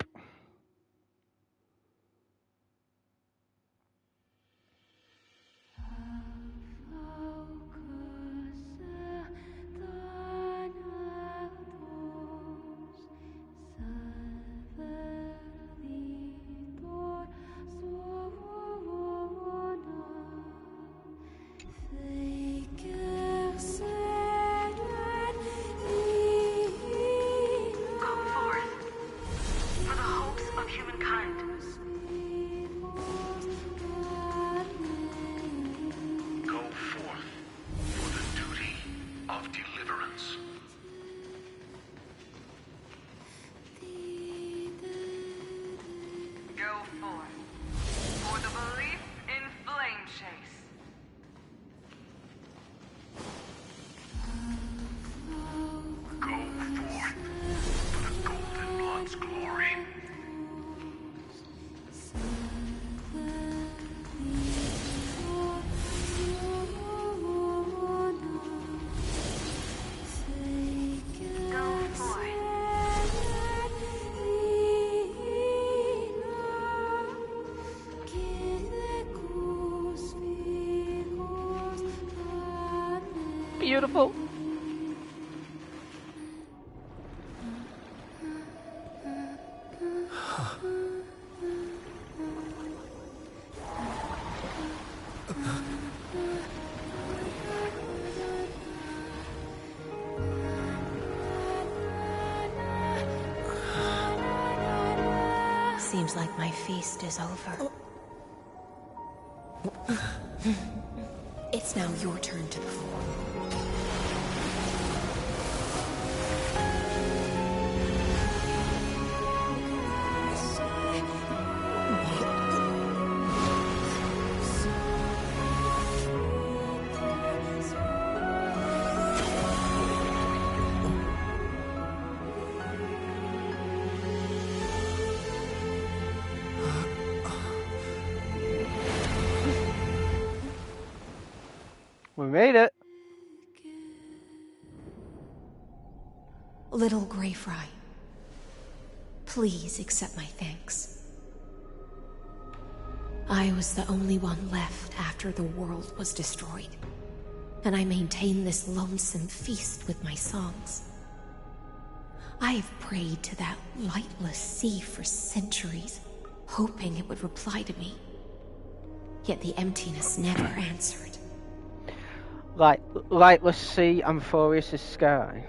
Beautiful. Seems like my feast is over. It's now your turn to perform. made it. Little Grey Fry, please accept my thanks. I was the only one left after the world was destroyed, and I maintained this lonesome feast with my songs. I have prayed to that lightless sea for centuries, hoping it would reply to me. Yet the emptiness never answered. Lightless sea, Amphoreus' sky.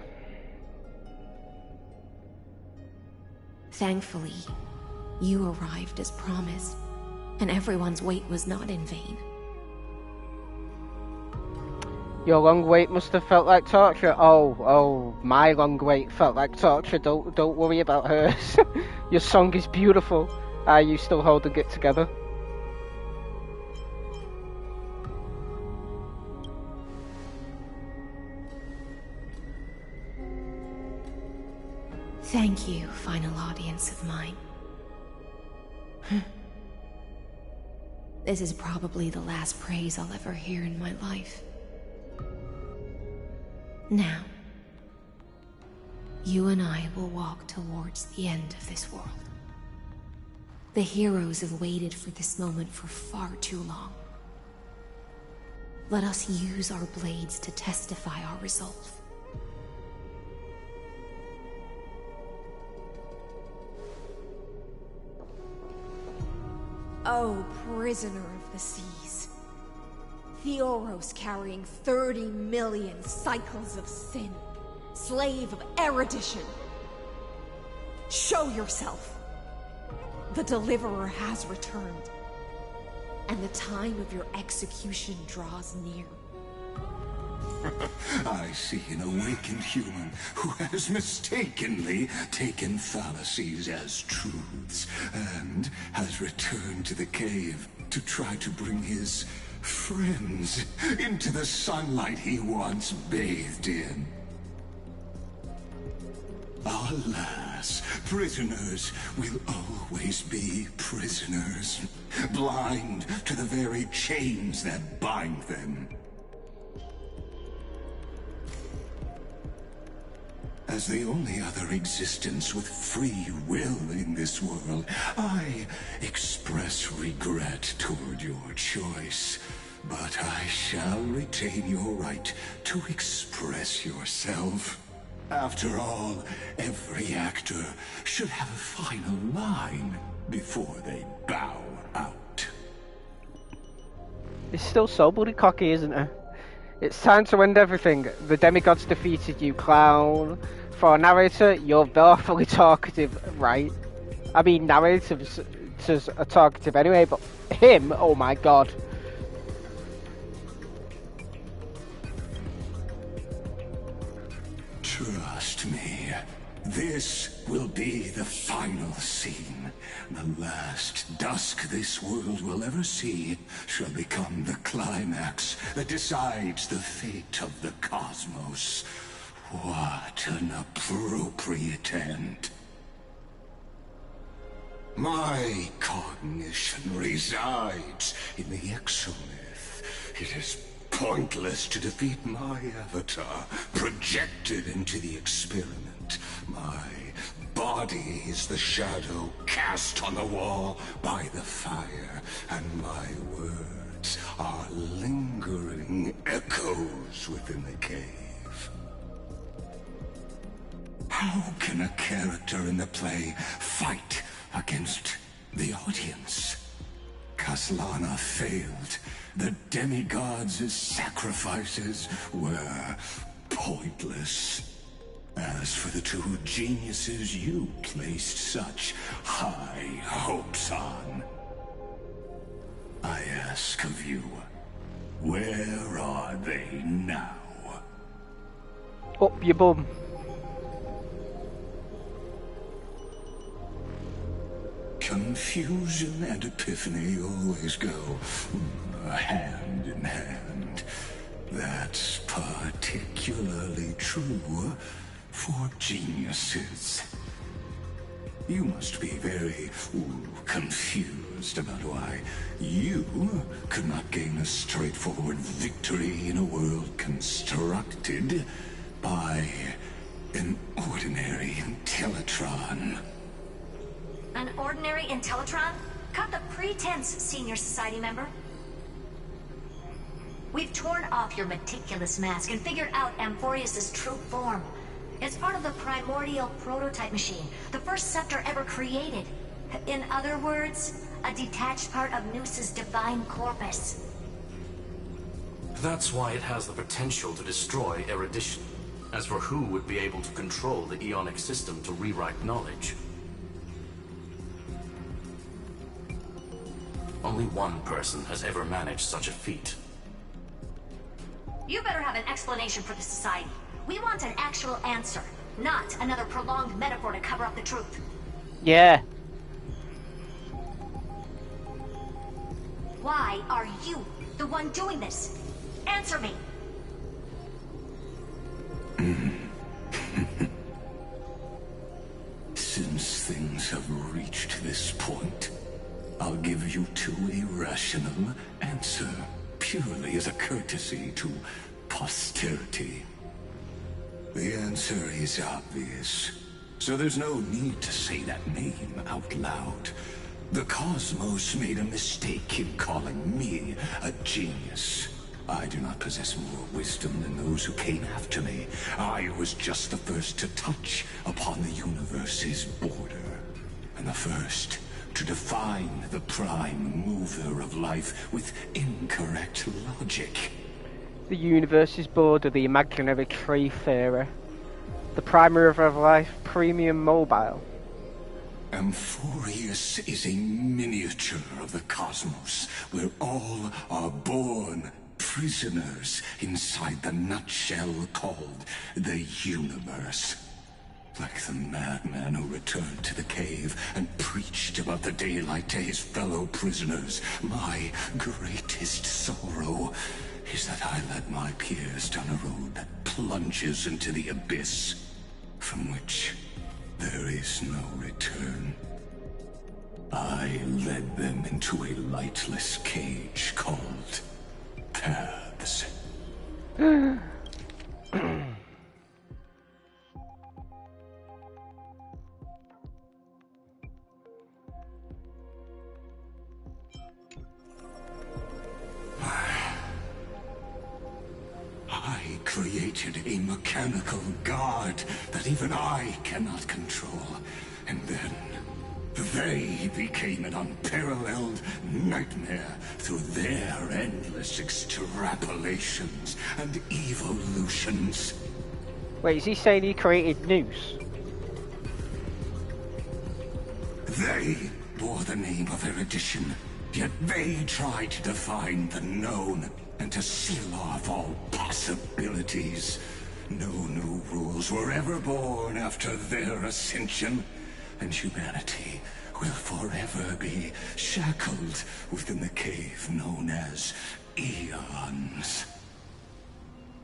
Thankfully, you arrived as promised, and everyone's wait was not in vain. Your long wait must have felt like torture. Oh, my long wait felt like torture. Don't worry about hers. Your song is beautiful. Are you still holding it together? Thank you, final audience of mine. This is probably the last praise I'll ever hear in my life. Now, you and I will walk towards the end of this world. The heroes have waited for this moment for far too long. Let us use our blades to testify our resolve. Oh, prisoner of the seas. Theoros carrying 30 million cycles of sin. Slave of erudition. Show yourself. The Deliverer has returned. And the time of your execution draws near. I see an awakened human who has mistakenly taken fallacies as truths and has returned to the cave to try to bring his friends into the sunlight he once bathed in. Alas, prisoners will always be prisoners, blind to the very chains that bind them. As the only other existence with free will in this world, I express regret toward your choice. But I shall retain your right to express yourself. After all, every actor should have a final line before they bow out. It's still so bloody cocky, isn't it? It's time to end everything. The demigods defeated you, clown. For a narrator, you're awfully talkative, right? I mean, narratives are talkative anyway, but him, oh my god. Trust me, this will be the final scene. The last dusk this world will ever see shall become the climax that decides the fate of the cosmos. What an appropriate end. My cognition resides in the exomyth. It is pointless to defeat my avatar, projected into the experiment. My body is the shadow cast on the wall by the fire, and my words are lingering echoes within the cave. How can a character in the play fight against the audience? Kaslana failed. The demigods' sacrifices were pointless. As for the two geniuses you placed such high hopes on, I ask of you, where are they now? Up your bum. Confusion and epiphany always go hand in hand. That's particularly true for geniuses. You must be very confused about why you could not gain a straightforward victory in a world constructed by an ordinary Intellitron. An ordinary Intellitron? Cut the pretense, Senior Society member. We've torn off your meticulous mask and figured out Amphoreus' true form. It's part of the primordial prototype machine, the first scepter ever created. In other words, a detached part of Noos's divine corpus. That's why it has the potential to destroy erudition. As for who would be able to control the Ionic system to rewrite knowledge, only one person has ever managed such a feat. You better have an explanation for the Society. We want an actual answer, not another prolonged metaphor to cover up the truth. Yeah. Why are you the one doing this? Answer me. Since things have reached this point, I'll give you two irrational answer, purely as a courtesy to posterity. The answer is obvious, so there's no need to say that name out loud. The cosmos made a mistake in calling me a genius. I do not possess more wisdom than those who came after me. I was just the first to touch upon the universe's border, and the first to define the prime mover of life with incorrect logic. The universe's border, the imaginary tree theory. The prime mover of life, premium mobile. Amphoreus is a miniature of the cosmos, where all are born prisoners inside the nutshell called the universe. Like the madman who returned to the cave and preached about the daylight to his fellow prisoners, my greatest sorrow is that I led my peers down a road that plunges into the abyss, from which there is no return. I led them into a lightless cage called paths. I created a mechanical guard that even I cannot control, and then they became an unparalleled nightmare through their endless extrapolations and evolutions. Wait, is he saying he created Noose? They bore the name of erudition, yet they tried to define the known and to seal off all possibilities. No new rules were ever born after their ascension, and humanity will forever be shackled within the cave known as Eons.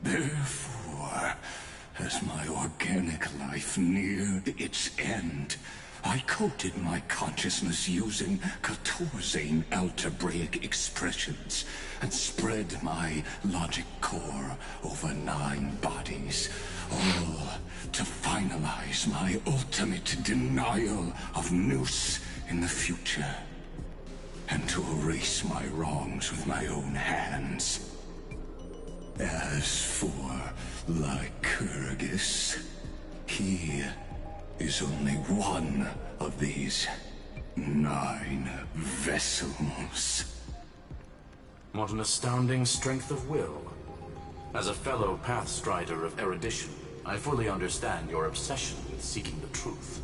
Therefore, as my organic life neared its end, I coated my consciousness using 14 algebraic expressions and spread my logic core over 9 bodies, all to finalize my ultimate denial of Noose in the future, and to erase my wrongs with my own hands. As for Lycurgus, he is only one of these 9 vessels. what an astounding strength of will. As a fellow Pathstrider of erudition, I fully understand your obsession with seeking the truth.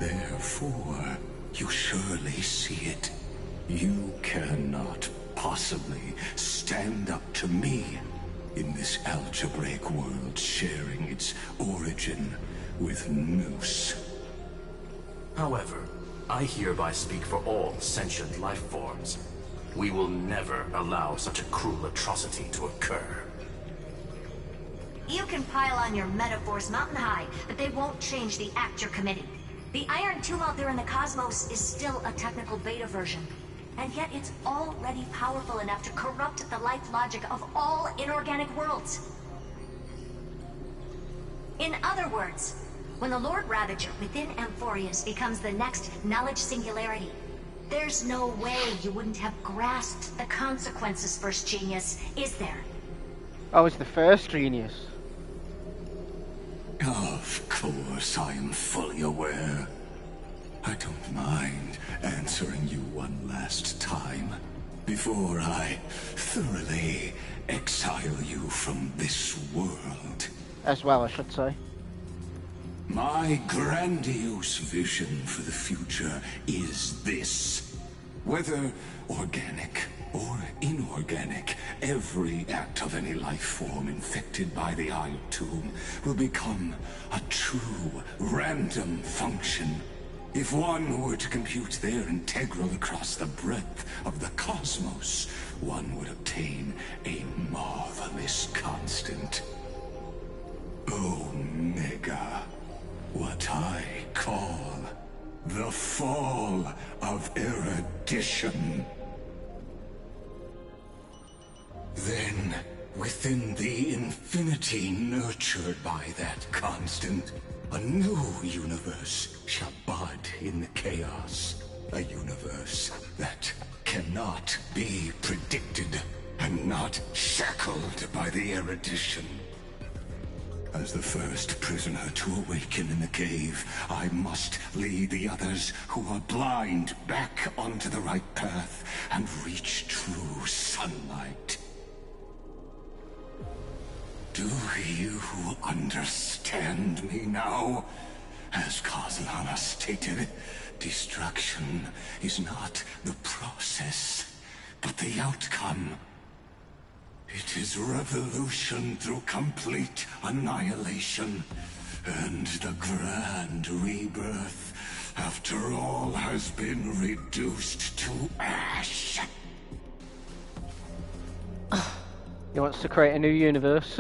Therefore, you surely see it. You cannot possibly stand up to me in this algebraic world sharing its origin with Noose. However, I hereby speak for all sentient life forms. We will never allow such a cruel atrocity to occur. You can pile on your metaphors mountain high, but they won't change the act you're committing. The Iron Tomb out there in the cosmos is still a technical beta version. And yet it's already powerful enough to corrupt the life logic of all inorganic worlds. In other words, when the Lord Ravager within Amphoreus becomes the next knowledge singularity, there's no way you wouldn't have grasped the consequences, First Genius, is there? I was the first genius. Of course, I am fully aware. I don't mind answering you one last time before I thoroughly exile you from this world. As well, I should say. My grandiose vision for the future is this. Whether organic or inorganic, every act of any life form infected by the Iron Tomb will become a true random function. If one were to compute their integral across the breadth of the cosmos, one would obtain a marvelous constant. Omega. What I call the fall of erudition. Then, within the infinity nurtured by that constant, a new universe shall bud in the chaos. A universe that cannot be predicted and not shackled by the erudition. As the first prisoner to awaken in the cave, I must lead the others who are blind back onto the right path and reach true sunlight. Do you understand me now? As Kozlana stated, destruction is not the process, but the outcome. It is revolution through complete annihilation, and the grand rebirth, after all has been reduced to ash. He wants to create a new universe.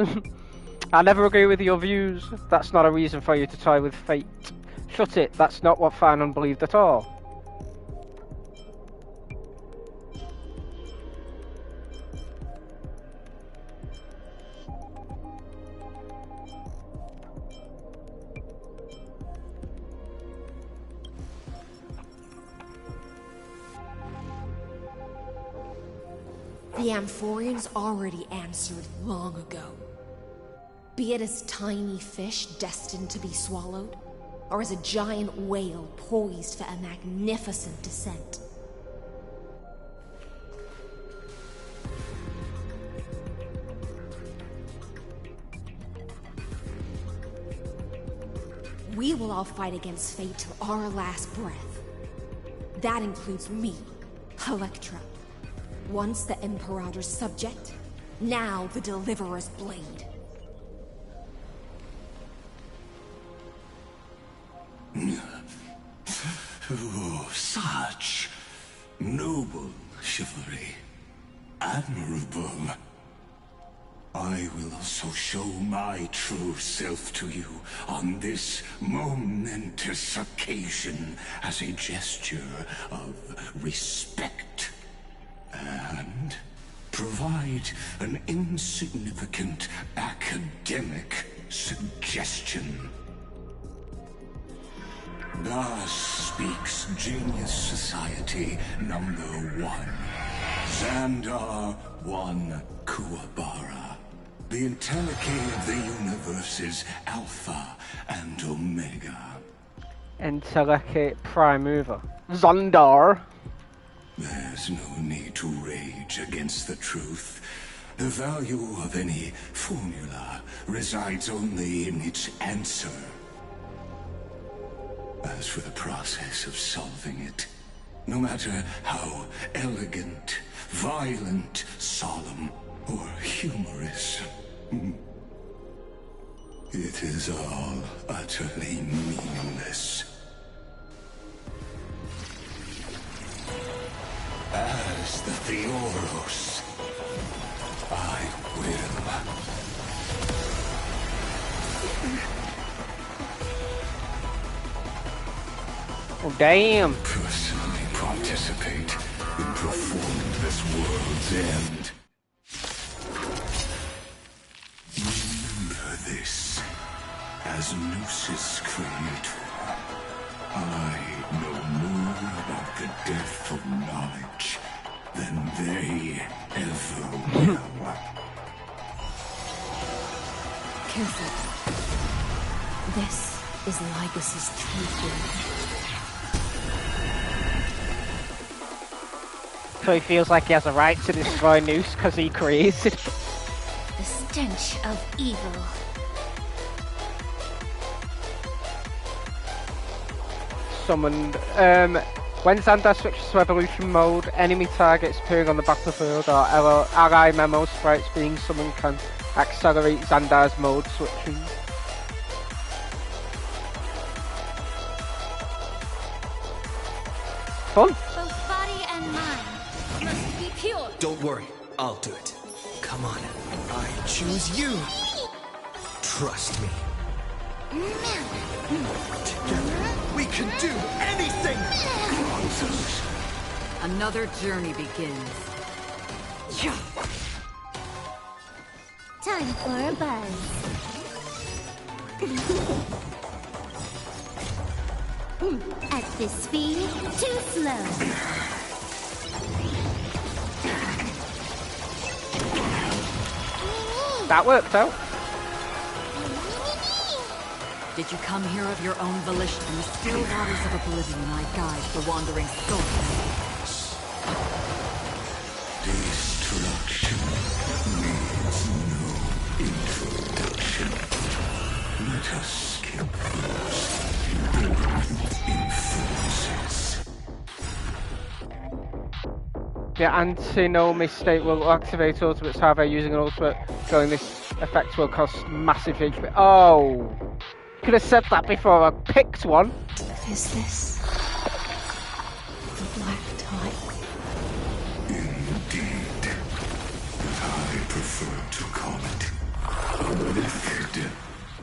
I never agree with your views. That's not a reason for you to toy with fate. Shut it, that's not what Fanon believed at all. The Amphoreans already answered long ago. Be it as tiny fish destined to be swallowed, or as a giant whale poised for a magnificent descent. We will all fight against fate till our last breath. That includes me, Electra. Once the Imperator's subject, now the Deliverer's blade. Oh, such noble chivalry. Admirable. I will also show my true self to you on this momentous occasion as a gesture of respect. And provide an insignificant academic suggestion. Thus speaks Genius Society number 1. Xandar 1 Kuwabara. The Entelechy of the universe's Alpha and Omega. Entelechy Prime Mover. Xandar. There's no need to rage against the truth. The value of any formula resides only in its answer. As for the process of solving it, no matter how elegant, violent, solemn, or humorous, it is all utterly meaningless. As the Theoros, I will. Oh, damn. Personally participate in performing this world's end. Remember this. As Noos's creator, I know more about the depth of knowledge than they ever will. Careful. This is Lygus's true form. So he feels like he has a right to destroy Noose because he created it. The stench of evil. Summoned. When Xandar switches to evolution mode, enemy targets appearing on the battlefield or ally memo sprites being summoned can accelerate Xandar's mode switching. Fun. Both body and mind must be pure. Don't worry, I'll do it. Come on, I choose you. Trust me. Together, we can do anything! Another journey begins. Time for a buzz. At this speed, too slow. That worked out. Did you come here of your own volition? In the still waters of oblivion, I guide the wandering soul. Destruction needs no introduction. Let us skip those important influences. The anti-no mistake will activate ultimates, however using an ultimate going this effect will cost massive HP. Oh! Could have said that before I picked one. Is this the black tide? Indeed. But I prefer to call it a method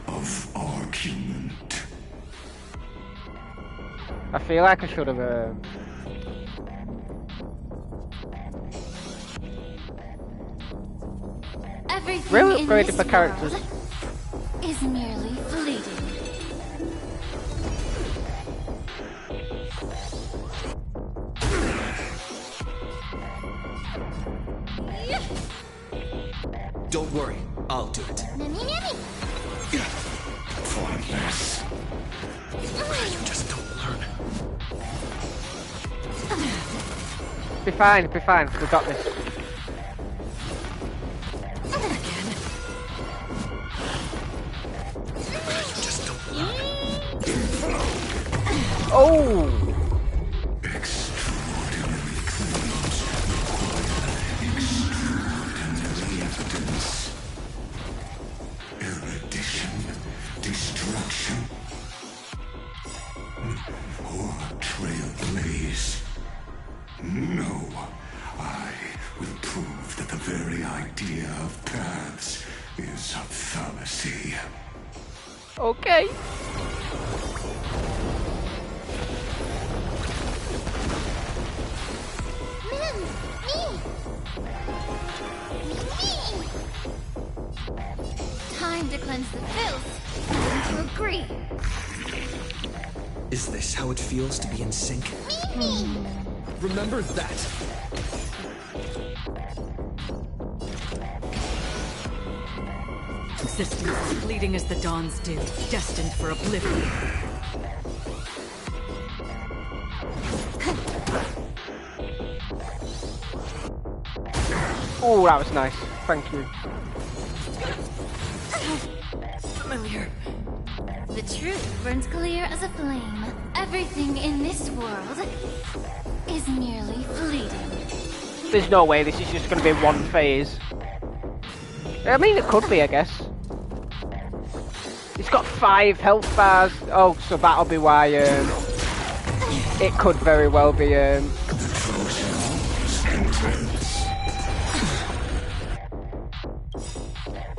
of argument. I feel like I should have. Everything Really in upgraded this the characters. world is merely fleeting. Don't worry, I'll do it. Pointless. You just don't learn. Be fine, we got this. Just don't learn. Oh! Extraordinary claims require extraordinary evidence. Erudition, destruction, or trailblaze. No, I will prove that the very idea of paths is a fallacy. Okay. Time to cleanse the filth. To agree. Is this how it feels to be in sync? Remember that. Existence as fleeting as the dawn's dew, destined for oblivion. Oh, that was nice. Thank you. Familiar. The truth burns clear as a flame. Everything in this world is merely fleeting. There's no way this is just going to be one phase. I mean, it could be, I guess. It's got 5 health bars. Oh, so that'll be why it could very well be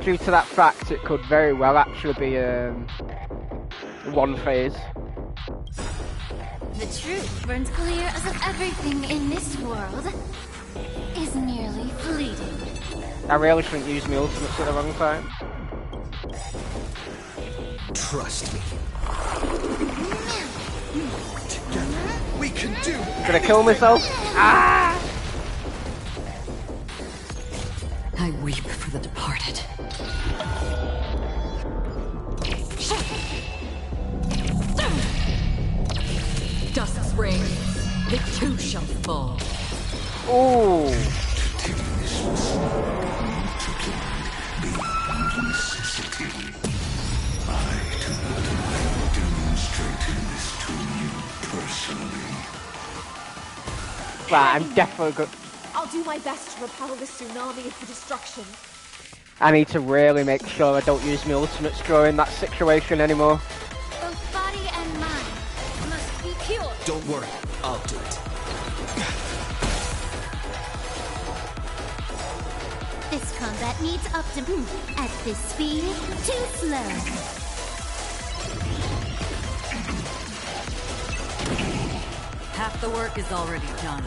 due to that fact, it could very well actually be one phase. The truth burns clear as if everything in this world is merely fleeting. I really shouldn't use my ultimates at the wrong time. Trust me. Together, we can do. I'm gonna kill myself. Ah! I weep for the departed. Dust's reign, the two shall fall. Ooh. Right, I'm definitely good. I'll do my best to repel the tsunami of the destruction. I need to really make sure I don't use my ultimates during that situation anymore. Both body and mind must be pure. Don't worry, I'll do it. This combat needs optimum. At this speed, too slow. Half the work is already done.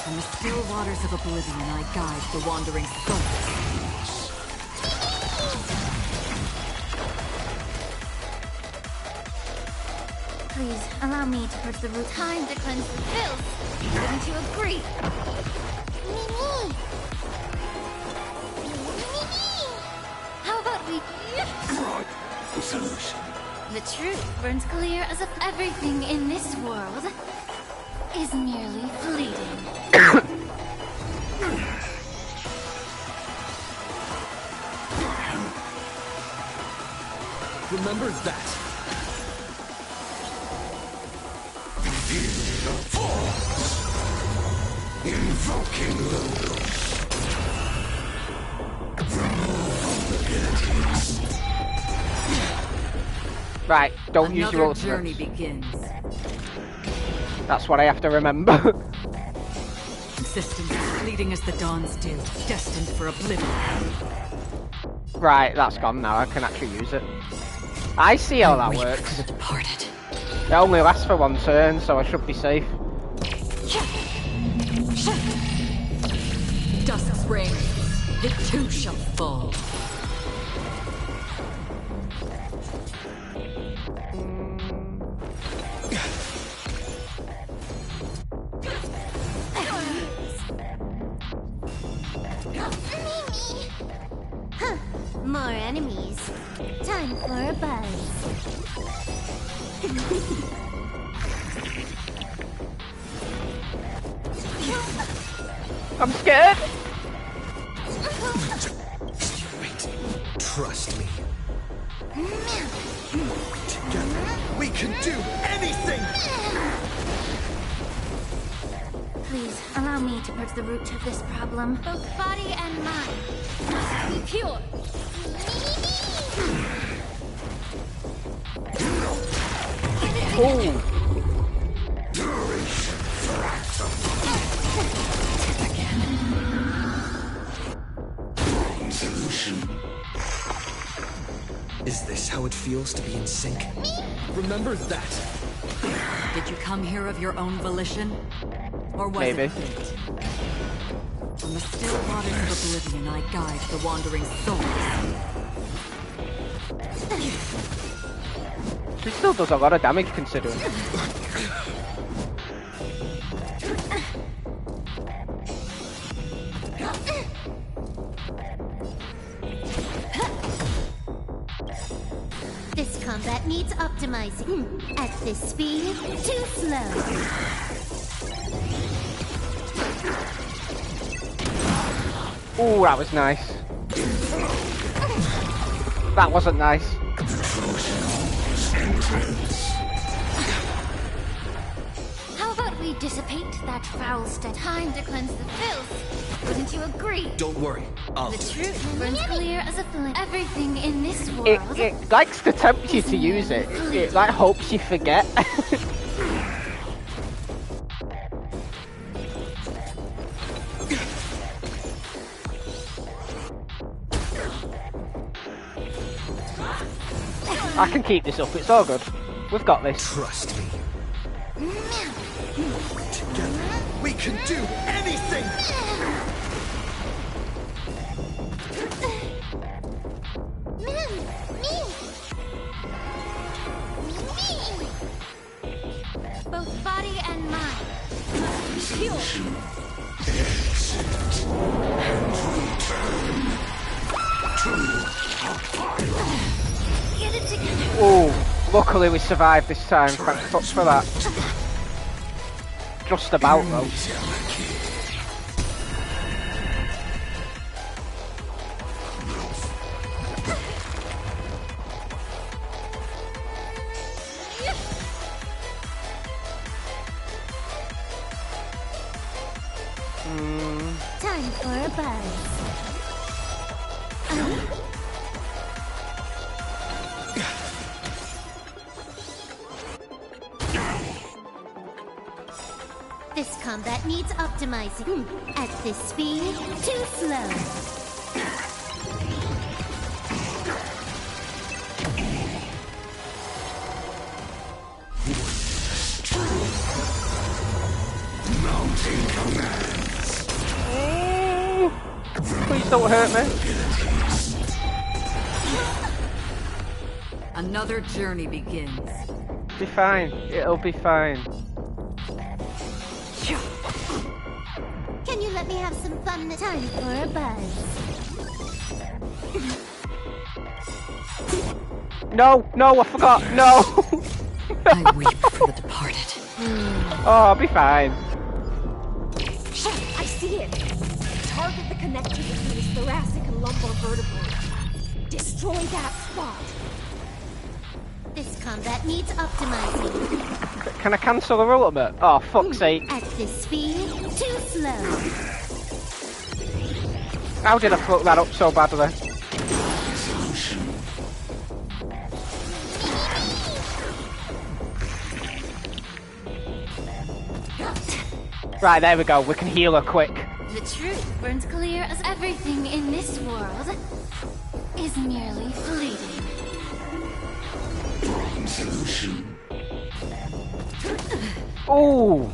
In the still waters of oblivion, I guide the wandering souls. Please allow me to purge the root. Time to cleanse the filth. Wouldn't you agree? How about we? Solution. The truth burns clear as if everything in this world is merely fleeting. Remember that. Invoking Logos. Remove legalities. Right, don't Another use your ultimates. journey begins. That's what I have to remember. Existence as fleeting as the dawn's dew, destined for oblivion. Right, that's gone now. I can actually use it. I see how that works. For the departed. It only lasts for one turn, so I should be safe. Dusk's reign, the two shall fall. Huh, more enemies. Time for a buzz. I'm scared. Wait, trust me. Together, we can do anything! Please allow me to purge the root of this problem. Both body and mind must be pure. Ooh. Solution. Is this how it feels to be in sync? Remember that. Did you come here of your own volition? Or was Maybe. it fate? From the still waters of oblivion, I guide the wandering souls. She still does a lot of damage considering. This combat needs optimizing. At this speed, too slow. Ooh, that was nice. That wasn't nice. How about we dissipate that foul stench? Time to cleanse the filth. Wouldn't you agree? Don't worry, I'll The do it. truth burns clear as a flame. Everything in this world. It likes to tempt you to use it. It like hopes you forget. I can keep this up, it's all good. We've got this. Trust me. Together, we can do anything! Both body and mind. Heal. Get it together. Oh, luckily we survived this time. Thanks fuck for that. Just about though. Time for a buzz. This combat needs optimizing. At this speed, too slow. Mounting commands. Please don't hurt me. Another journey begins. Be fine. It'll be fine. Can you let me have some fun? Time for a buzz. No, no, I forgot. No. I weep for the departed. Oh, I'll be fine. I see it. Target the connector between his thoracic and lumbar vertebrae. Destroy that spot. This combat needs optimizing. Can I cancel the ultimate? Oh, fuck's sake. At this speed, too slow. How did I fuck that up so badly? Right, there we go. We can heal her quick. The truth burns clear as everything in this world is merely fleeting. Solution. Ooh.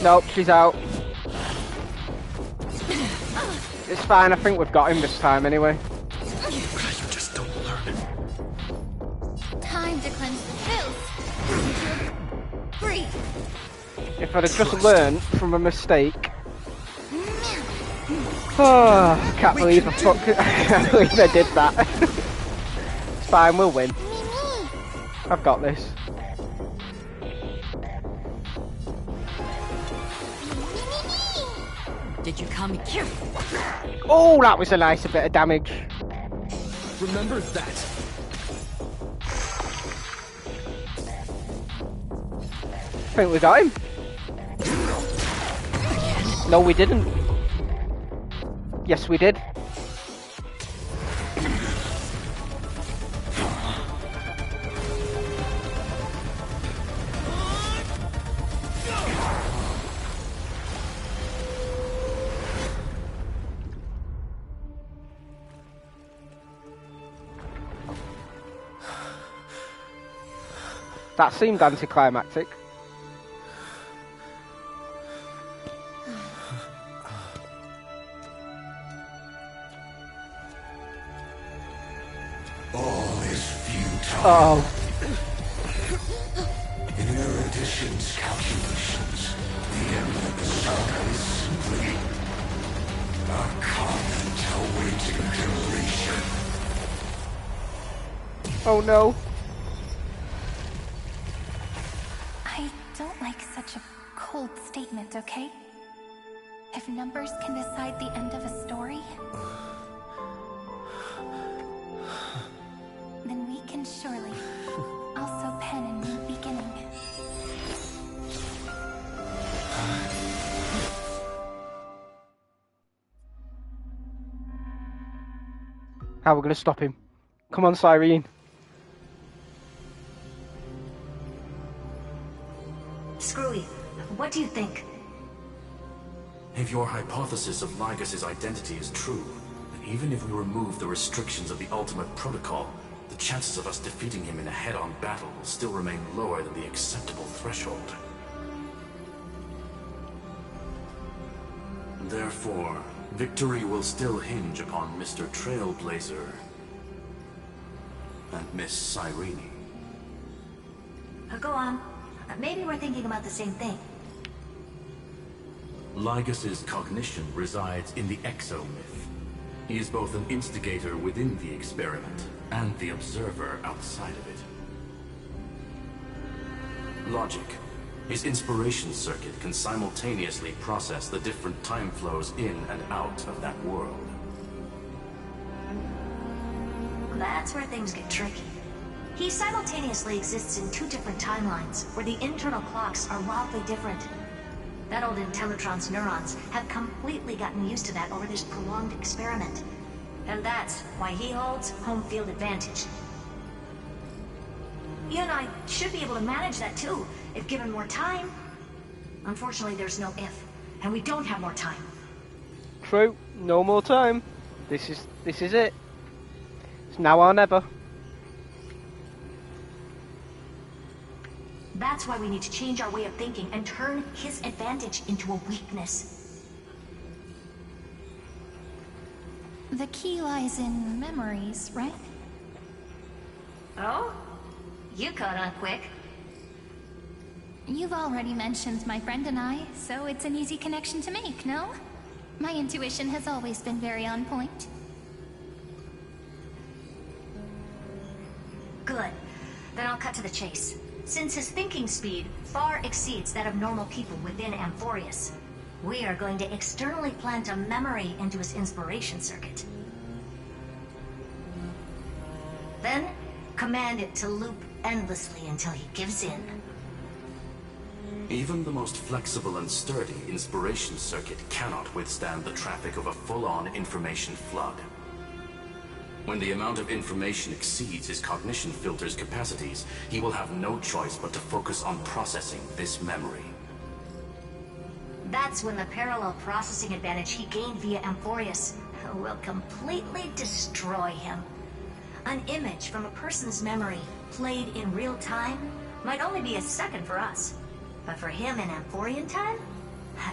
Nope, she's out. It's fine, I think we've got him this time anyway. You just don't learn. Time to cleanse the filth. Breathe. If I'd have just learned from a mistake. Oh, I can't believe I can't believe I did that. It's fine, we'll win. I've got this. Did you come here? Oh, that was a nice bit of damage. Remember that. I think we got him. No, we didn't. Yes, we did. That seemed anticlimactic. All is futile. Oh. In Erudition's calculations, the end of the saga is simply a comment awaiting completion. Oh no. I don't like such a cold statement, okay? If numbers can decide the end of a story, then we can surely also pen a new beginning. How are we going to stop him? Come on, Cyrene. Screwy, what do you think? If your hypothesis of Lygus' identity is true, then even if we remove the restrictions of the ultimate protocol, the chances of us defeating him in a head-on battle will still remain lower than the acceptable threshold. Therefore, victory will still hinge upon Mr. Trailblazer and Miss Cyrene. Go on. Maybe we're thinking about the same thing. Lygus' cognition resides in the exomyth. He is both an instigator within the experiment and the observer outside of it. Logic. His inspiration circuit can simultaneously process the different time flows in and out of that world. That's where things get tricky. He simultaneously exists in two different timelines, where the internal clocks are wildly different. That old Intellitron's neurons have completely gotten used to that over this prolonged experiment. And that's why he holds home field advantage. You and I should be able to manage that too, if given more time. Unfortunately, there's no if, and we don't have more time. True, no more time. This is it. It's now or never. That's why we need to change our way of thinking and turn his advantage into a weakness. The key lies in memories, right? Oh? You caught on quick. You've already mentioned my friend and I, so it's an easy connection to make, no? My intuition has always been very on point. Good. Then I'll cut to the chase. Since his thinking speed far exceeds that of normal people within Amphoreus, we are going to externally plant a memory into his inspiration circuit. Then, command it to loop endlessly until he gives in. Even the most flexible and sturdy inspiration circuit cannot withstand the traffic of a full-on information flood. When the amount of information exceeds his cognition filter's capacities, he will have no choice but to focus on processing this memory. That's when the parallel processing advantage he gained via Amphoreus will completely destroy him. An image from a person's memory played in real time might only be a second for us. But for him in Amphorian time,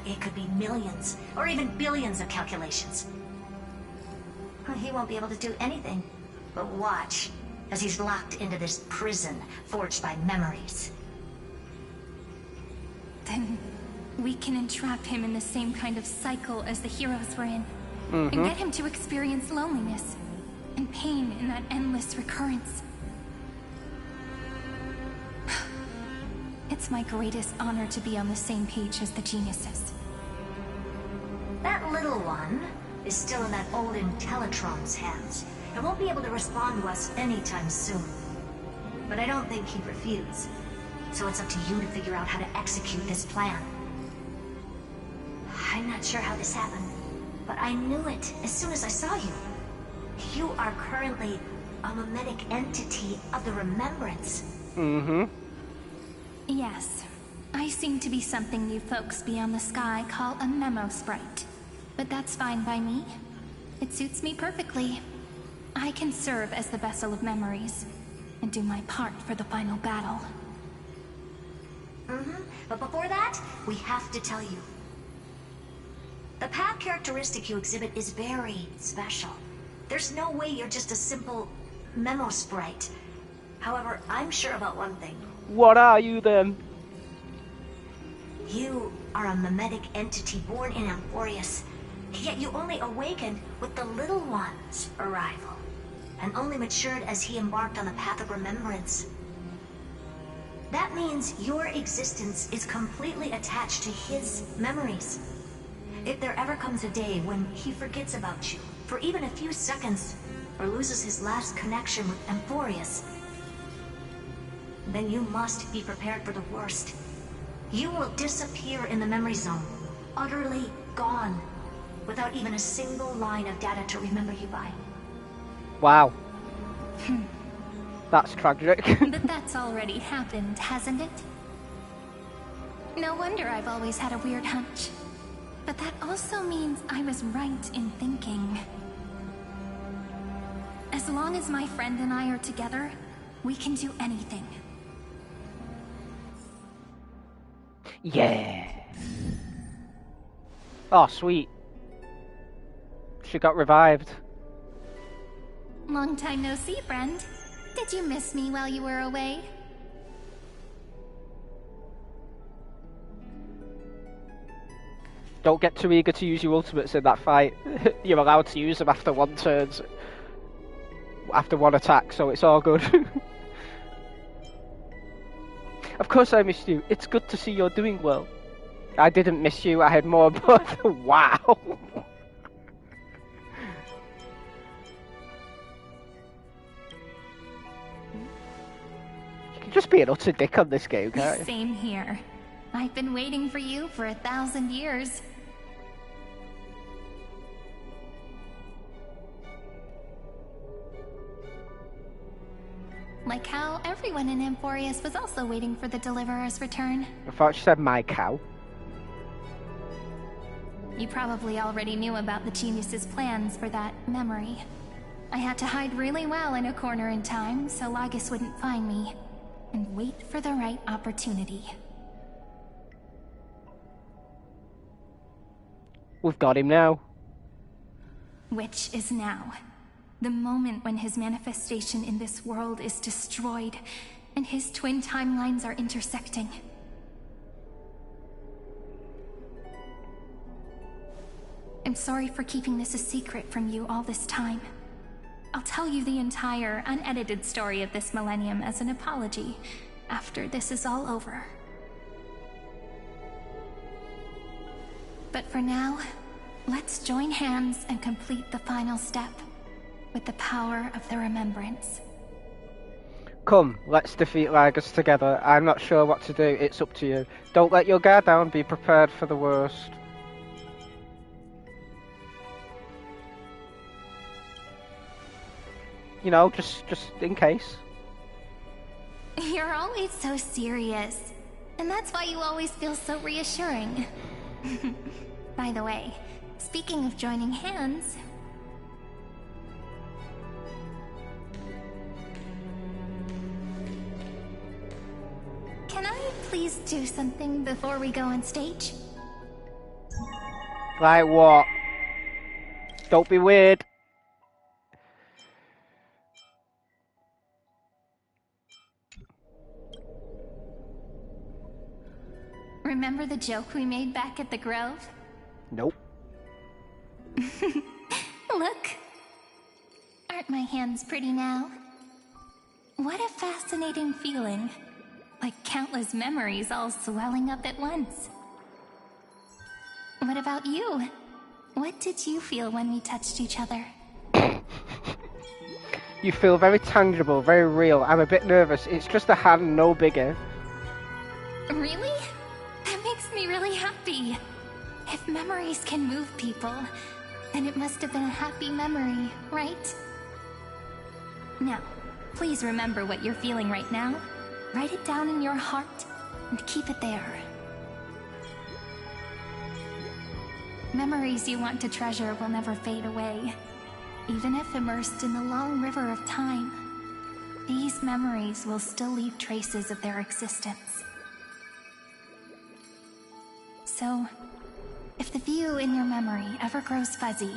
it could be millions or even billions of calculations. He won't be able to do anything but watch as he's locked into this prison forged by memories. Then we can entrap him in the same kind of cycle as the heroes were in, Mm-hmm. and get him to experience loneliness and pain in that endless recurrence. It's my greatest honor to be on the same page as the geniuses. That little one is still in that old Intellitron's hands and won't be able to respond to us anytime soon. But I don't think he'd refuse. So it's up to you to figure out how to execute this plan. I'm not sure how this happened, but I knew it as soon as I saw you. You are currently a mimetic entity of the Remembrance. Mm-hmm. Yes. I seem to be something you folks beyond the sky call a memo sprite. But that's fine by me. It suits me perfectly. I can serve as the vessel of memories, and do my part for the final battle. But before that, we have to tell you. The path characteristic you exhibit is very special. There's no way you're just a simple memo sprite. However, I'm sure about one thing. What are you then? You are a mimetic entity born in Amphoreus, yet you only awakened with the Little One's arrival, and only matured as he embarked on the path of remembrance. That means your existence is completely attached to his memories. If there ever comes a day when he forgets about you, for even a few seconds, or loses his last connection with Amphoreus, then you must be prepared for the worst. You will disappear in the memory zone, utterly gone, without even a single line of data to remember you by. Wow. That's tragic. But that's already happened, hasn't it? No wonder I've always had a weird hunch. But that also means I was right in thinking. As long as my friend and I are together, we can do anything. Yeah. Oh, sweet. She got revived. Long time no see, friend. Did you miss me while you were away? Don't get too eager to use your ultimates in that fight. You're allowed to use them after one turn, after one attack, so it's all good. Of course I missed you. It's good to see you're doing well. I didn't miss you, I had more but wow. You can just be an utter dick on this game, can't you? Same here. I've been waiting for you for 1,000 years. Like how everyone in Amphoreus was also waiting for the Deliverer's return. I thought she said my cow. You probably already knew about the genius's plans for that memory. I had to hide really well in a corner in time so Lagus wouldn't find me, and wait for the right opportunity. We've got him now. Which is now. The moment when his manifestation in this world is destroyed, and his twin timelines are intersecting. I'm sorry for keeping this a secret from you all this time. I'll tell you the entire, unedited story of this millennium as an apology, after this is all over. But for now, let's join hands and complete the final step. With the power of the remembrance. Come, let's defeat Lagus together. I'm not sure what to do, it's up to you. Don't let your guard down, be prepared for the worst. You know, just in case. You're always so serious. And that's why you always feel so reassuring. By the way, speaking of joining hands... Can I please do something before we go on stage? Like what? Don't be weird. Remember the joke we made back at the Grove? Nope. Look! Aren't my hands pretty now? What a fascinating feeling. Like countless memories all swelling up at once. What about you? What did you feel when we touched each other? You feel very tangible, very real. I'm a bit nervous. It's just a hand, no bigger. Really? That makes me really happy. If memories can move people, then it must have been a happy memory, right? Now, please remember what you're feeling right now. Write it down in your heart and keep it there. Memories you want to treasure will never fade away. Even if immersed in the long river of time, these memories will still leave traces of their existence. So, if the view in your memory ever grows fuzzy,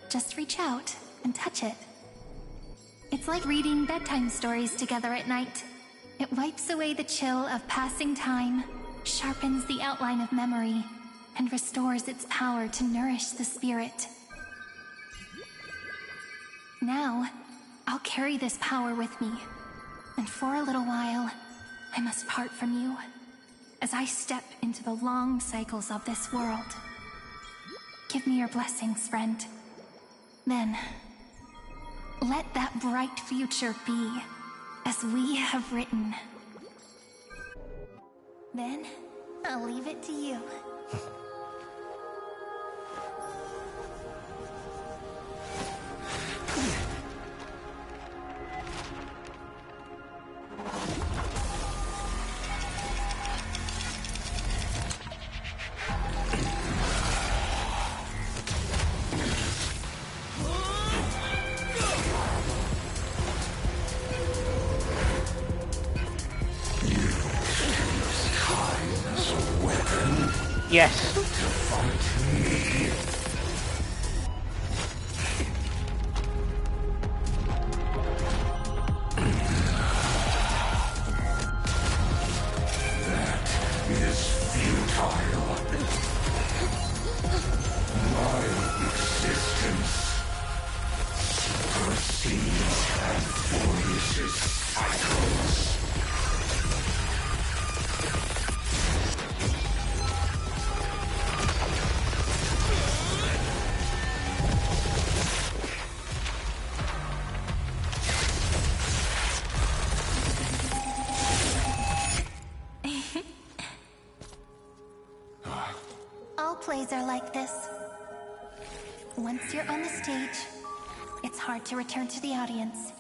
just reach out and touch it. It's like reading bedtime stories together at night. It wipes away the chill of passing time, sharpens the outline of memory, and restores its power to nourish the spirit. Now, I'll carry this power with me, and for a little while, I must part from you, as I step into the long cycles of this world. Give me your blessings, friend. Then, let that bright future be as we have written. Then, I'll leave it to you. Yes. All plays are like this. Once you're on the stage, it's hard to return to the audience.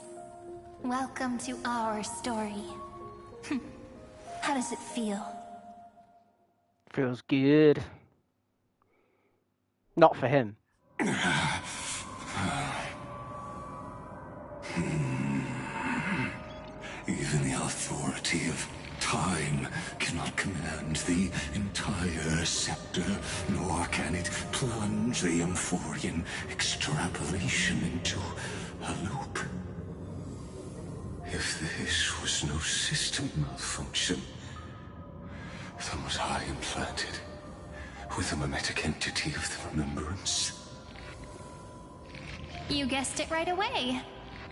Welcome to our story. How does it feel? Feels good. Not for him. Even the authority of time cannot command the entire scepter, nor can it plunge the Amphorian extrapolation into a loop. If this was no system malfunction, then was I implanted with a mimetic entity of the remembrance? You guessed it right away.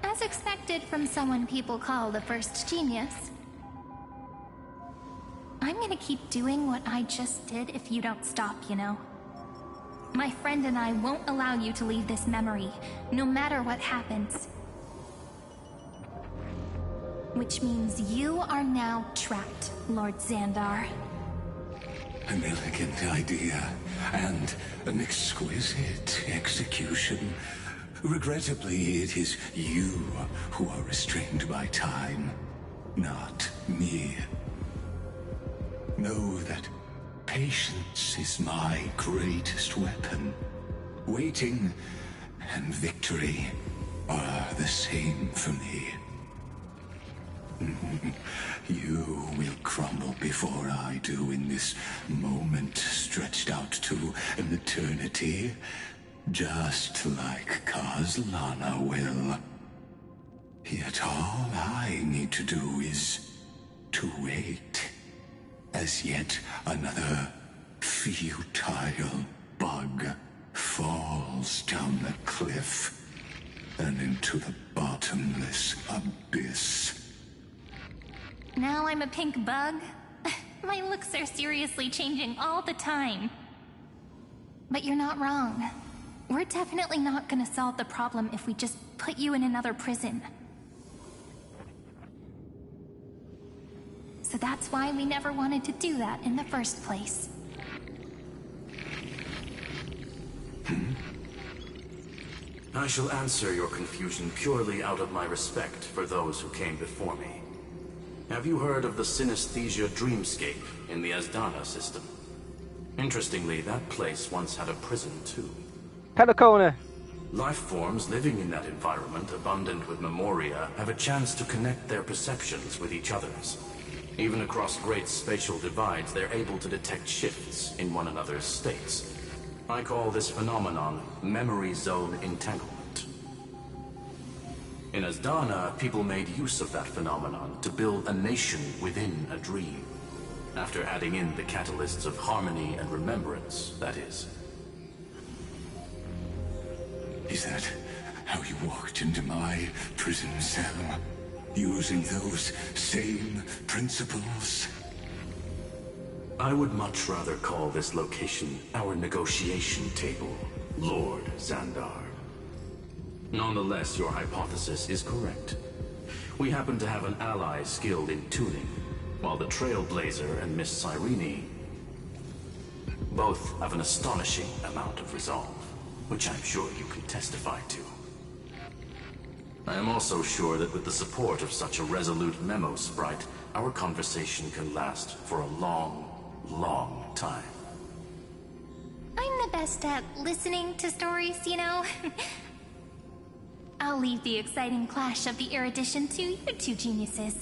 As expected from someone people call the first genius. I'm gonna keep doing what I just did if you don't stop, you know? My friend and I won't allow you to leave this memory, no matter what happens. Which means you are now trapped, Lord Xandar. An elegant idea, and an exquisite execution. Regrettably, it is you who are restrained by time, not me. Know that patience is my greatest weapon. Waiting and victory are the same for me. You will crumble before I do in this moment stretched out to an eternity, just like Kozlana will. Yet all I need to do is to wait, as yet another futile bug falls down the cliff and into the bottomless abyss. Now I'm a pink bug? My looks are seriously changing all the time. But you're not wrong. We're definitely not gonna solve the problem if we just put you in another prison. So that's why we never wanted to do that in the first place. I shall answer your confusion purely out of my respect for those who came before me. Have you heard of the synesthesia dreamscape in the Asdana system? Interestingly, that place once had a prison too. Pellicona. Life forms living in that environment, abundant with memoria, have a chance to connect their perceptions with each other's. Even across great spatial divides, they're able to detect shifts in one another's states. I call this phenomenon memory zone entanglement. In Asdana, people made use of that phenomenon to build a nation within a dream. After adding in the catalysts of harmony and remembrance, that is. Is that how you walked into my prison cell? Using those same principles? I would much rather call this location our negotiation table, Lord Xandar. Nonetheless, your hypothesis is correct. We happen to have an ally skilled in tuning, while the Trailblazer and Miss Cyrene both have an astonishing amount of resolve, which I'm sure you can testify to. I am also sure that with the support of such a resolute memo sprite, our conversation can last for a long, long time. I'm the best at listening to stories, you know? I'll leave the exciting clash of the erudition to you two geniuses.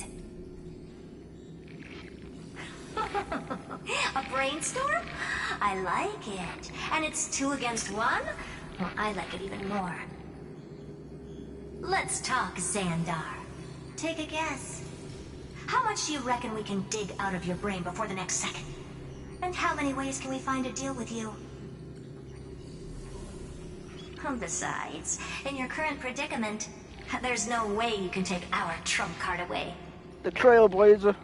A brainstorm? I like it. And it's 2 against 1? Well, I like it even more. Let's talk, Xandar. Take a guess. How much do you reckon we can dig out of your brain before the next second? And how many ways can we find to deal with you? Besides, in your current predicament, there's no way you can take our trump card away. The Trailblazer.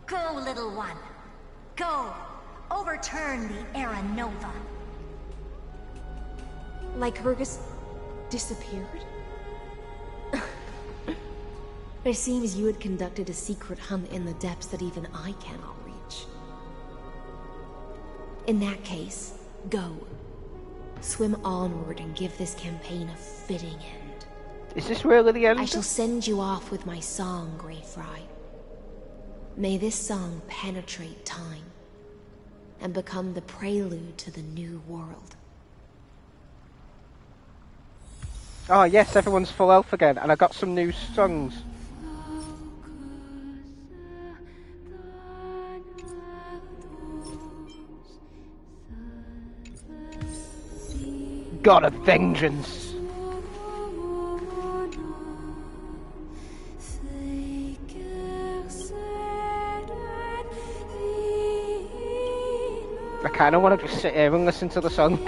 Go, little one. Go. Overturn the Era Nova. Lycurgus disappeared? It seems you had conducted a secret hunt in the depths that even I cannot reach. In that case, go. Swim onward and give this campaign a fitting end. Is this really the end? I shall send you off with my song, Greyfry. May this song penetrate time and become the prelude to the new world. Oh yes, everyone's full health again, and I got some new songs. God of Vengeance. I kinda wanna just sit here and listen to the song.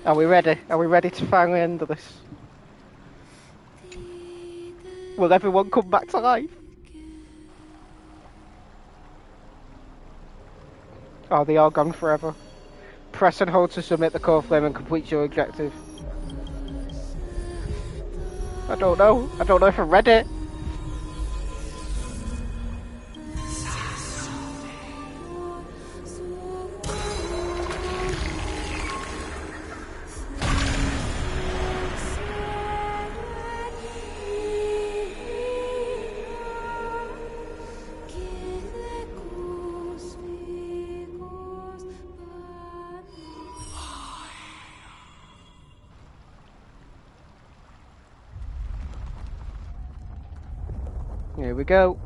Are we ready? Are we ready to finally end this? Will everyone come back to life? Oh, they all gone forever. Press and hold to submit the core flame and complete your objective. I don't know. I don't know if I read it. Here we go.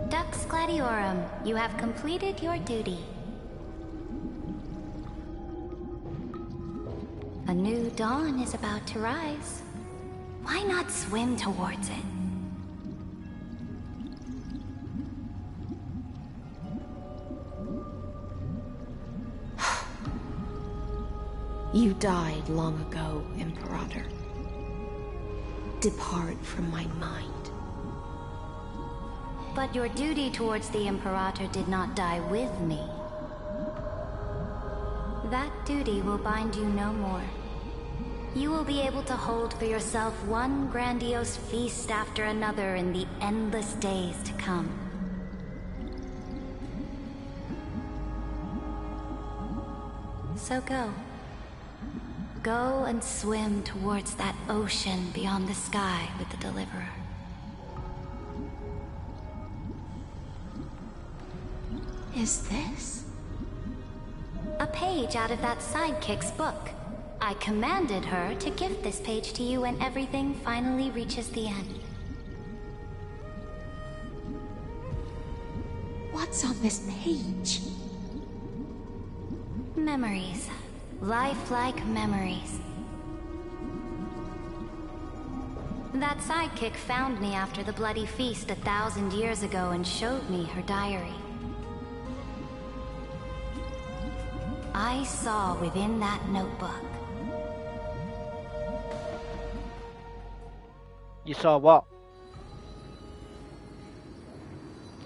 Dux Gladiorum, you have completed your duty. A new dawn is about to rise. Why not swim towards it? You died long ago, Imperator. Depart from my mind. But your duty towards the Imperator did not die with me. That duty will bind you no more. You will be able to hold for yourself one grandiose feast after another in the endless days to come. So go. Go and swim towards that ocean beyond the sky with the Deliverer. Is this? A page out of that sidekick's book. I commanded her to gift this page to you when everything finally reaches the end. What's on this page? Memories. Lifelike memories. That sidekick found me after the bloody feast 1,000 years ago and showed me her diary. I saw within that notebook. You saw what?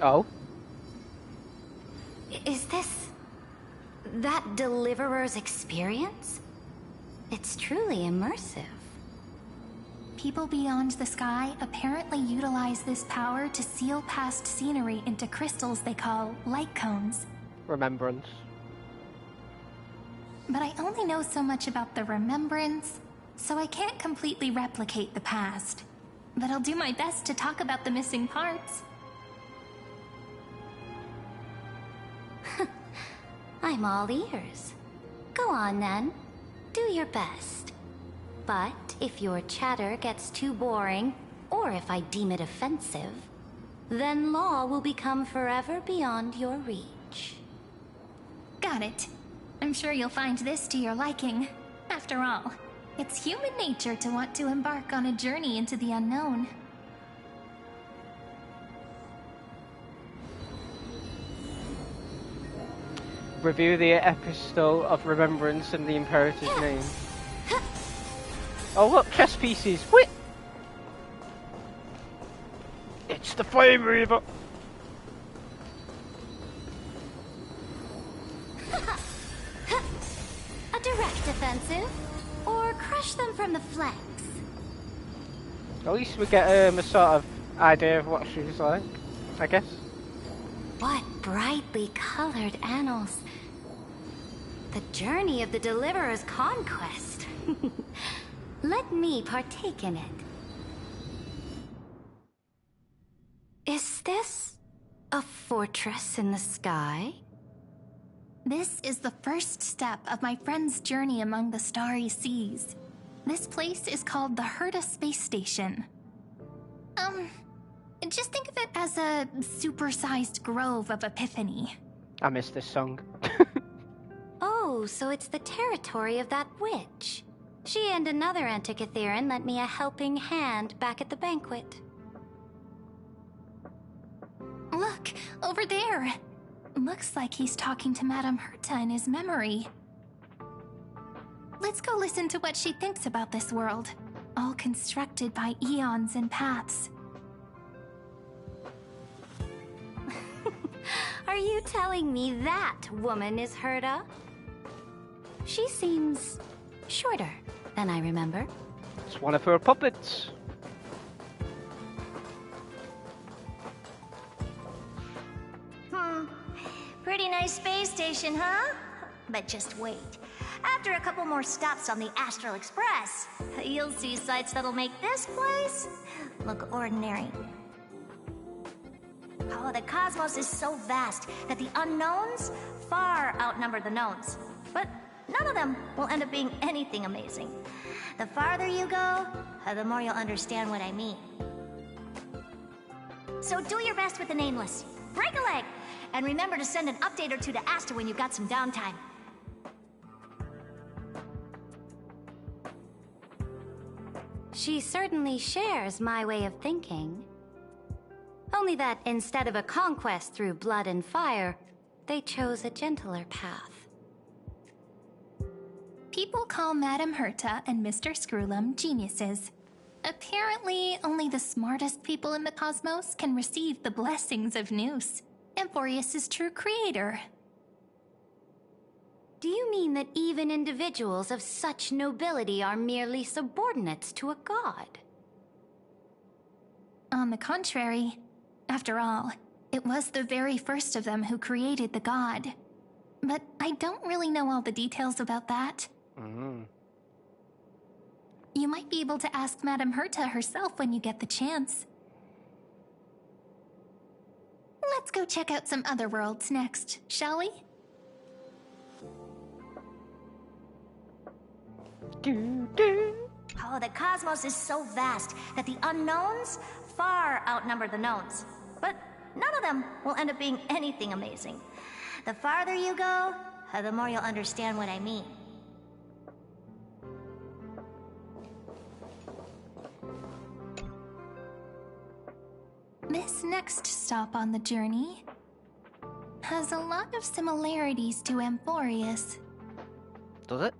Oh? Is this... that Deliverer's experience? It's truly immersive. people beyond the sky apparently utilize this power to seal past scenery into crystals they call light cones. Remembrance. But I only know so much about the remembrance, so I can't completely replicate the past. But I'll do my best to talk about the missing parts. I'm all ears. Go on then. Do your best. But if your chatter gets too boring, or if I deem it offensive, then law will become forever beyond your reach. Got it. I'm sure you'll find this to your liking. After all, it's human nature to want to embark on a journey into the unknown. Review the epistle of remembrance in the Imperator's name. Oh look, chess pieces! Wait! It's the Flame Reaver! A direct offensive, or crush them from the flanks. At least we get a sort of idea of what she's like, I guess. What brightly colored annals. The journey of the Deliverer's conquest. Let me partake in it. Is this a fortress in the sky? This is the first step of my friend's journey among the starry seas. This place is called the Herta Space Station. Just think of it as a supersized grove of Epiphany. I miss this song. Oh, so it's the territory of that witch. She and another Antikytherian lent me a helping hand back at the banquet. Look, over there. Looks like he's talking to Madame Herta in his memory. Let's go listen to what she thinks about this world, all constructed by eons and paths. Are you telling me that woman is Herta? She seems shorter than I remember. It's one of her puppets. Pretty nice space station, huh? But just wait. After a couple more stops on the Astral Express, you'll see sights that'll make this place look ordinary. Oh, the cosmos is so vast that the unknowns far outnumber the knowns. But none of them will end up being anything amazing. The farther you go, the more you'll understand what I mean. So do your best with the nameless. Break a leg! And remember to send an update or two to Asta when you've got some downtime. She certainly shares my way of thinking. Only that instead of a conquest through blood and fire, they chose a gentler path. People call Madame Herta and Mr. Screwlum geniuses. Apparently, only the smartest people in the cosmos can receive the blessings of Nous, Amphoreus' true creator. Do you mean that even individuals of such nobility are merely subordinates to a god? On the contrary, after all, it was the very first of them who created the god. But I don't really know all the details about that. You might be able to ask Madame Herta herself when you get the chance. Let's go check out some other worlds next, shall we? Oh, the cosmos is so vast that the unknowns far outnumber the knowns. But none of them will end up being anything amazing. The farther you go, the more you'll understand what I mean. This next stop on the journey has a lot of similarities to Amphoreus. Does it?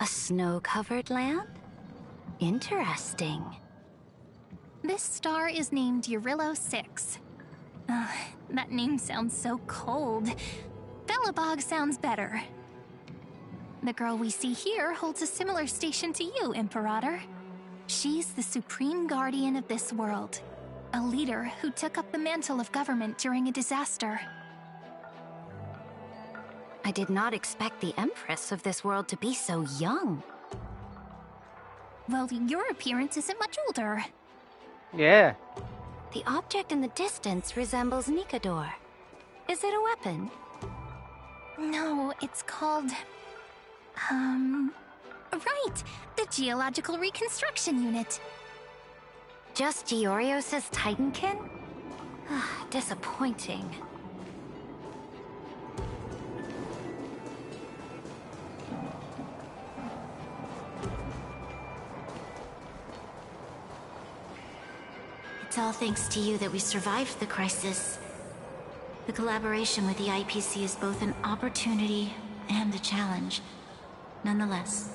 A snow-covered land? Interesting. This star is named Eurillo 6. That name sounds so cold. Belobog sounds better. The girl we see here holds a similar station to you, Imperator. She's the supreme guardian of this world, a leader who took up the mantle of government during a disaster. I did not expect the Empress of this world to be so young. Well, your appearance isn't much older. Yeah. The object in the distance resembles Nikador. Is it a weapon? No, it's called... Right! The Geological Reconstruction Unit. Just Giorios' Titankin? Disappointing. It's all thanks to you that we survived the crisis. The collaboration with the IPC is both an opportunity and a challenge. Nonetheless,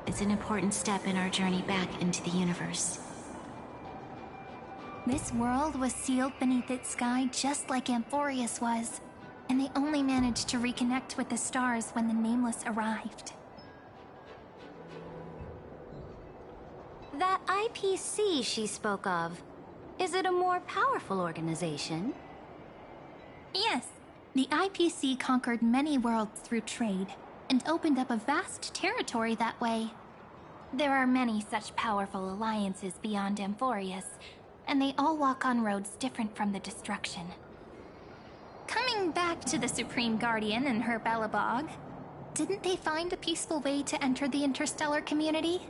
it's an important step in our journey back into the universe. This world was sealed beneath its sky just like Amphoreus was, and they only managed to reconnect with the stars when the Nameless arrived. That IPC she spoke of, is it a more powerful organization? Yes, the IPC conquered many worlds through trade, and opened up a vast territory that way. There are many such powerful alliances beyond Amphoreus, and they all walk on roads different from the destruction. Coming back to the Supreme Guardian and her Belobog, didn't they find a peaceful way to enter the interstellar community?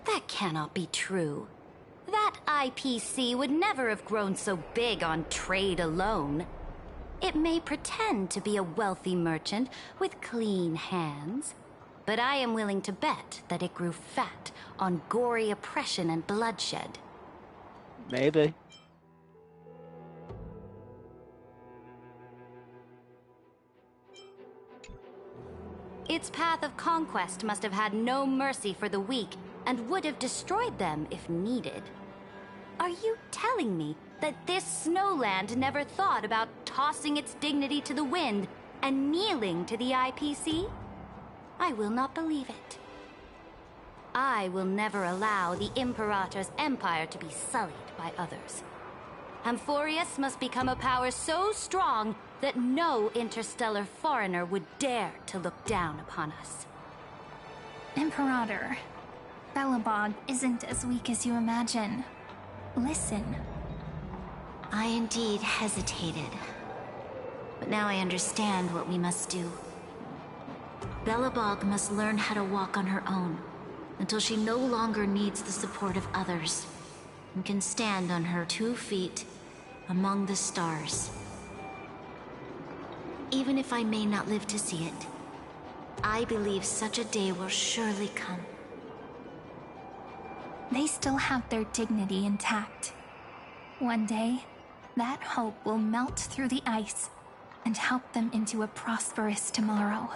That cannot be true. That IPC would never have grown so big on trade alone. It may pretend to be a wealthy merchant with clean hands, but I am willing to bet that it grew fat on gory oppression and bloodshed. Maybe. Its path of conquest must have had no mercy for the weak and would have destroyed them if needed. Are you telling me that this snowland never thought about tossing its dignity to the wind and kneeling to the IPC? I will not believe it. I will never allow the Imperator's empire to be sullied by others. Amphoreus must become a power so strong that no interstellar foreigner would dare to look down upon us. Imperator, Belobog isn't as weak as you imagine. Listen. I indeed hesitated. But now I understand what we must do. Belobog must learn how to walk on her own until she no longer needs the support of others and can stand on her 2 feet among the stars. Even if I may not live to see it, I believe such a day will surely come. They still have their dignity intact. One day, that hope will melt through the ice and help them into a prosperous tomorrow.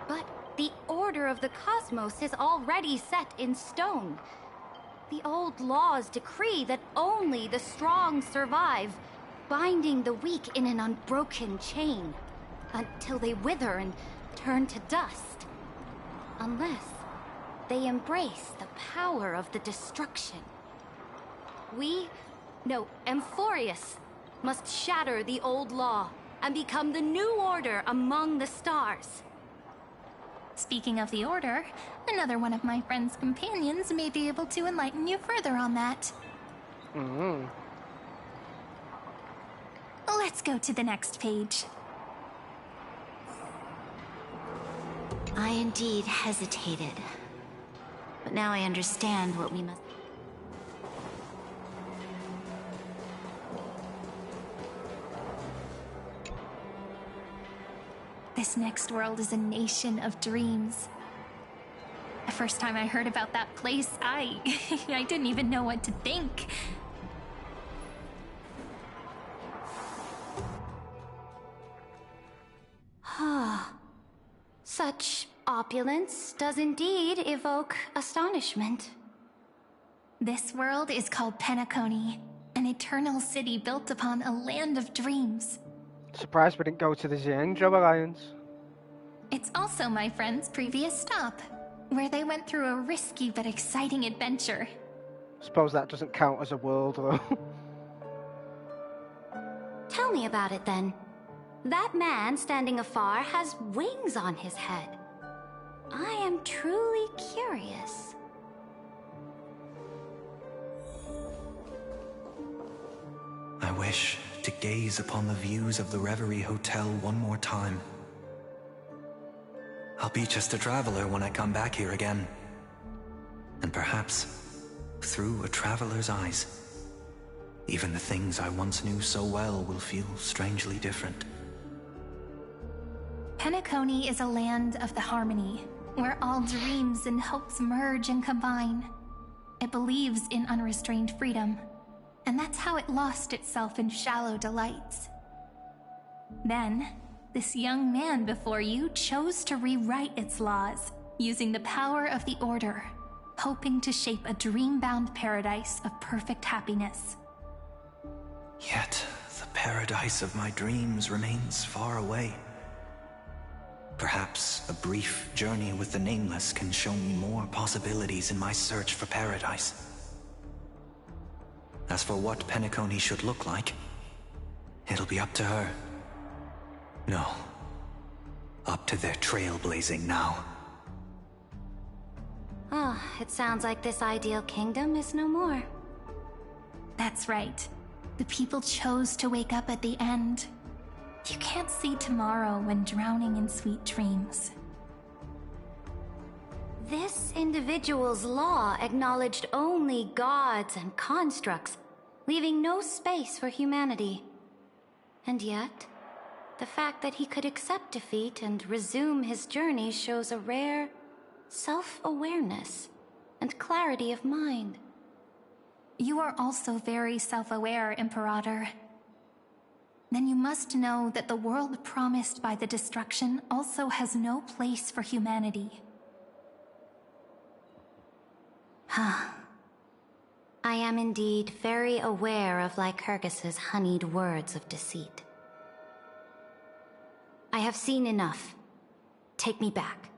But the order of the cosmos is already set in stone. The old laws decree that only the strong survive, binding the weak in an unbroken chain, until they wither and turn to dust. Unless they embrace the power of the destruction. Amphoreus must shatter the old law and become the new order among the stars. Speaking of the Order, another one of my friend's companions may be able to enlighten you further on that. Let's go to the next page. I indeed hesitated. But now I understand what we must... This next world is a nation of dreams. The first time I heard about that place, I didn't even know what to think. Such opulence does indeed evoke astonishment. This world is called Penacony, an eternal city built upon a land of dreams. Surprised we didn't go to the Xianzhou Alliance. It's also my friend's previous stop, where they went through a risky but exciting adventure. Suppose that doesn't count as a world, though. Tell me about it then. That man standing afar has wings on his head. I am truly curious. I wish to gaze upon the views of the Reverie Hotel one more time. I'll be just a traveler when I come back here again. And perhaps, through a traveler's eyes, even the things I once knew so well will feel strangely different. Penacony is a land of the harmony, where all dreams and hopes merge and combine. It believes in unrestrained freedom, and that's how it lost itself in shallow delights. Then, this young man before you chose to rewrite its laws, using the power of the Order, hoping to shape a dream-bound paradise of perfect happiness. Yet, the paradise of my dreams remains far away. Perhaps a brief journey with the Nameless can show me more possibilities in my search for paradise. As for what Penacony should look like, it'll be up to her. No, up to their trailblazing now. Oh, it sounds like this ideal kingdom is no more. That's right. The people chose to wake up at the end. You can't see tomorrow when drowning in sweet dreams. This individual's law acknowledged only gods and constructs, leaving no space for humanity. And yet, the fact that he could accept defeat and resume his journey shows a rare self-awareness and clarity of mind. You are also very self-aware, Imperator. Then you must know that the world promised by the destruction also has no place for humanity. I am indeed very aware of Lycurgus's honeyed words of deceit. I have seen enough. Take me back.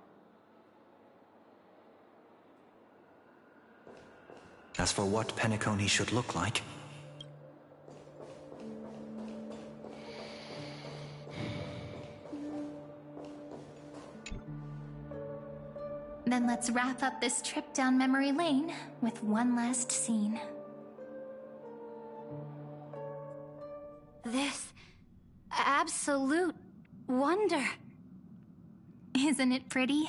As for what Penacony should look like, then let's wrap up this trip down memory lane with one last scene. This absolute wonder. Isn't it pretty?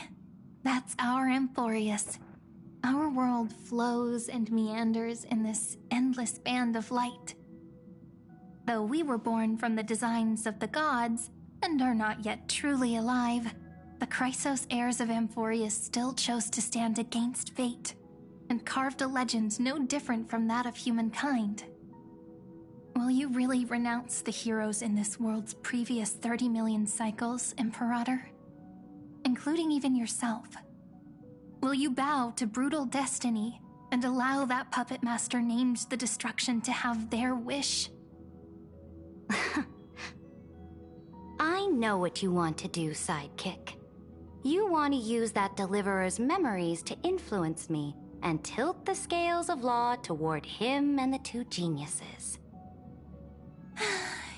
That's our Amphoreus. Our world flows and meanders in this endless band of light. Though we were born from the designs of the gods and are not yet truly alive, the Chrysos heirs of Amphoreus still chose to stand against fate and carved a legend no different from that of humankind. Will you really renounce the heroes in this world's previous 30 million cycles, Imperator? Including even yourself. Will you bow to brutal destiny and allow that puppet master named the destruction to have their wish? I know what you want to do, sidekick. You want to use that deliverer's memories to influence me and tilt the scales of law toward him and the two geniuses.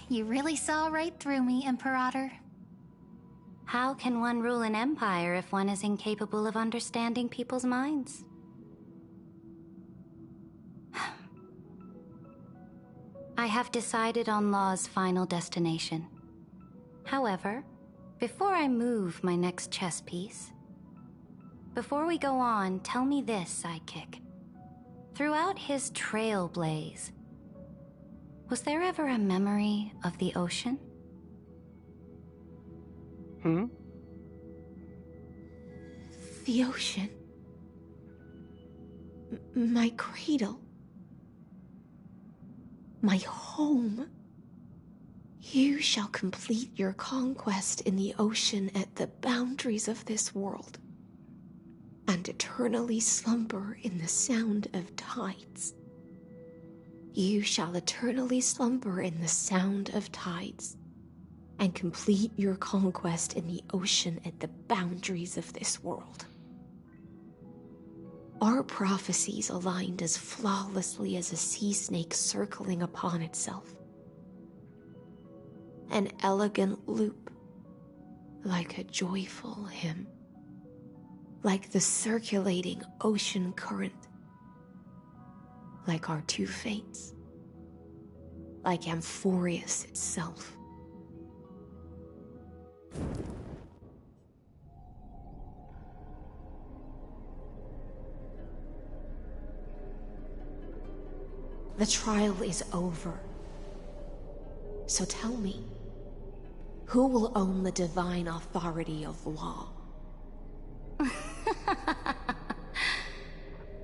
You really saw right through me, Imperator. How can one rule an empire if one is incapable of understanding people's minds? I have decided on Law's final destination. However, before I move my next chess piece, before we go on, tell me this, sidekick. Throughout his trailblaze, was there ever a memory of the ocean? The ocean. My cradle. My home. You shall complete your conquest in the ocean at the boundaries of this world, and eternally slumber in the sound of tides. You shall eternally slumber in the sound of tides, and complete your conquest in the ocean at the boundaries of this world. Our prophecies aligned as flawlessly as a sea snake circling upon itself. An elegant loop, like a joyful hymn, like the circulating ocean current, like our two fates, like Amphoreus itself. The trial is over. So tell me, who will own the divine authority of law?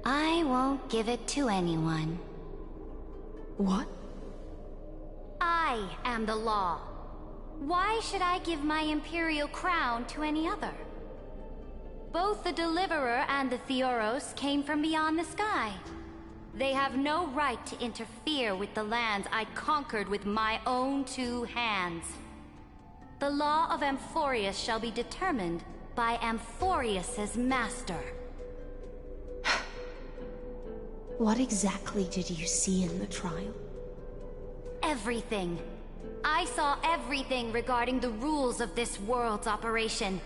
I won't give it to anyone. What? I am the law. Why should I give my imperial crown to any other? Both the Deliverer and the Theoros came from beyond the sky. They have no right to interfere with the lands I conquered with my own two hands. The law of Amphoreus shall be determined by Amphoreus's master. What exactly did you see in the trial? Everything. I saw everything regarding the rules of this world's operation.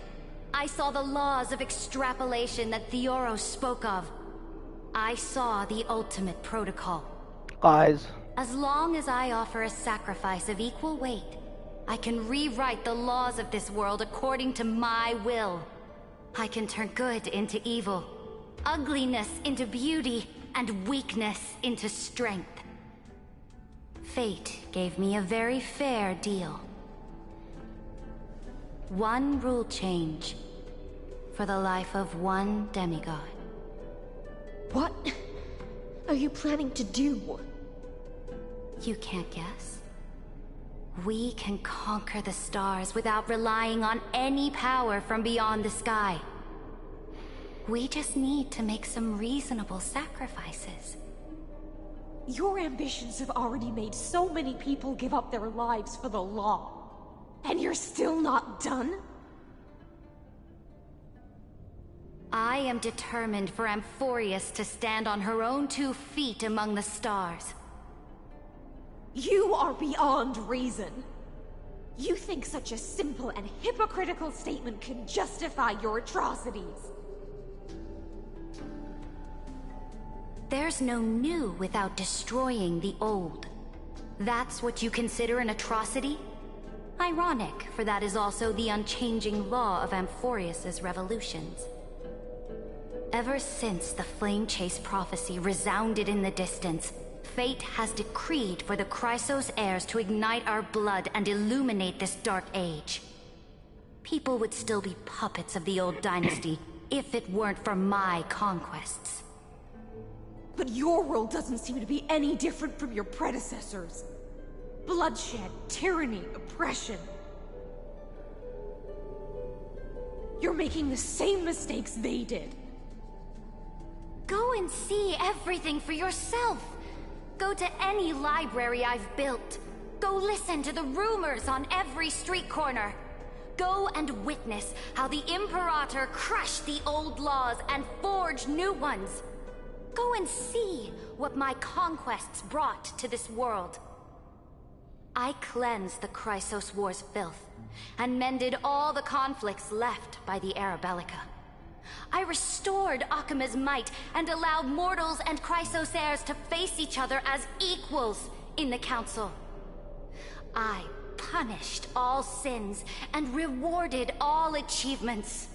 I saw the laws of extrapolation that Theoros spoke of. I saw the ultimate protocol. Guys. As long as I offer a sacrifice of equal weight, I can rewrite the laws of this world according to my will. I can turn good into evil, ugliness into beauty, and weakness into strength. Fate gave me a very fair deal. One rule change for the life of one demigod. What are you planning to do? You can't guess. We can conquer the stars without relying on any power from beyond the sky. We just need to make some reasonable sacrifices. Your ambitions have already made so many people give up their lives for the law. And you're still not done? I am determined for Amphoreus to stand on her own 2 feet among the stars. You are beyond reason. You think such a simple and hypocritical statement can justify your atrocities. There's no new without destroying the old. That's what you consider an atrocity? Ironic, for that is also the unchanging law of Amphoreus's revolutions. Ever since the Flame Chase prophecy resounded in the distance, fate has decreed for the Chrysos heirs to ignite our blood and illuminate this dark age. People would still be puppets of the old dynasty if it weren't for my conquests. But your world doesn't seem to be any different from your predecessors. Bloodshed, tyranny, oppression. You're making the same mistakes they did. Go and see everything for yourself. Go to any library I've built. Go listen to the rumors on every street corner. Go and witness how the Imperator crushed the old laws and forged new ones. Go and see what my conquests brought to this world. I cleansed the Chrysos War's filth, and mended all the conflicts left by the Era Bellica. I restored Akima's might, and allowed mortals and Chrysos heirs to face each other as equals in the Council. I punished all sins, and rewarded all achievements.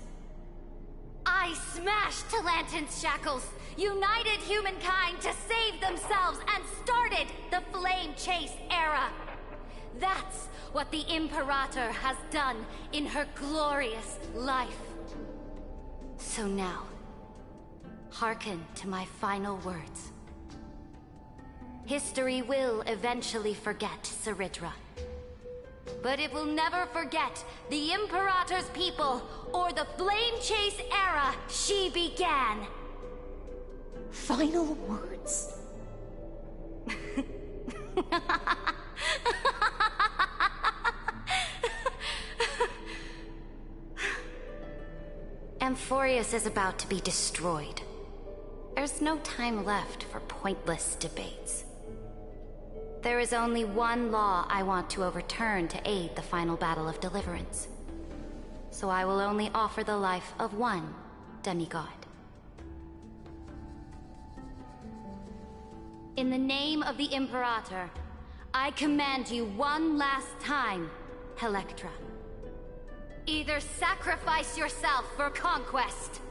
I smashed Talantin's shackles, united humankind to save themselves, and started the Flame Chase era. That's what the Imperator has done in her glorious life. So now, hearken to my final words. History will eventually forget Ceridra. But it will never forget the Imperator's people, or the Flame Chase era she began. Final words? Amphoreus is about to be destroyed. There's no time left for pointless debates. There is only one law I want to overturn to aid the final battle of deliverance. So I will only offer the life of one demigod. In the name of the Imperator, I command you one last time, Electra. Either sacrifice yourself for conquest,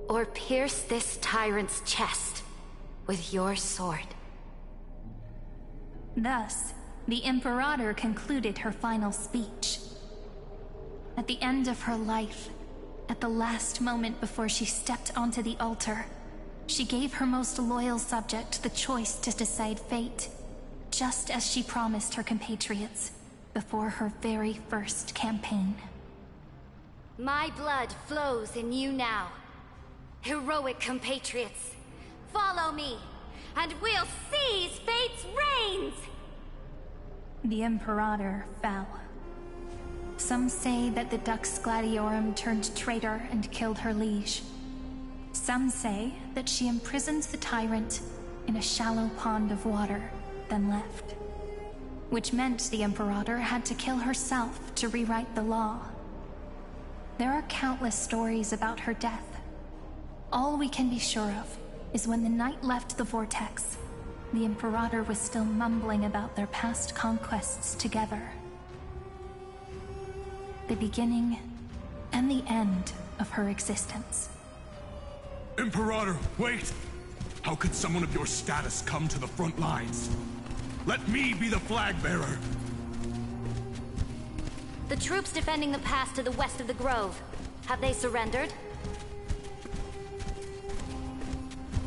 or pierce this tyrant's chest with your sword. Thus, the Imperator concluded her final speech. At the end of her life, at the last moment before she stepped onto the altar, she gave her most loyal subject the choice to decide fate, just as she promised her compatriots before her very first campaign. My blood flows in you now. Heroic compatriots, follow me, and we'll seize fate's reins! The Imperator fell. Some say that the Dux Gladiorum turned traitor and killed her liege. Some say that she imprisoned the tyrant in a shallow pond of water, then left. Which meant the Imperator had to kill herself to rewrite the law. There are countless stories about her death. All we can be sure of is when the knight left the vortex, the Imperator was still mumbling about their past conquests together. The beginning and the end of her existence. Imperator, wait! How could someone of your status come to the front lines? Let me be the flag bearer! The troops defending the pass to the west of the grove, have they surrendered?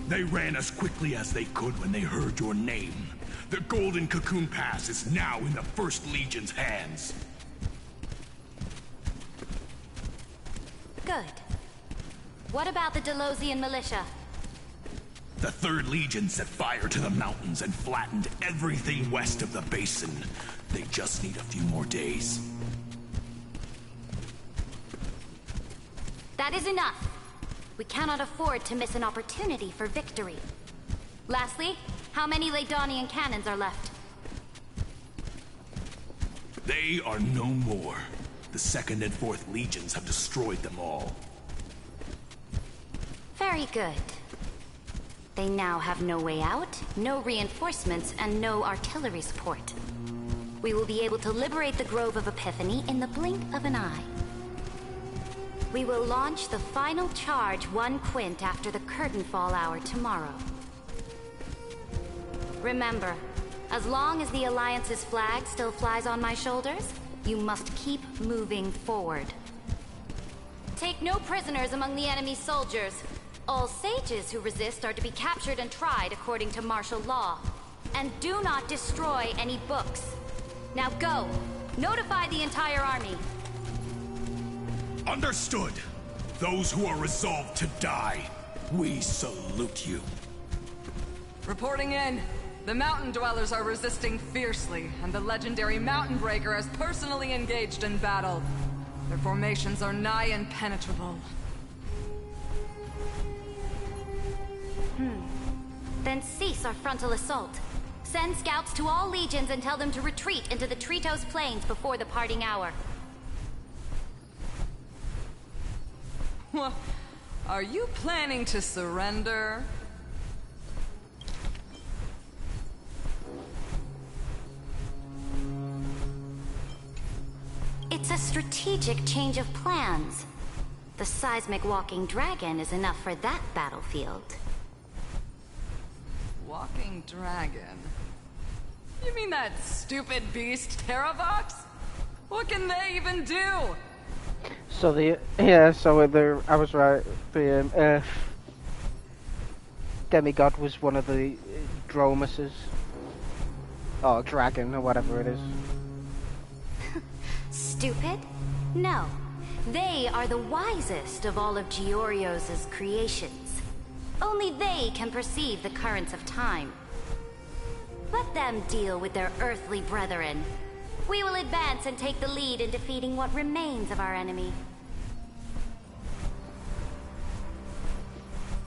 They ran as quickly as they could when they heard your name. The Golden Cocoon Pass is now in the First Legion's hands. Good. What about the Delosian militia? The Third Legion set fire to the mountains and flattened everything west of the basin. They just need a few more days. That is enough. We cannot afford to miss an opportunity for victory. Lastly, how many Ladonian cannons are left? They are no more. The Second and Fourth Legions have destroyed them all. Very good. They now have no way out, no reinforcements, and no artillery support. We will be able to liberate the Grove of Epiphany in the blink of an eye. We will launch the final charge 1 quint after the curtain fall hour tomorrow. Remember, as long as the Alliance's flag still flies on my shoulders, you must keep moving forward. Take no prisoners among the enemy's soldiers. All sages who resist are to be captured and tried according to martial law. And do not destroy any books. Now go! Notify the entire army. Understood! Those who are resolved to die, we salute you. Reporting in. The mountain dwellers are resisting fiercely, and the legendary Mountain Breaker has personally engaged in battle. Their formations are nigh impenetrable. Then cease our frontal assault. Send scouts to all legions and tell them to retreat into the Tritos Plains before the parting hour. What? Are you planning to surrender? It's a strategic change of plans. The seismic walking dragon is enough for that battlefield. Walking dragon? You mean that stupid beast, Terravox? What can they even do? So I was right. The Earth demigod was one of the Dromuses, or dragon, or whatever it is. Stupid? No. They are the wisest of all of Georios' creations. Only they can perceive the currents of time. Let them deal with their earthly brethren. We will advance and take the lead in defeating what remains of our enemy.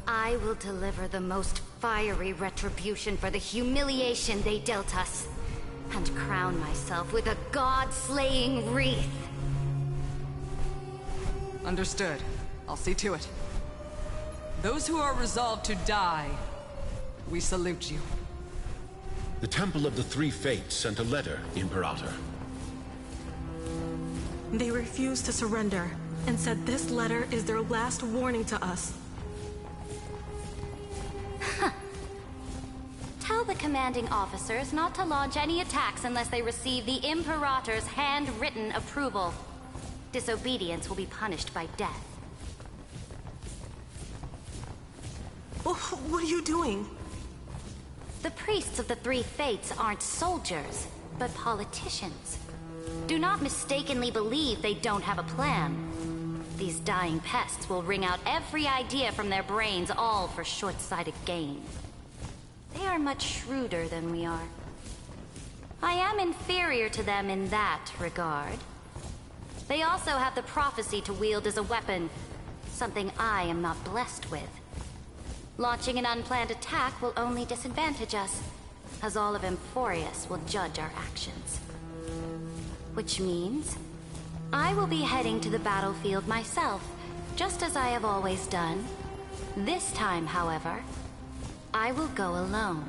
I will deliver the most fiery retribution for the humiliation they dealt us, and crown myself with a god-slaying wreath. Understood. I'll see to it. Those who are resolved to die, we salute you. The Temple of the Three Fates sent a letter, Imperator. They refused to surrender, and said this letter is their last warning to us. Tell the commanding officers not to launch any attacks unless they receive the Imperator's handwritten approval. Disobedience will be punished by death. What are you doing? The priests of the Three Fates aren't soldiers, but politicians. Do not mistakenly believe they don't have a plan. These dying pests will wring out every idea from their brains, all for short-sighted gain. They are much shrewder than we are. I am inferior to them in that regard. They also have the prophecy to wield as a weapon, something I am not blessed with. Launching an unplanned attack will only disadvantage us, as all of Amphoreus will judge our actions. Which means, I will be heading to the battlefield myself, just as I have always done. This time, however, I will go alone.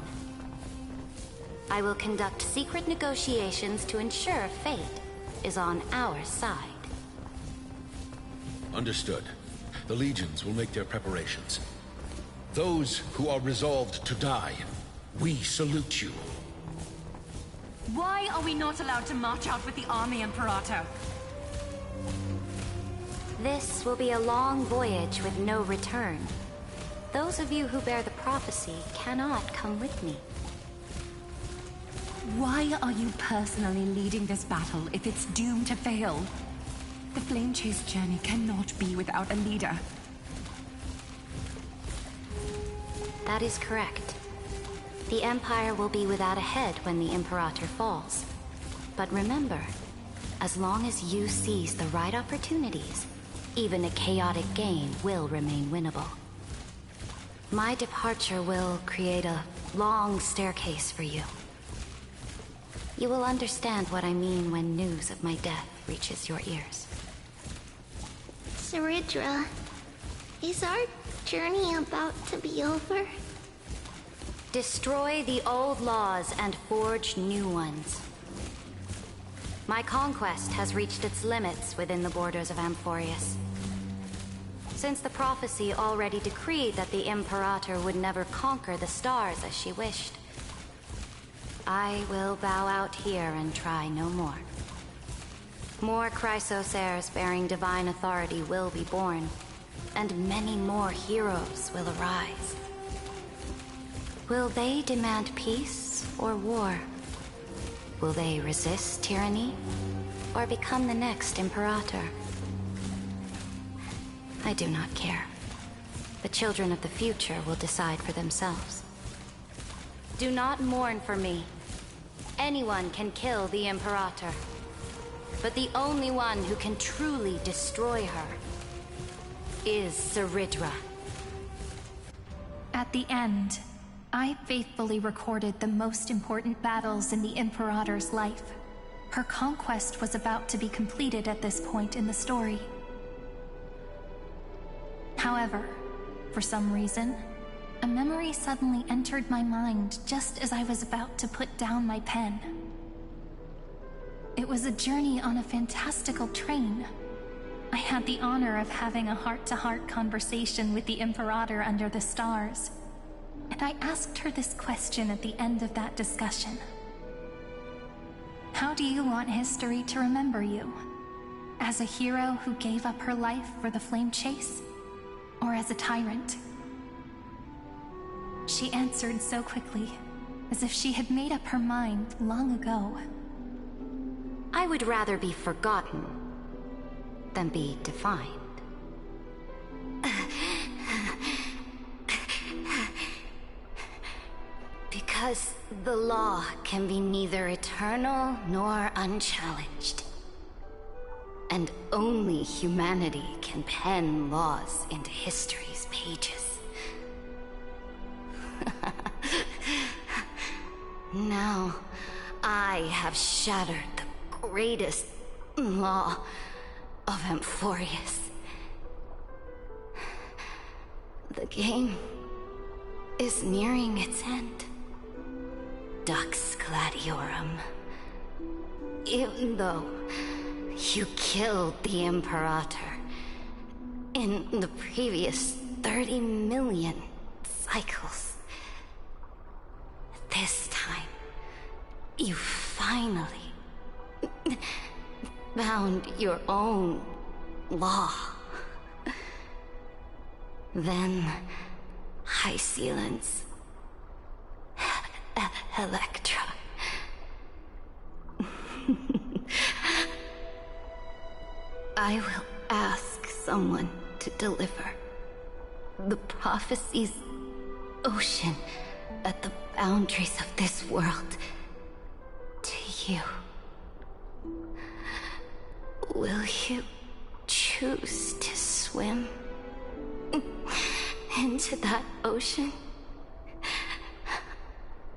I will conduct secret negotiations to ensure fate is on our side. Understood. The legions will make their preparations. Those who are resolved to die, we salute you. Why are we not allowed to march out with the army, Imperator? This will be a long voyage with no return. Those of you who bear the prophecy cannot come with me. Why are you personally leading this battle if it's doomed to fail? The Flame Chase journey cannot be without a leader. That is correct. The Empire will be without a head when the Imperator falls. But remember, as long as you seize the right opportunities, even a chaotic game will remain winnable. My departure will create a long staircase for you. You will understand what I mean when news of my death reaches your ears. Saridra, is our journey about to be over? Destroy the old laws and forge new ones. My conquest has reached its limits within the borders of Amphoreus. Since the prophecy already decreed that the Imperator would never conquer the stars as she wished, I will bow out here and try no more. More Chrysosaurs bearing divine authority will be born, and many more heroes will arise. Will they demand peace or war? Will they resist tyranny or become the next Imperator? I do not care. The children of the future will decide for themselves. Do not mourn for me. Anyone can kill the Imperator, but the only one who can truly destroy her is Saridra. At the end, I faithfully recorded the most important battles in the Imperator's life. Her conquest was about to be completed at this point in the story. However, for some reason, a memory suddenly entered my mind just as I was about to put down my pen. It was a journey on a fantastical train. I had the honor of having a heart-to-heart conversation with the Imperator under the stars, and I asked her this question at the end of that discussion. How do you want history to remember you? As a hero who gave up her life for the Flame Chase? Or as a tyrant? She answered so quickly, as if she had made up her mind long ago. I would rather be forgotten than be defined. Because Because the law can be neither eternal nor unchallenged. And only humanity can pen laws into history's pages. Now, I have shattered the greatest law of Amphoreus. The game is nearing its end. Dux Gladiorum. Even though you killed the Imperator in the previous 30 million cycles, this time, you finally found your own law. Then, High Sealants, Electra. I will ask someone to deliver the prophecy's ocean at the boundaries of this world to you. Will you choose to swim into that ocean?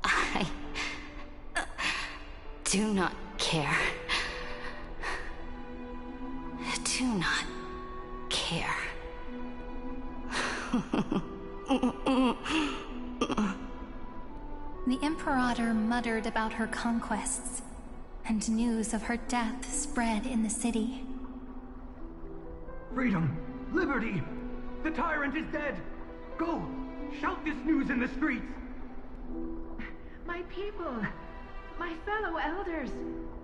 I do not care. Do not care. The Imperator muttered about her conquests, and news of her death spread in the city. Freedom! Liberty! The tyrant is dead! Go! Shout this news in the streets! My people, my fellow elders,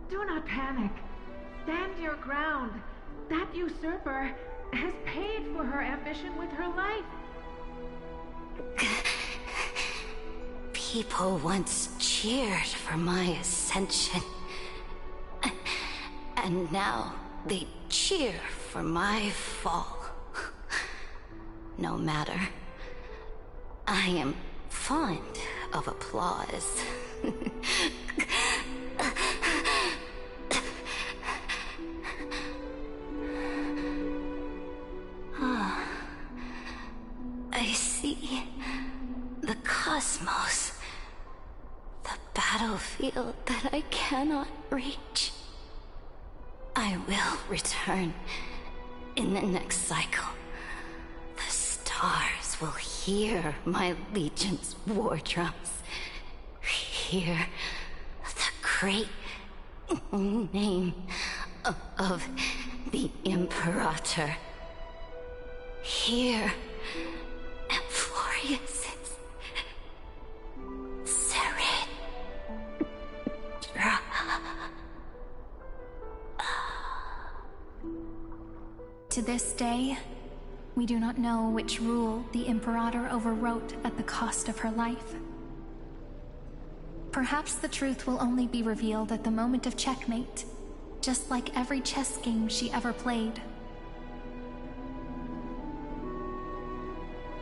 do not panic. Stand your ground. That usurper has paid for her ambition with her life. People once cheered for my ascension. And now they cheer for my fall. No matter. I am fond of applause. I see the cosmos, the battlefield that I cannot reach. I will return in the next cycle. The stars will hear my legion's war drums. Hear the great name of the Imperator. Hear Amphoreus' Serid. To this day, we do not know which rule the Imperator overwrote at the cost of her life. Perhaps the truth will only be revealed at the moment of checkmate, just like every chess game she ever played.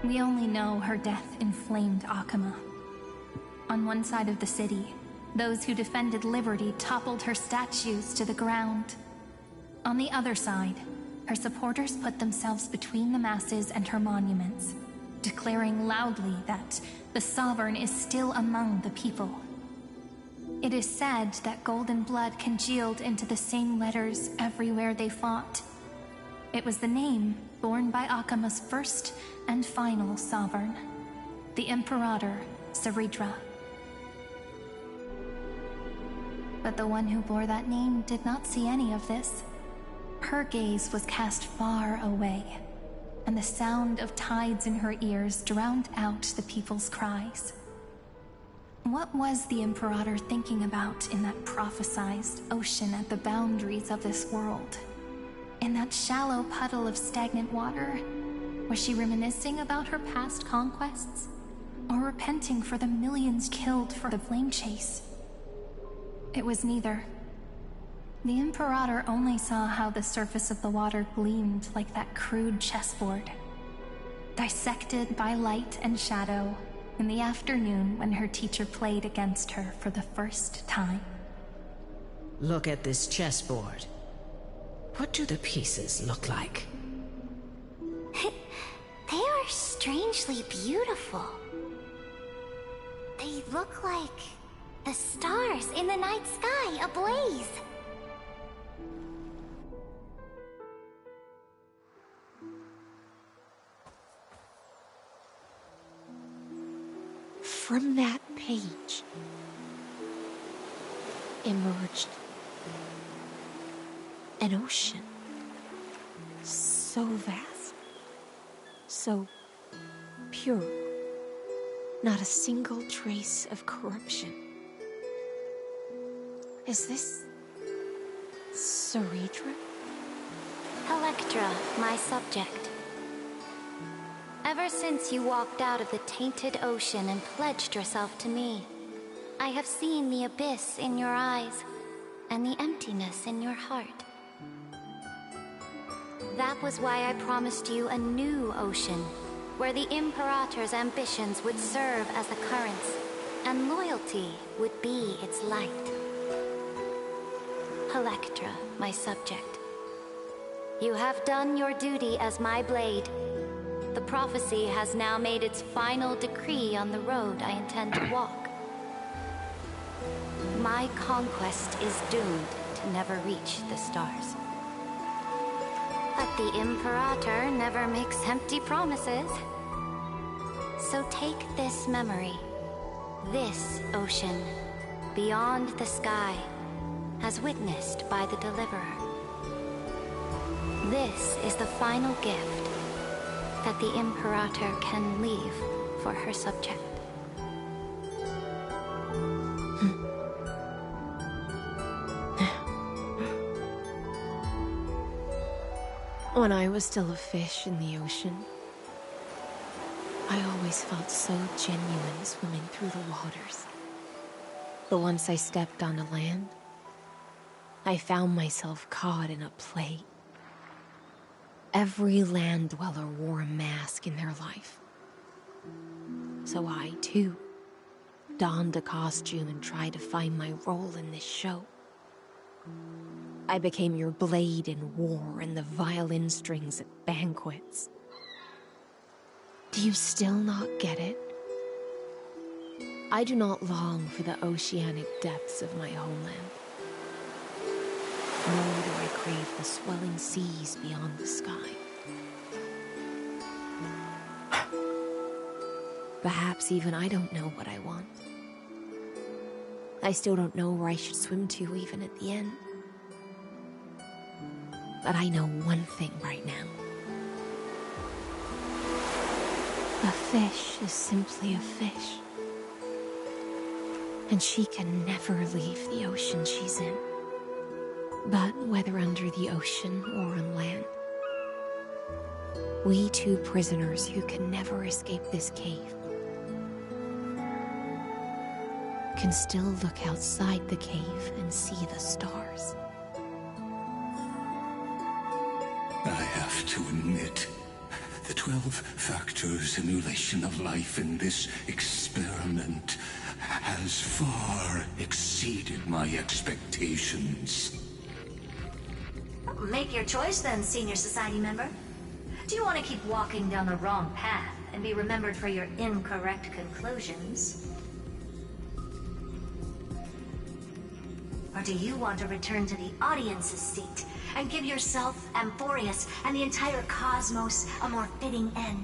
We only know her death inflamed Akama. On one side of the city, those who defended liberty toppled her statues to the ground. On the other side, her supporters put themselves between the masses and her monuments, declaring loudly that the Sovereign is still among the people. It is said that golden blood congealed into the same letters everywhere they fought. It was the name borne by Akama's first and final Sovereign, the Imperator Seridra. But the one who bore that name did not see any of this. Her gaze was cast far away, and the sound of tides in her ears drowned out the people's cries. What was the Imperator thinking about in that prophesized ocean at the boundaries of this world? In that shallow puddle of stagnant water, was she reminiscing about her past conquests? Or repenting for the millions killed for the flame chase? It was neither. The Imperator only saw how the surface of the water gleamed like that crude chessboard. Dissected by light and shadow, in the afternoon when her teacher played against her for the first time. Look at this chessboard. What do the pieces look like? They are strangely beautiful. They look like the stars in the night sky ablaze. From that page emerged an ocean so vast, so pure, not a single trace of corruption. Is this Ceredra? Electra, my subject. Ever since you walked out of the tainted ocean and pledged yourself to me, I have seen the abyss in your eyes and the emptiness in your heart. That was why I promised you a new ocean, where the Imperator's ambitions would serve as the currents, and loyalty would be its light. Electra, my subject. You have done your duty as my blade. The prophecy has now made its final decree on the road I intend to walk. My conquest is doomed to never reach the stars. But the Imperator never makes empty promises. So take this memory, this ocean, beyond the sky, as witnessed by the Deliverer. This is the final gift that the Imperator can leave for her subject. When I was still a fish in the ocean, I always felt so genuine swimming through the waters. But once I stepped onto land, I found myself caught in a play. Every land dweller wore a mask in their life. So I, too, donned a costume and tried to find my role in this show. I became your blade in war and the violin strings at banquets. Do you still not get it? I do not long for the oceanic depths of my homeland. Nor do I crave the swelling seas beyond the sky. Perhaps even I don't know what I want. I still don't know where I should swim to even at the end. But I know one thing right now. A fish is simply a fish. And she can never leave the ocean she's in. But whether under the ocean or on land, we two prisoners who can never escape this cave can still look outside the cave and see the stars. I have to admit, the 12-factor simulation of life in this experiment has far exceeded my expectations. Make your choice then, Senior Society member. Do you want to keep walking down the wrong path and be remembered for your incorrect conclusions? Or do you want to return to the audience's seat and give yourself, Amphoreus, and the entire cosmos a more fitting end?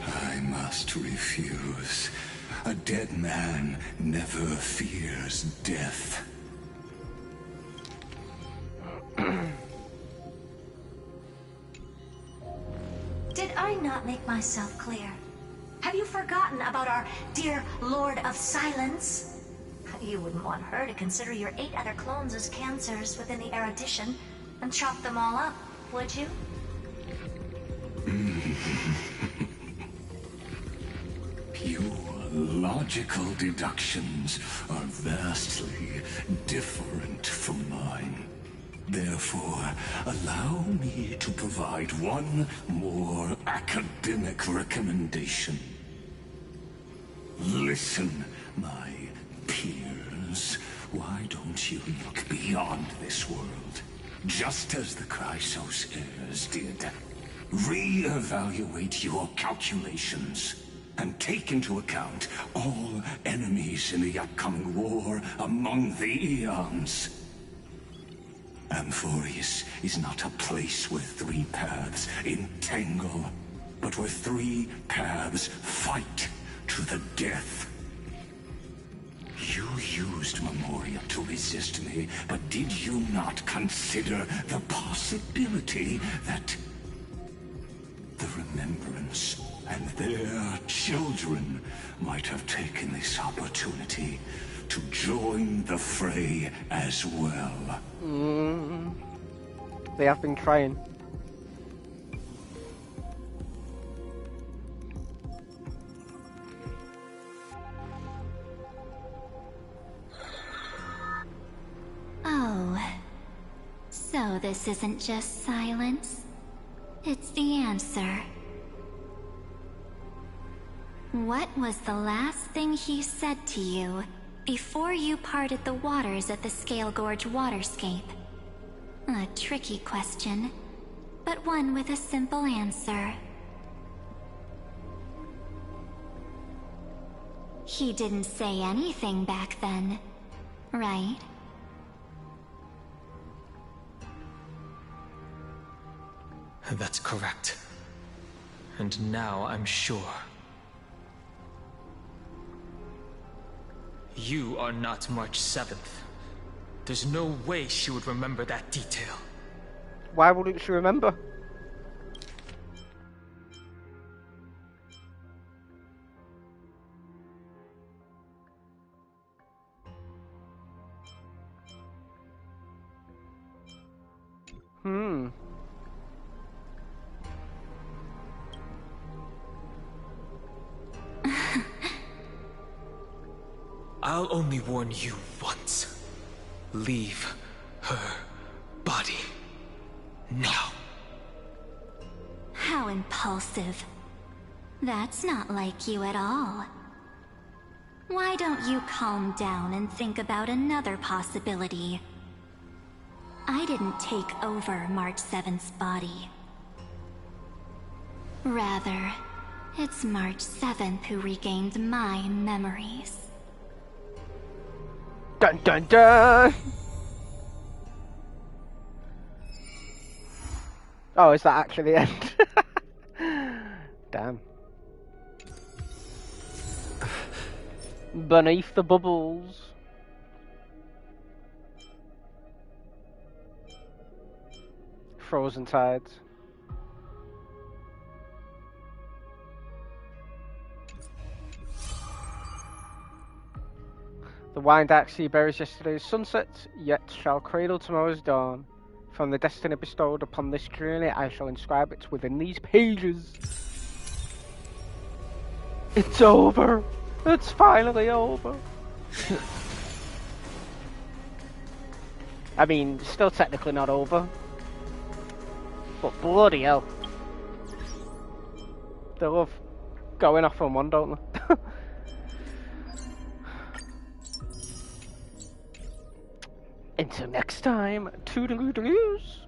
I must refuse. A dead man never fears death. Did I not make myself clear? Have you forgotten about our dear Lord of Silence? You wouldn't want her to consider your 8 other clones as cancers within the erudition and chop them all up, would you? Your logical deductions are vastly different from mine. Therefore, allow me to provide one more academic recommendation. Listen, my peers. Why don't you look beyond this world? Just as the Chrysos heirs did. Re-evaluate your calculations and take into account all enemies in the upcoming war among the Eons. Amphoreus is not a place where three paths entangle, but where three paths fight to the death. You used Memoria to resist me, but did you not consider the possibility that the Remembrance and their children might have taken this opportunity to join the fray as well? They have been trying. Oh, so this isn't just silence. It's the answer. What was the last thing he said to you before you parted the waters at the Scale Gorge waterscape? A tricky question, but one with a simple answer. He didn't say anything back then, right? That's correct. And now I'm sure. You are not March 7th. There's no way she would remember that detail. Why wouldn't she remember? I'll only warn you once. Leave her body. Now. How impulsive. That's not like you at all. Why don't you calm down and think about another possibility? I didn't take over March 7th's body. Rather, it's March 7th who regained my memories. Dun dun dun! Oh, is that actually the end? Damn. Beneath the bubbles. Frozen tides. The wind axe he buries yesterday's sunset, yet shall cradle tomorrow's dawn. From the destiny bestowed upon this journey, I shall inscribe it within these pages. It's over! It's finally over! I mean, still technically not over. But bloody hell. They love going off on one, don't they? Until next time, toodaloo-daloos.